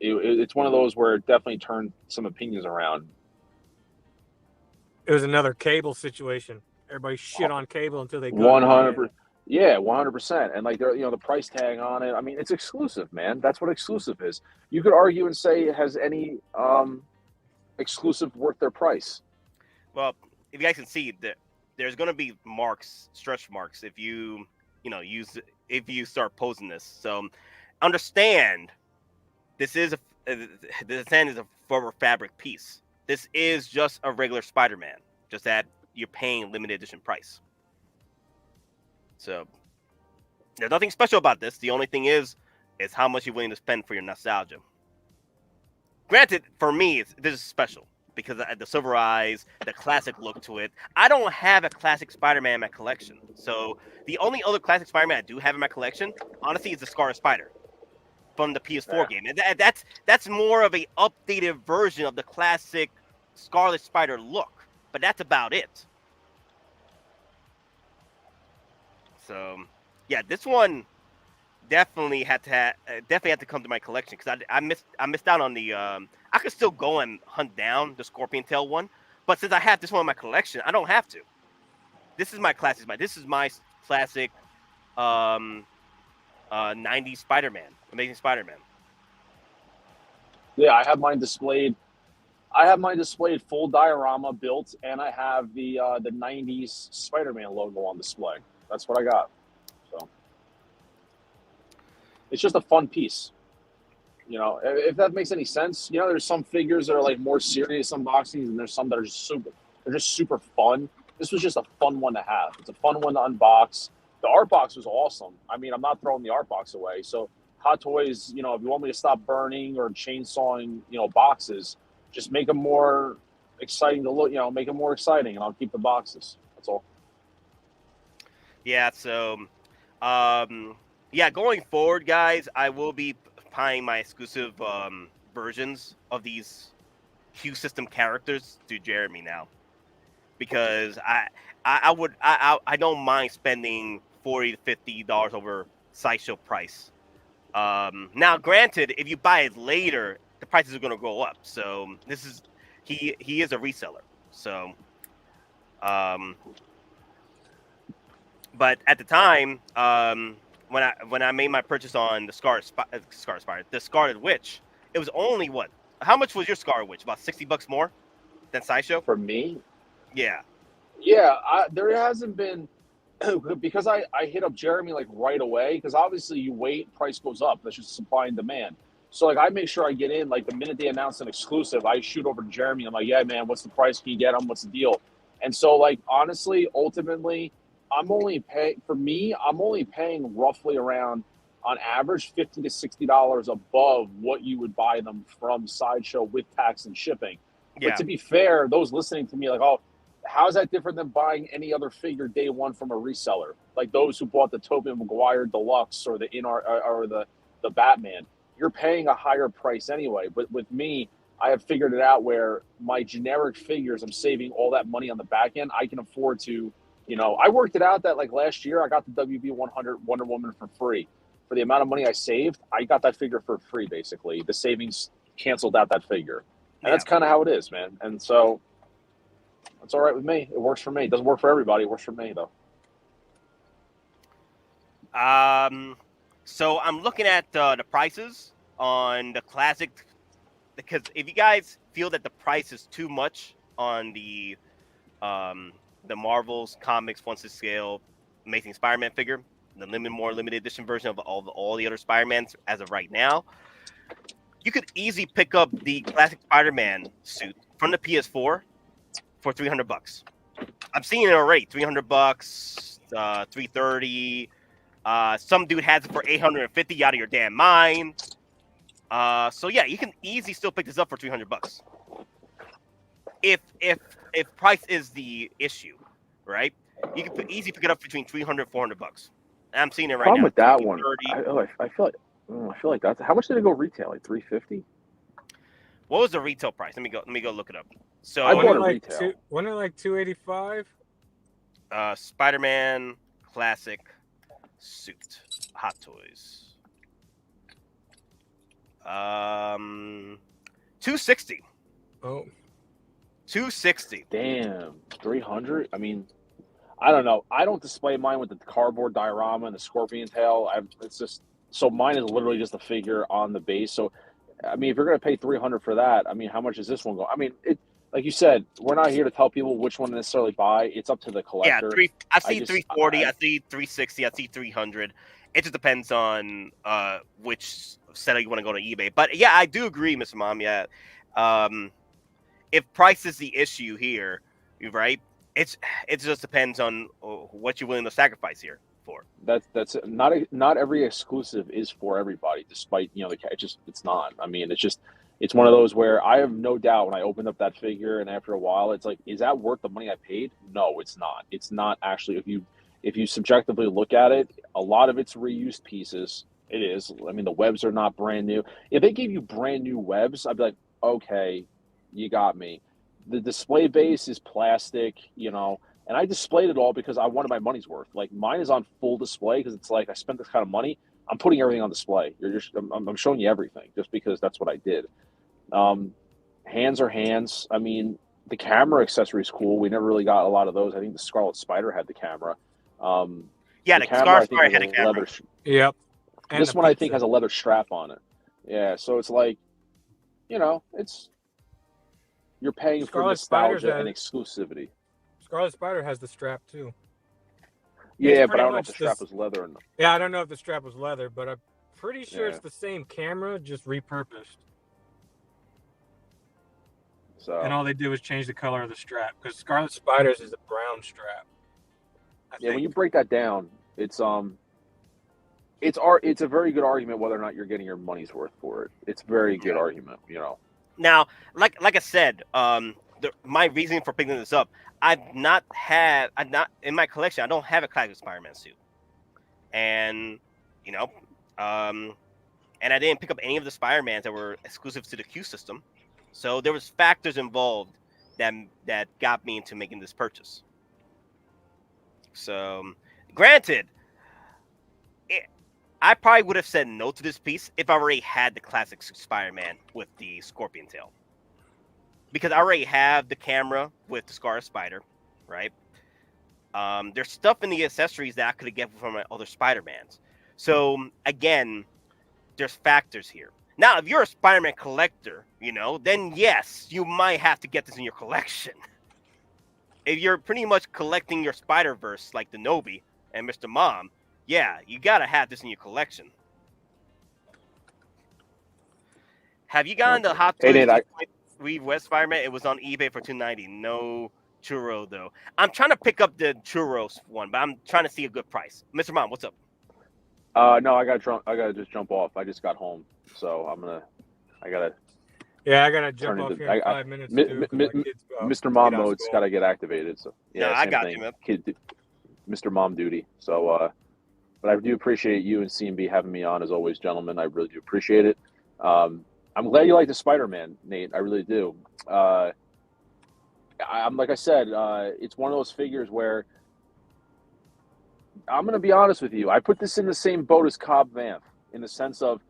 It's one of those where it definitely turned some opinions around. It was another Cable situation. Everybody shit on Cable until they got 100%. Yeah, 100%. And like, the price tag on it. I mean, it's exclusive, man. That's what exclusive is. You could argue and say, has any exclusive worth their price? Well, if you guys can see that there's going to be marks, stretch marks, if you start posing this. So understand, this is the sand is a rubber fabric piece. This is just a regular Spider-Man, just that you're paying limited edition price. So there's nothing special about this. The only thing is how much you're willing to spend for your nostalgia. Granted, for me, this is special because the silver eyes, the classic look to it. I don't have a classic Spider-Man in my collection. So the only other classic Spider-Man I do have in my collection, honestly, is the Scarlet Spider from the PS4 game. And that's more of a updated version of the classic Scarlet Spider look. But that's about it. So, yeah, this one definitely had to come to my collection because I missed out on the. I could still go and hunt down the Scorpion Tail one, but since I have this one in my collection, I don't have to. This is my classic. This is my classic 90s Spider-Man, Amazing Spider-Man. Yeah, I have mine displayed. I have mine displayed full diorama built, and I have the 90s Spider-Man logo on display. That's what I got. So it's just a fun piece. You know, if that makes any sense. You know, there's some figures that are like more serious unboxings, and there's some that are just super fun. This was just a fun one to have. It's a fun one to unbox. The art box was awesome. I mean, I'm not throwing the art box away. So Hottoys, you know, if you want me to stop burning or chainsawing, boxes, just make them more exciting to look. You know, make them more exciting, and I'll keep the boxes. That's all. Yeah, so, yeah, going forward, guys, I will be buying my exclusive versions of these Q system characters to Jeremy now, because I don't mind spending $40 to $50 over Sideshow price. Now, granted, if you buy it later, the prices are going to go up. So this is he is a reseller. So, um, but at the time, when I made my purchase on the the Scarlet Witch, it was only what? How much was your Scarlet Witch? About $60 more than Sideshow? For me, Yeah, yeah, there hasn't been because I hit up Jeremy like right away because obviously you wait, price goes up. That's just supply and demand. So like I make sure I get in like the minute they announce an exclusive, I shoot over to Jeremy. I'm like, yeah, man, what's the price? Can you get them? What's the deal? And so like honestly, ultimately, I'm only paying roughly around on average $50 to $60 above what you would buy them from Sideshow with tax and shipping. But yeah, to be fair, those listening to me like, oh, how's that different than buying any other figure day one from a reseller? Like those who bought the Tobey Maguire Deluxe or the Batman, you're paying a higher price anyway. But with me, I have figured it out where my generic figures, I'm saving all that money on the back end. I can afford to, I worked it out that like last year I got the WB 100 Wonder Woman for free. For the amount of money I saved, I got that figure for free basically. The savings canceled out that figure. And yeah. that's kind of how it is, man. And so that's all right with me. It works for me. It doesn't work for everybody. It works for me, though. So I'm looking at the prices on the classic, because if you guys feel that the price is too much on the Marvel's Comics 1/6 scale Amazing Spider-Man figure, the more limited edition version of all the other Spider-Mans as of right now, you could easily pick up the classic Spider-Man suit from the PS4 for $300. I'm seeing it already. $300, $330. Some dude has it for $850 out of your damn mind. So yeah, you can easily still pick this up for $300. If price is the issue, right? You can easily pick it up between $300 $400. I'm seeing it right Problem now. with that one, I feel like that's how much did it go retail? Like $350. What was the retail price? Let me go look it up. So I bought it like retail. Wasn't it like $285? Spider-Man classic suit, Hottoys. $260. Oh, $260. Damn, 300. I mean, I don't know. I don't display mine with the cardboard diorama and the scorpion tail. It's just so mine is literally just a figure on the base. So, I mean, if you're gonna pay 300 for that, I mean, how much is this one go? I mean, like you said, we're not here to tell people which one to necessarily buy. It's up to the collector. Yeah, I see 340. I see 360. I see 300. It just depends on which seller you want to go to eBay. But yeah, I do agree, Mr. Mom. Yeah, if price is the issue here, right? It just depends on what you're willing to sacrifice here for. That's not every exclusive is for everybody. Despite it's not. I mean, it's one of those where I have no doubt when I opened up that figure and after a while, it's like, is that worth the money I paid? No, it's not. It's not actually. If you subjectively look at it, a lot of it's reused pieces. It is. I mean, the webs are not brand new. If they gave you brand new webs, I'd be like, okay, you got me. The display base is plastic, and I displayed it all because I wanted my money's worth. Like mine is on full display because it's like I spent this kind of money. I'm putting everything on display. I'm showing you everything just because that's what I did. Hands are hands. I mean, the camera accessory is cool. We never really got a lot of those. I think the Scarlet Spider had the camera. Yeah, the Scarlet Spider had a camera. Yep. And this one I think has a leather strap on it. Yeah, so it's like, it's you're paying for nostalgia and exclusivity. Scarlet Spider has the strap too. Yeah, but I don't know if the strap was leather or not. Yeah, I don't know if the strap was leather, but I'm pretty sure it's the same camera, just repurposed. So and all they did was change the color of the strap because Scarlet Spider's is a brown strap. When you break that down, it's a very good argument whether or not you're getting your money's worth for it. It's a very good argument, Now, like I said, my reasoning for picking this up, I'm not in my collection. I don't have a classic Spider-Man suit, and you know, and I didn't pick up any of the Spider-Mans that were exclusive to the Q system. So there was factors involved that got me into making this purchase. So, granted, I probably would have said no to this piece if I already had the classic Spider-Man with the Scorpion tail. Because I already have the camera with the Scar Spider, right? There's stuff in the accessories that I could have get from my other Spider-Mans. So, again, there's factors here. Now, if you're a Spider-Man collector, then yes, you might have to get this in your collection. If you're pretty much collecting your Spider-Verse like the Nobi and Mr. Mom, yeah, you gotta have this in your collection. Have you gotten the Hot Toys Reed West Spider-Man? It was on eBay for $290. No churro though. I'm trying to pick up the churros one, but I'm trying to see a good price. Mr. Mom, what's up? No, I gotta just jump off. I just got home, so I gotta jump off here in 5 minutes. Mr. Mom mode's gotta get activated. So yeah, no, I got you, man. Mr. Mom duty. So, but I do appreciate you and CMB having me on as always, gentlemen. I really do appreciate it. I'm glad you like the Spider-Man, Nate. I really do. I'm like I said, it's one of those figures where I'm going to be honest with you. I put this in the same boat as Cobb Vanth in the sense of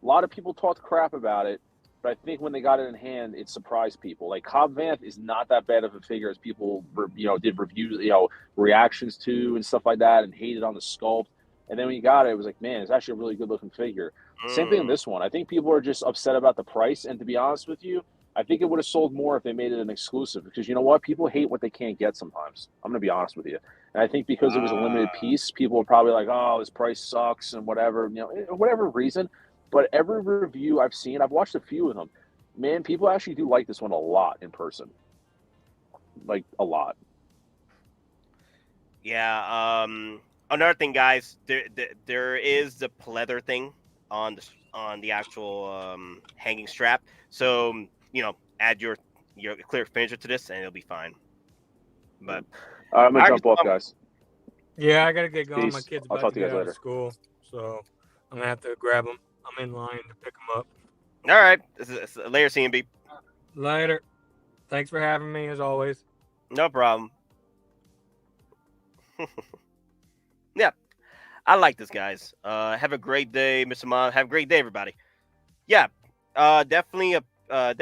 a lot of people talked crap about it, but I think when they got it in hand, it surprised people. Like Cobb Vanth is not that bad of a figure as people, did reviews, reactions to and stuff like that and hated on the sculpt. And then when you got it, it was like, man, it's actually a really good looking figure. Same thing in this one. I think people are just upset about the price. And to be honest with you, I think it would have sold more if they made it an exclusive because you know what? People hate what they can't get sometimes. I'm going to be honest with you. And I think because it was a limited piece, people were probably like, oh, this price sucks and whatever, whatever reason. But every review I've seen, I've watched a few of them. Man, people actually do like this one a lot in person. Like a lot. Yeah. Another thing, guys, there is the pleather thing on the actual hanging strap. So add your clear finisher to this, and it'll be fine. But I'm gonna jump off, guys. Yeah, I gotta get going. Peace. My kid's I'll about talk to to you get guys out later. of school, so I'm gonna have to grab him. I'm in line to pick him up. All right, later, CMB. Later. Thanks for having me, as always. No problem. Yeah, I like this, guys. Have a great day, Mr. Mom. Have a great day, everybody. Yeah, definitely. This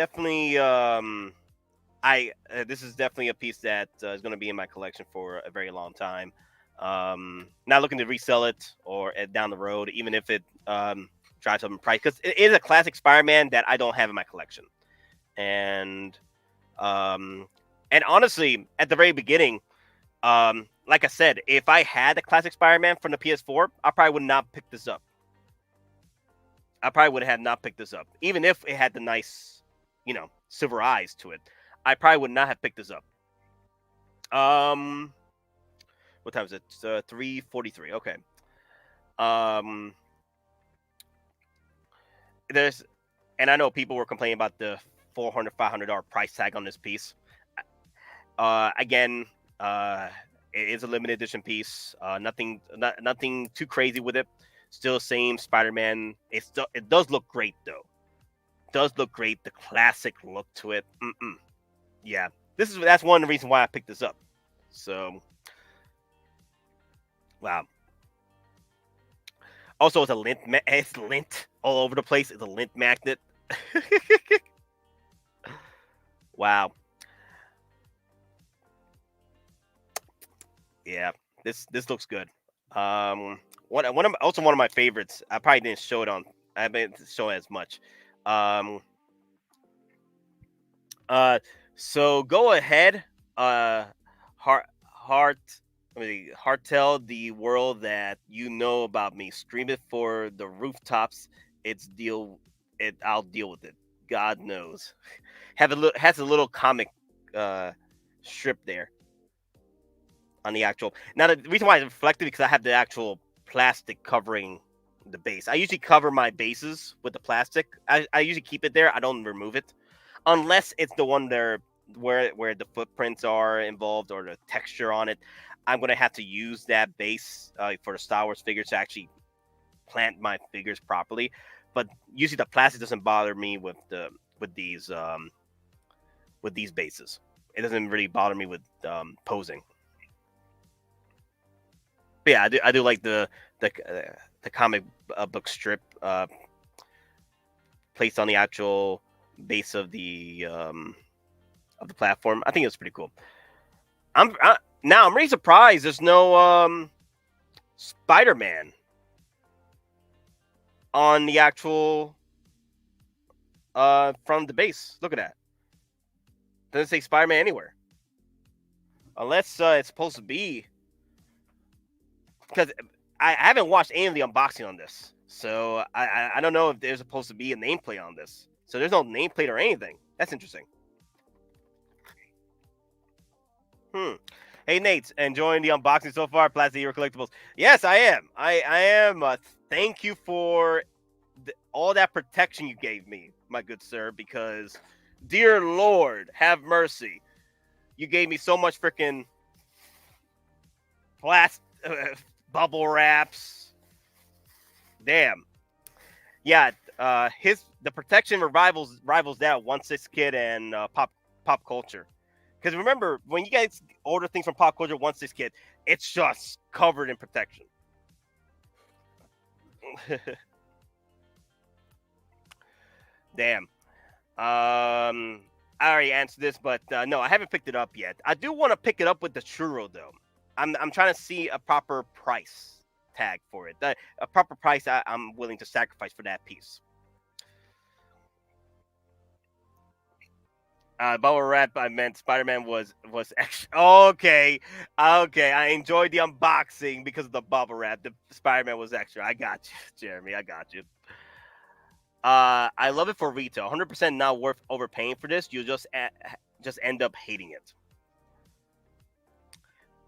is definitely a piece that is going to be in my collection for a very long time. Not looking to resell it or down the road, even if it drives up in price, because it is a classic Spider-Man that I don't have in my collection. And honestly, at the very beginning, like I said, if I had the classic Spider-Man from the PS4, I probably would not pick this up. I probably would have not picked this up, even if it had the nice, silver eyes to it. I probably would not have picked this up. What time is it? 3:43. Okay. And I know people were complaining about the $400, $500 price tag on this piece. Again, it is a limited edition piece. Nothing too crazy with it. Still same Spider-Man. It does look great though. Does look great. The classic look to it. Yeah, that's one of the reasons why I picked this up. So, wow. Also, it's a lint. It's lint all over the place. It's a lint magnet. Wow. Yeah, this looks good. One of my favorites. I probably didn't show it on. I didn't show it as much. So go ahead. Tell the world that you know about me. Scream it for the rooftops. I'll deal with it. God knows. Has a little comic strip there on the actual. Now the reason why it's reflective because I have the actual plastic covering the base. I usually cover my bases with the plastic. I usually keep it there. I don't remove it unless it's the one where the footprints are involved or the texture on it, I'm gonna have to use that base for the Star Wars figures to actually plant my figures properly. But usually the plastic doesn't bother me with these bases. It doesn't really bother me with posing. But yeah, I do like the comic book strip placed on the actual base of the platform. I think it's pretty cool. I'm really surprised there's no Spiderman on the actual from the base. Look at that. Doesn't say Spider-Man anywhere. Unless it's supposed to be. Because I haven't watched any of the unboxing on this. So I don't know if there's supposed to be a nameplate on this. So there's no nameplate or anything. That's interesting. Hey, Nate, enjoying the unboxing so far? Plastic Hero Collectibles. Yes, I am. I am. Thank you for all that protection you gave me, my good sir, because, dear Lord, have mercy. You gave me so much freaking bubble wraps. Damn. Yeah, the protection rivals that 1/6 Kid and pop culture. Because remember, when you guys order things from Pop Culture 1/6 Kid, it's just covered in protection. Damn. I already answered this, but no, I haven't picked it up yet. I do want to pick it up with the churro though. I'm trying to see a proper price tag for it. A proper price I'm willing to sacrifice for that piece. Bubble wrap. I meant Spider-Man was extra. Okay. I enjoyed the unboxing because of the bubble wrap. The Spider-Man was extra. I got you, Jeremy. I got you. I love it for retail. 100% not worth overpaying for this. You'll just end up hating it.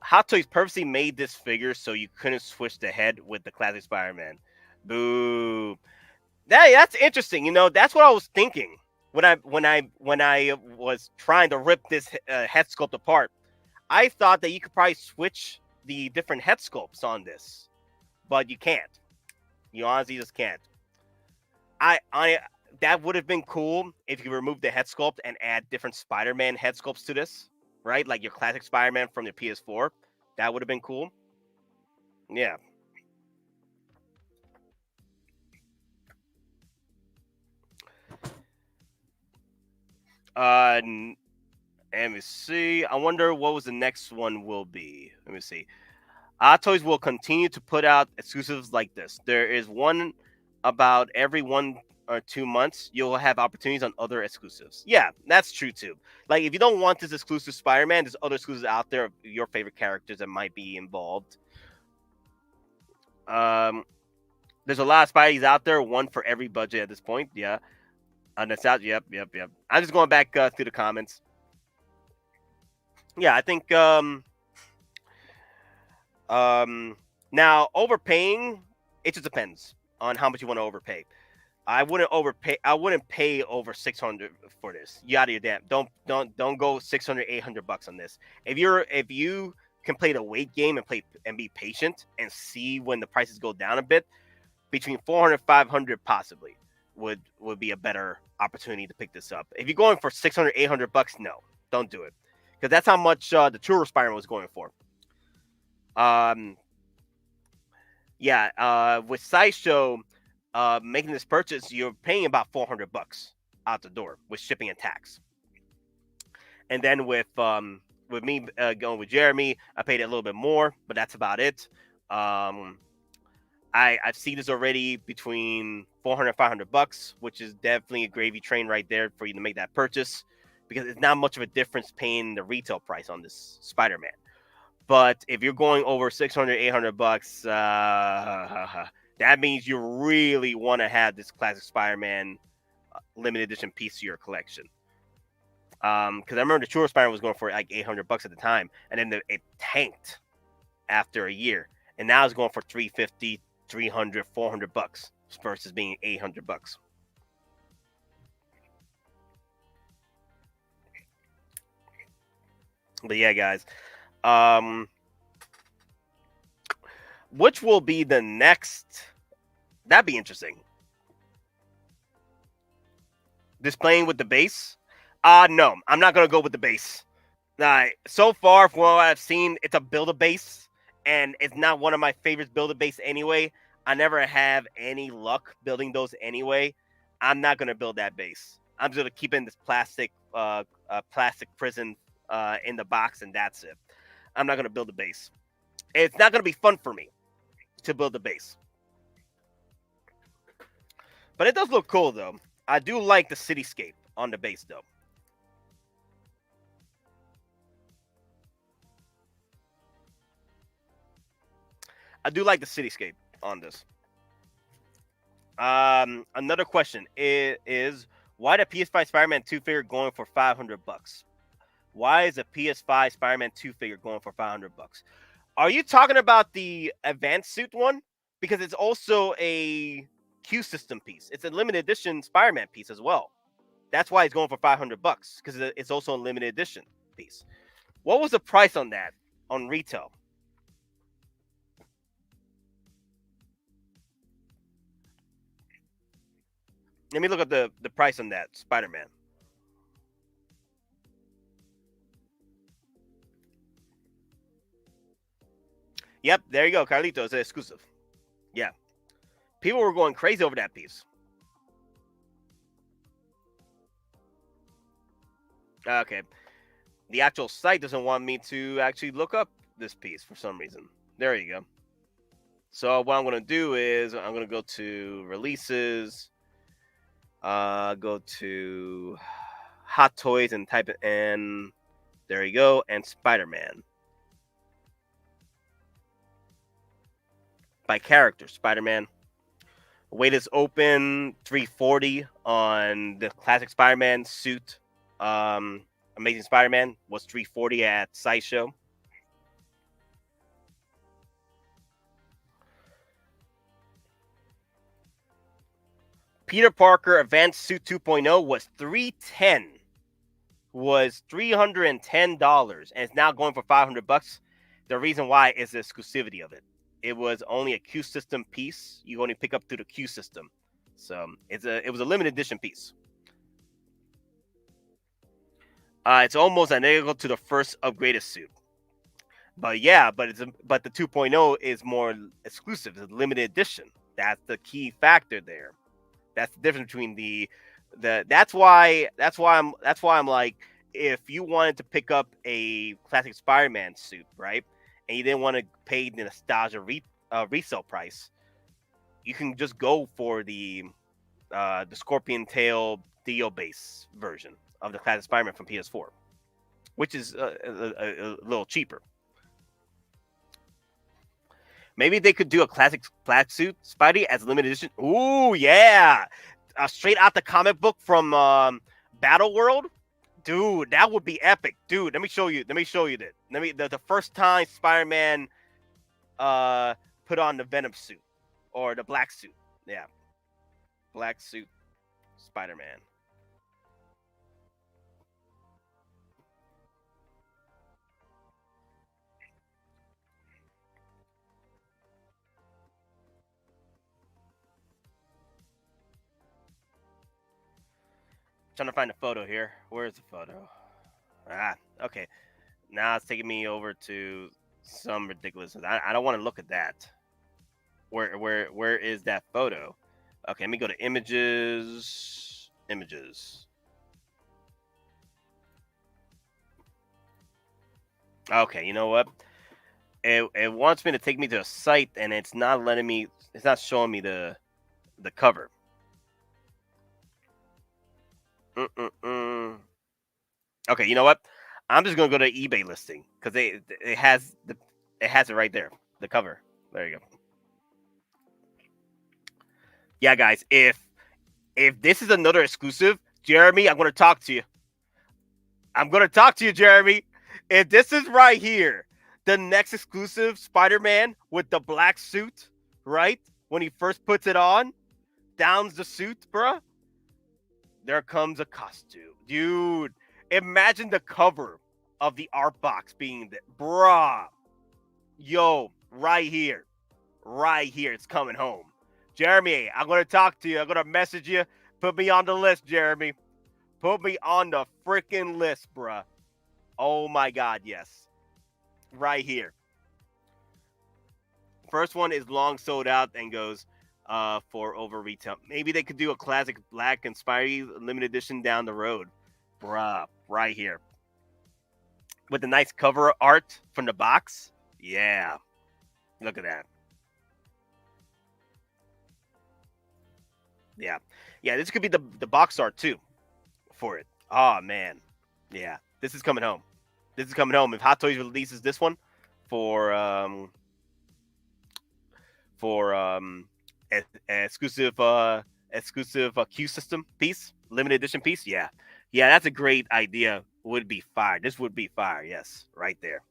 Hottoys purposely made this figure so you couldn't switch the head with the classic Spider-Man. Boo. That's interesting. You know, that's what I was thinking when I was trying to rip this head sculpt apart. I thought that you could probably switch the different head sculpts on this, but you can't. You honestly just can't. That would have been cool if you removed the head sculpt and add different Spider-Man head sculpts to this, right? Like your classic Spider-Man from your PS4. That would have been cool. Yeah. Let me see. I wonder what was the next one will be. Let me see. Hottoys will continue to put out exclusives like this. There is one about every 1 or 2 months. You'll have opportunities on other exclusives. Yeah, that's true too. Like if you don't want this exclusive Spider-Man, there's other exclusives out there of your favorite characters that might be involved. There's a lot of Spideys out there. One for every budget at this point. Yeah. That's out. Yep. I'm just going back through the comments. Yeah, I think now overpaying, it just depends on how much you want to overpay. I wouldn't pay over 600 for this. You out of your damn. Don't go 600, 800 bucks on this. If you can play the wait game and be patient and see when the prices go down a bit, between 400, 500 possibly would be a better opportunity to pick this up. If you're going for 600, 800 bucks, no, don't do it. Because that's how much the Churro Spider-Man was going for. With Sideshow making this purchase, you're paying about 400 bucks out the door with shipping and tax. And then with me going with Jeremy, I paid a little bit more, but that's about it. I've seen this already between 400 and 500 bucks, which is definitely a gravy train right there for you to make that purchase, because it's not much of a difference paying the retail price on this Spider-Man. But if you're going over 600, 800 bucks, that means you really want to have this classic Spider-Man limited edition piece to your collection. Because I remember the Churro Spider-Man was going for like 800 bucks at the time, and then it tanked after a year, and now it's going for 350, 300, 400 bucks versus being 800 bucks. But yeah, guys. Which will be the next? That'd be interesting. Displaying with the base? No, I'm not gonna go with the base. So far, from what I've seen, it's a build-a-base, and it's not one of my favorites build-a-base anyway. I never have any luck building those anyway. I'm not gonna build that base. I'm just gonna keep in this plastic prison in the box, and that's it. I'm not gonna build a base. It's not gonna be fun for me to build a base. But it does look cool, though. I do like the cityscape on the base, though. I do like the cityscape on this. Another question is why the PS5 Spider-Man 2 figure going for $500? Why is a PS5 Spider-Man 2 figure going for $500? Are you talking about the advanced suit one? Because it's also a Q system piece. It's a limited edition Spider-Man piece as well. That's why it's going for $500 because it's also a limited edition piece. What was the price on that on retail? Let me look at the price on that Spider-Man. Yep, there you go, Carlitos. It's exclusive. Yeah. People were going crazy over that piece. Okay. The actual site doesn't want me to actually look up this piece for some reason. There you go. So what I'm going to do is I'm going to go to releases, go to Hottoys and type it in. There you go. And Spider-Man. By character, Spider-Man. Weight is open, $340 on the classic Spider-Man suit. Amazing Spider-Man was $340 at Sideshow. Peter Parker Advanced Suit 2.0 was $310. Was $310, and it's now going for $500. The reason why is the exclusivity of it. It was only a Q system piece. You only pick up through the Q system, so it was a limited edition piece. It's almost identical to the first upgraded suit, but yeah, but the 2.0 is more exclusive. It's a limited edition. That's the key factor there. That's the difference between the that's why I'm like, if you wanted to pick up a classic Spider-Man suit, right, and you didn't want to pay the nostalgia resale price, you can just go for the Scorpion Tail Dio base version of the classic Spider-Man from PS4, which is a little cheaper. Maybe they could do a classic black suit Spidey as limited edition. Ooh, yeah. Straight out the comic book from Battle World. Dude, that would be epic. Dude, let me show you that. The first time Spider-Man put on the Venom suit or the black suit. Yeah. Black suit Spider-Man. Trying to find a photo here. Where's the photo? Okay. Now it's taking me over to some ridiculous. I don't want to look at that. Where is that photo? Okay, let me go to images. Okay, you know what? It wants me to take me to a site, and it's not letting me. It's not showing me the cover. Okay, you know what? I'm just gonna go to eBay listing because it has it right there, the cover. There you go. Yeah, guys, if this is another exclusive, Jeremy, I'm gonna talk to you. Jeremy. If this is right here, the next exclusive Spider-Man with the black suit, right? When he first puts it on, downs the suit, bruh. There comes a costume. Dude, imagine the cover of the art box being there. Bruh. Yo, right here. Right here. It's coming home. Jeremy, I'm going to talk to you. I'm going to message you. Put me on the list, Jeremy. Put me on the freaking list, bruh. Oh my God, yes. Right here. First one is long sold out and goes for over retail. Maybe they could do a classic black and Spidey limited edition down the road. Bruh, right here. With the nice cover art from the box. Yeah. Look at that. Yeah. Yeah, this could be the box art too for it. Oh, man. Yeah. This is coming home. This is coming home. If Hot Toys releases this one for exclusive Q system piece, limited edition piece, yeah, that's a great idea. Would be fire. This would be fire. Yes, right there.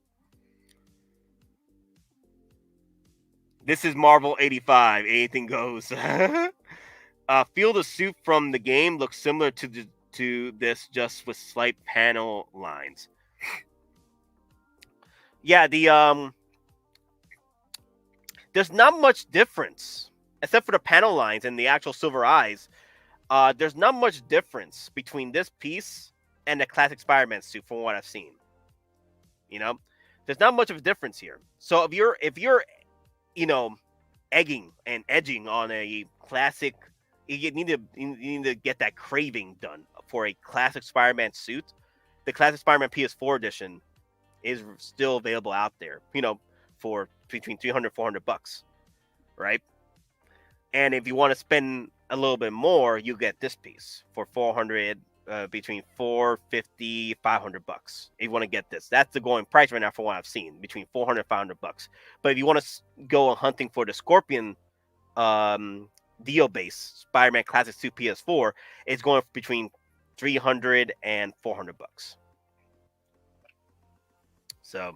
This is Marvel 85. Anything goes. Feel the suit from the game looks similar to this, just with slight panel lines. Yeah, there's not much difference except for the panel lines and the actual silver eyes. There's not much difference between this piece and the classic Spider-Man suit from what I've seen. You know, there's not much of a difference here. So if you're egging and edging on a classic, you need to get that craving done for a classic Spider-Man suit. The classic Spider-Man PS4 edition is still available out there, for between $300-$400, right? And if you want to spend a little bit more, you get this piece for between $450-$500. If you want to get this, that's the going price right now for what I've seen, between $400-$500. But if you want to go hunting for the Scorpion deal base Spider-Man Classic Suit PS4, it's going between $300 and $400. So,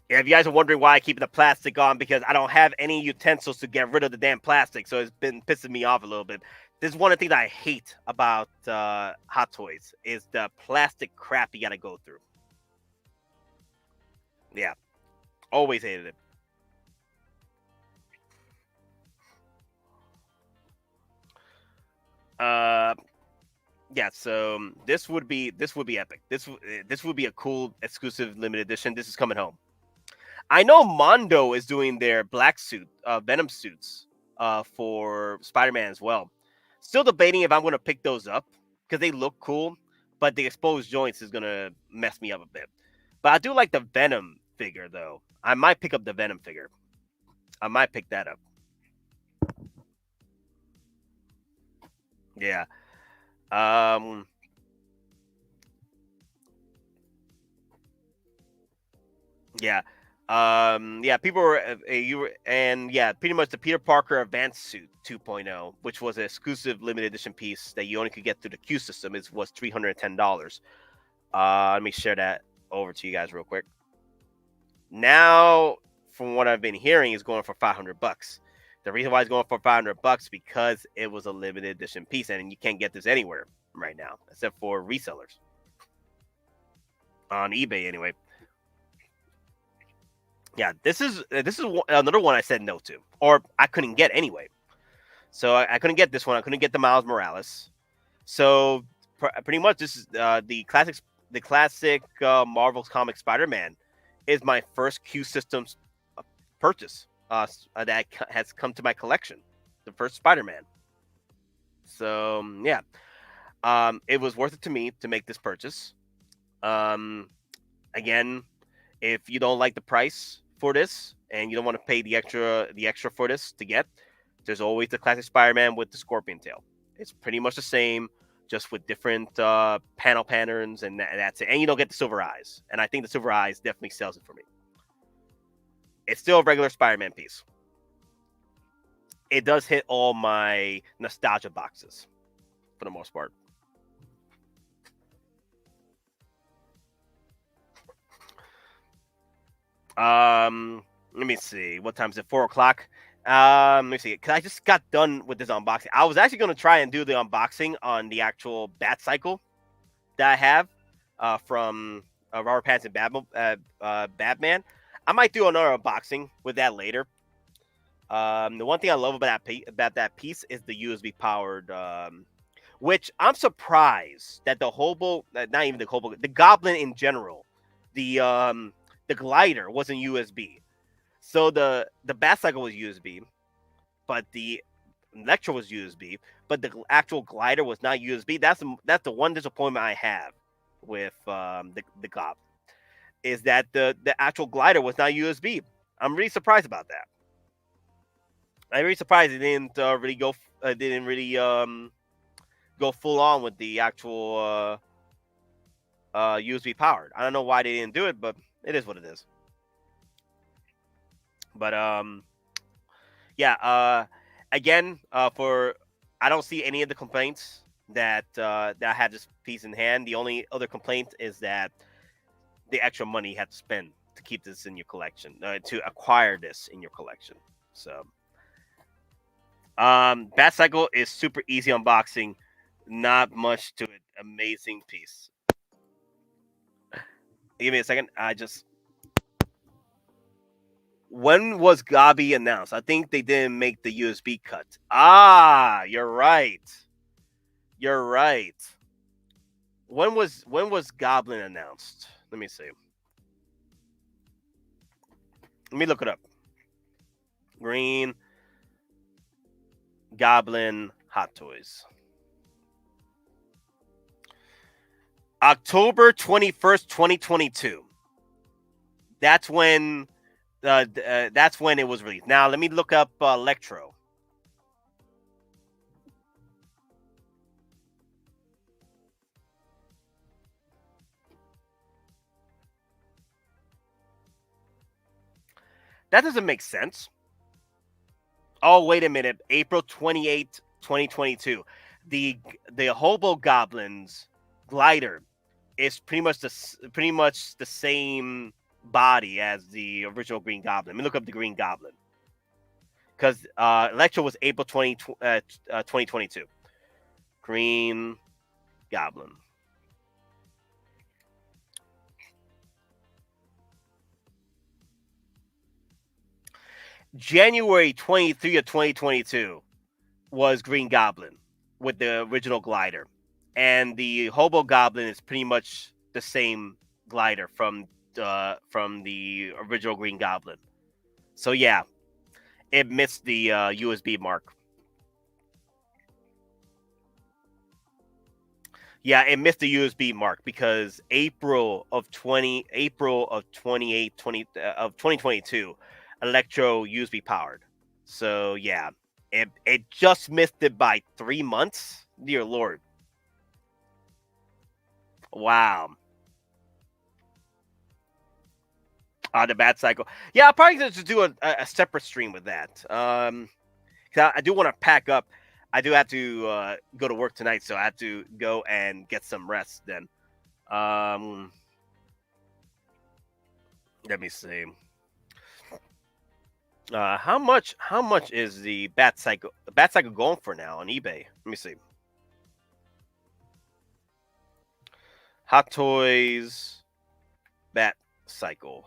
if you guys are wondering why I keep the plastic on, because I don't have any utensils to get rid of the damn plastic, so it's been pissing me off a little bit. This is one of the things I hate about Hot Toys, is the plastic crap you gotta go through. Yeah, always hated it. Yeah, so this would be epic. This would be a cool exclusive limited edition. This is coming home. I know Mondo is doing their black suit, Venom suits, for Spider-Man as well. Still debating if I'm going to pick those up because they look cool, but the exposed joints is going to mess me up a bit. But I do like the Venom figure, though. I might pick up the Venom figure. I might pick that up. Yeah. Yeah. People were pretty much the Peter Parker Advanced Suit 2.0, which was an exclusive limited edition piece that you only could get through the Q system, was $310. Let me share that over to you guys real quick. Now, from what I've been hearing, is going for $500. The reason why it's going for $500 because it was a limited edition piece, and you can't get this anywhere right now except for resellers on eBay anyway. Yeah, this is another one I said no to, or I couldn't get anyway. So I couldn't get this one. I couldn't get the Miles Morales. So pretty much this is the classic Marvel comic Spider-Man is my first Q Systems purchase that has come to my collection. The first Spider-Man. So yeah, it was worth it to me to make this purchase. Again, if you don't like the price for this and you don't want to pay the extra for this to get, there's always the classic Spider-Man with the scorpion tail. It's pretty much the same, just with different panel patterns, and that's it. And you don't get the silver eyes. And I think the silver eyes definitely sells it for me. It's still a regular Spider-Man piece. It does hit all my nostalgia boxes for the most part. Let me see. What time is it? 4 o'clock. Let me see. Because I just got done with this unboxing. I was actually going to try and do the unboxing on the actual Bat Cycle that I have from Robert Pattinson Batman. I might do another unboxing with that later. The one thing I love about that piece is the USB powered, which I'm surprised that the hobo, not even the hobo, the goblin in general, the glider wasn't USB. So the Batcycle was USB, but the Electro was USB, but the actual glider was not USB. That's the one disappointment I have with the Goblin, is that the actual glider was not USB. I'm really surprised about that. I'm really surprised it didn't really go go full on with the actual USB powered. I don't know why they didn't do it, but it is what it is. But yeah, again, for I don't see any of the complaints that that I had this piece in hand. The only other complaint is that the extra money you had to spend to keep this in your collection, to acquire this in your collection. So, Batcycle is super easy unboxing, not much to it. Amazing piece. Give me a second. When was Gabi announced? I think they didn't make the USB cut. Ah, you're right. You're right. When was Goblin announced? Let me see. Let me look it up. Green Goblin Hot Toys. October 21st, 2022. That's when it was released. Now let me look up Electro. That doesn't make sense. Oh, wait a minute. April 28th, 2022. The Hobo Goblin's glider is pretty much the same body as the original Green Goblin. Let me look up the Green Goblin, because Electro was April 2022. Green Goblin. January 23 of 2022 was Green Goblin with the original glider, and the Hobo Goblin is pretty much the same glider from the original Green Goblin. So yeah, it missed the USB mark. Yeah, it missed the USB mark because April of 2022, Electro USB powered. So yeah, it just missed it by 3 months. Dear Lord. Wow. The Batcycle. Yeah, I'll probably just do a separate stream with that. 'Cause I do want to pack up. I do have to go to work tonight, so I have to go and get some rest then. Let me see. How much is the Batcycle going for now on eBay? Let me see. Hot Toys Batcycle.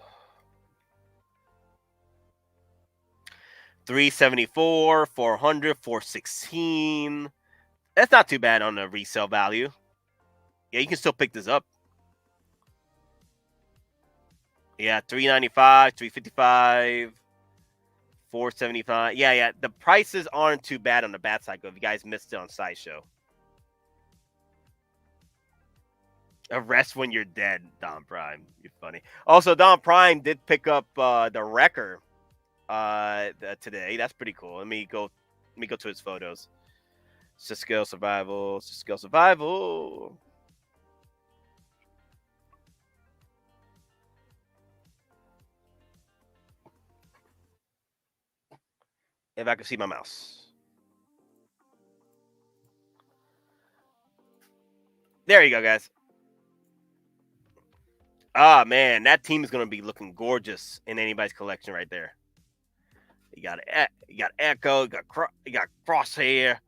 374, 400, 416. That's not too bad on the resale value. Yeah, you can still pick this up. Yeah, 395, 355, 475. Yeah. The prices aren't too bad on the Batcycle if you guys missed it on Sideshow. Arrest when you're dead, Don Prime. You're funny. Also, Don Prime did pick up the Wrecker today. That's pretty cool. Let me go to his photos. Cisco Survival. If I can see my mouse. There you go, guys. Ah, man, that team is going to be looking gorgeous in anybody's collection right there. You got Echo, you got Crosshair,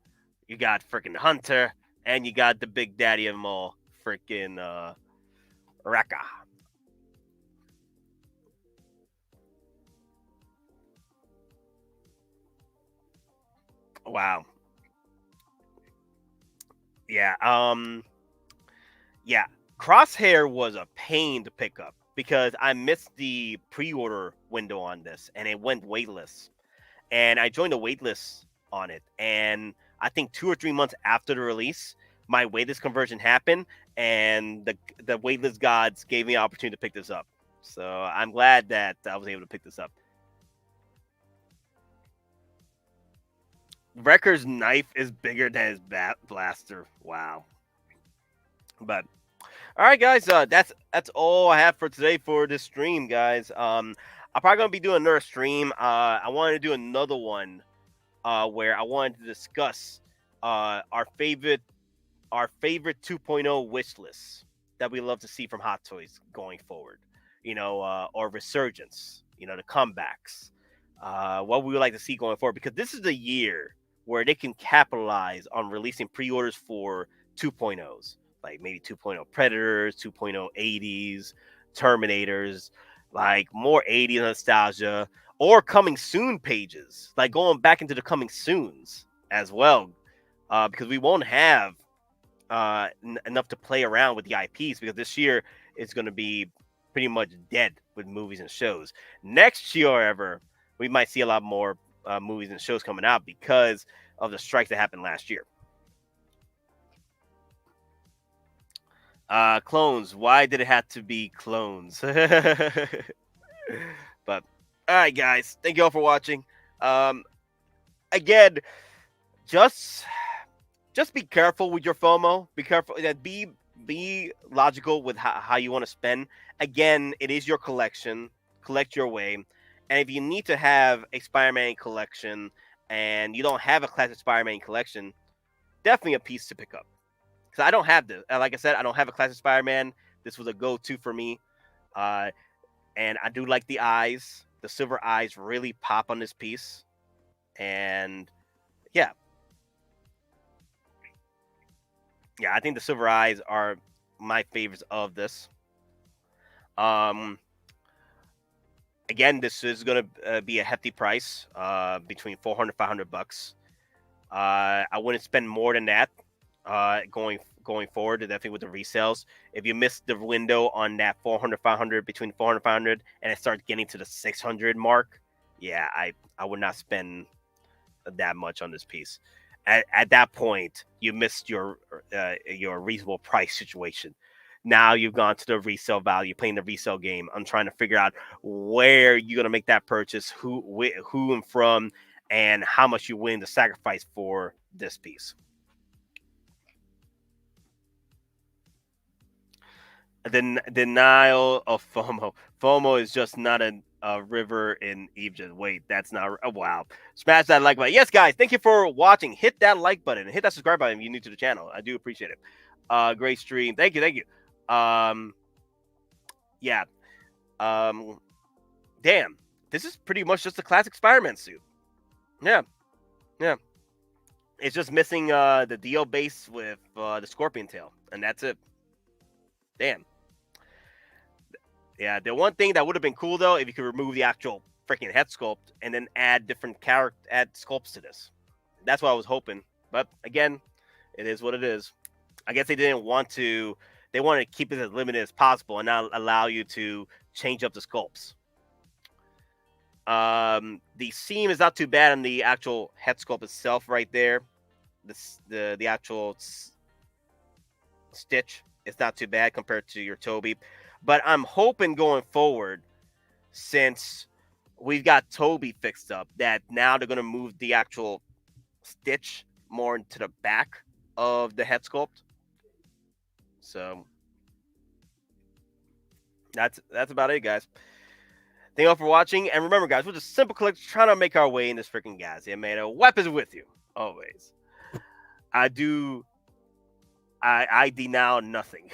you got freaking Hunter, and you got the big daddy of them all, freaking Raka. Wow. Yeah. Yeah. Crosshair was a pain to pick up because I missed the pre-order window on this, and it went waitlist. And I joined a waitlist on it, and I think 2 or 3 months after the release, my waitlist conversion happened, and the waitlist gods gave me an opportunity to pick this up. So I'm glad that I was able to pick this up. Wrecker's knife is bigger than his blaster. Wow. But all right, guys, that's all I have for today for this stream, guys. I'm probably gonna be doing another stream. I wanted to do another one where I wanted to discuss our favorite 2.0 wish lists that we love to see from Hottoys going forward. Or resurgence. The comebacks. What we would like to see going forward, because this is the year where they can capitalize on releasing pre-orders for 2.0s, like maybe 2.0 Predators, 2.0 80s, Terminators, like more 80s nostalgia, or coming soon pages, like going back into the coming soons as well, because we won't have enough to play around with the IPs, because this year it's going to be pretty much dead with movies and shows. Next year, however, we might see a lot more movies and shows coming out because of the strikes that happened last year. Clones. Why did it have to be clones? But all right, guys. Thank you all for watching. Again, just be careful with your FOMO. Be careful. Be logical with how you want to spend. Again, it is your collection. Collect your way. And if you need to have a Spider-Man collection and you don't have a classic Spider-Man collection, definitely a piece to pick up. Because I don't have this. Like I said, I don't have a classic Spider-Man. This was a go-to for me. And I do like the eyes. The silver eyes really pop on this piece. And yeah. Yeah, I think the silver eyes are my favorites of this. Again, this is going to be a hefty price, between $400-$500. I wouldn't spend more than that going forward, definitely with the resales. If you miss the window on that $400-$500, between $400-$500, and it starts getting to the $600 mark, yeah, I would not spend that much on this piece. At that point, you missed your reasonable price situation. Now you've gone to the resale value, playing the resale game. I'm trying to figure out where you're gonna make that purchase, who and from, and how much you're willing to sacrifice for this piece. The denial of FOMO. FOMO is just not a river in Egypt. Wait, that's not. Oh, wow. Smash that like button. Yes, guys, thank you for watching. Hit that like button and hit that subscribe button if you're new to the channel. I do appreciate it. Great stream. Thank you. Yeah. Damn. This is pretty much just a classic Spider-Man suit. Yeah. It's just missing the Dio base with the scorpion tail, and that's it. Damn. Yeah, the one thing that would have been cool though, if you could remove the actual freaking head sculpt and then add different sculpts to this. That's what I was hoping. But again, it is what it is. I guess they didn't want to. They wanted to keep it as limited as possible and not allow you to change up the sculpts. The seam is not too bad on the actual head sculpt itself, right there. The actual stitch is not too bad compared to your Toby. But I'm hoping going forward, since we've got Toby fixed up, that now they're going to move the actual stitch more into the back of the head sculpt. So that's about it, guys. Thank you all for watching. And remember, guys, we're just simple collectors trying to make our way in this freaking gas. Yeah, man. A weapon's with you, always. I denounce nothing.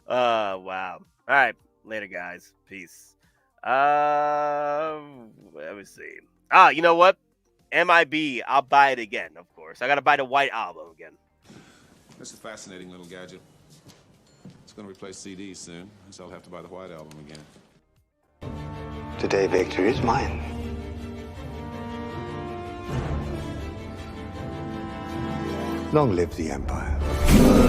Wow. All right. Later, guys. Peace. Let me see. You know what? MIB, I'll buy it again, of course. I gotta buy the white album again. It's a fascinating little gadget. It's going to replace CDs soon, so I'll have to buy the White Album again. Today, victory is mine. Long live the Empire.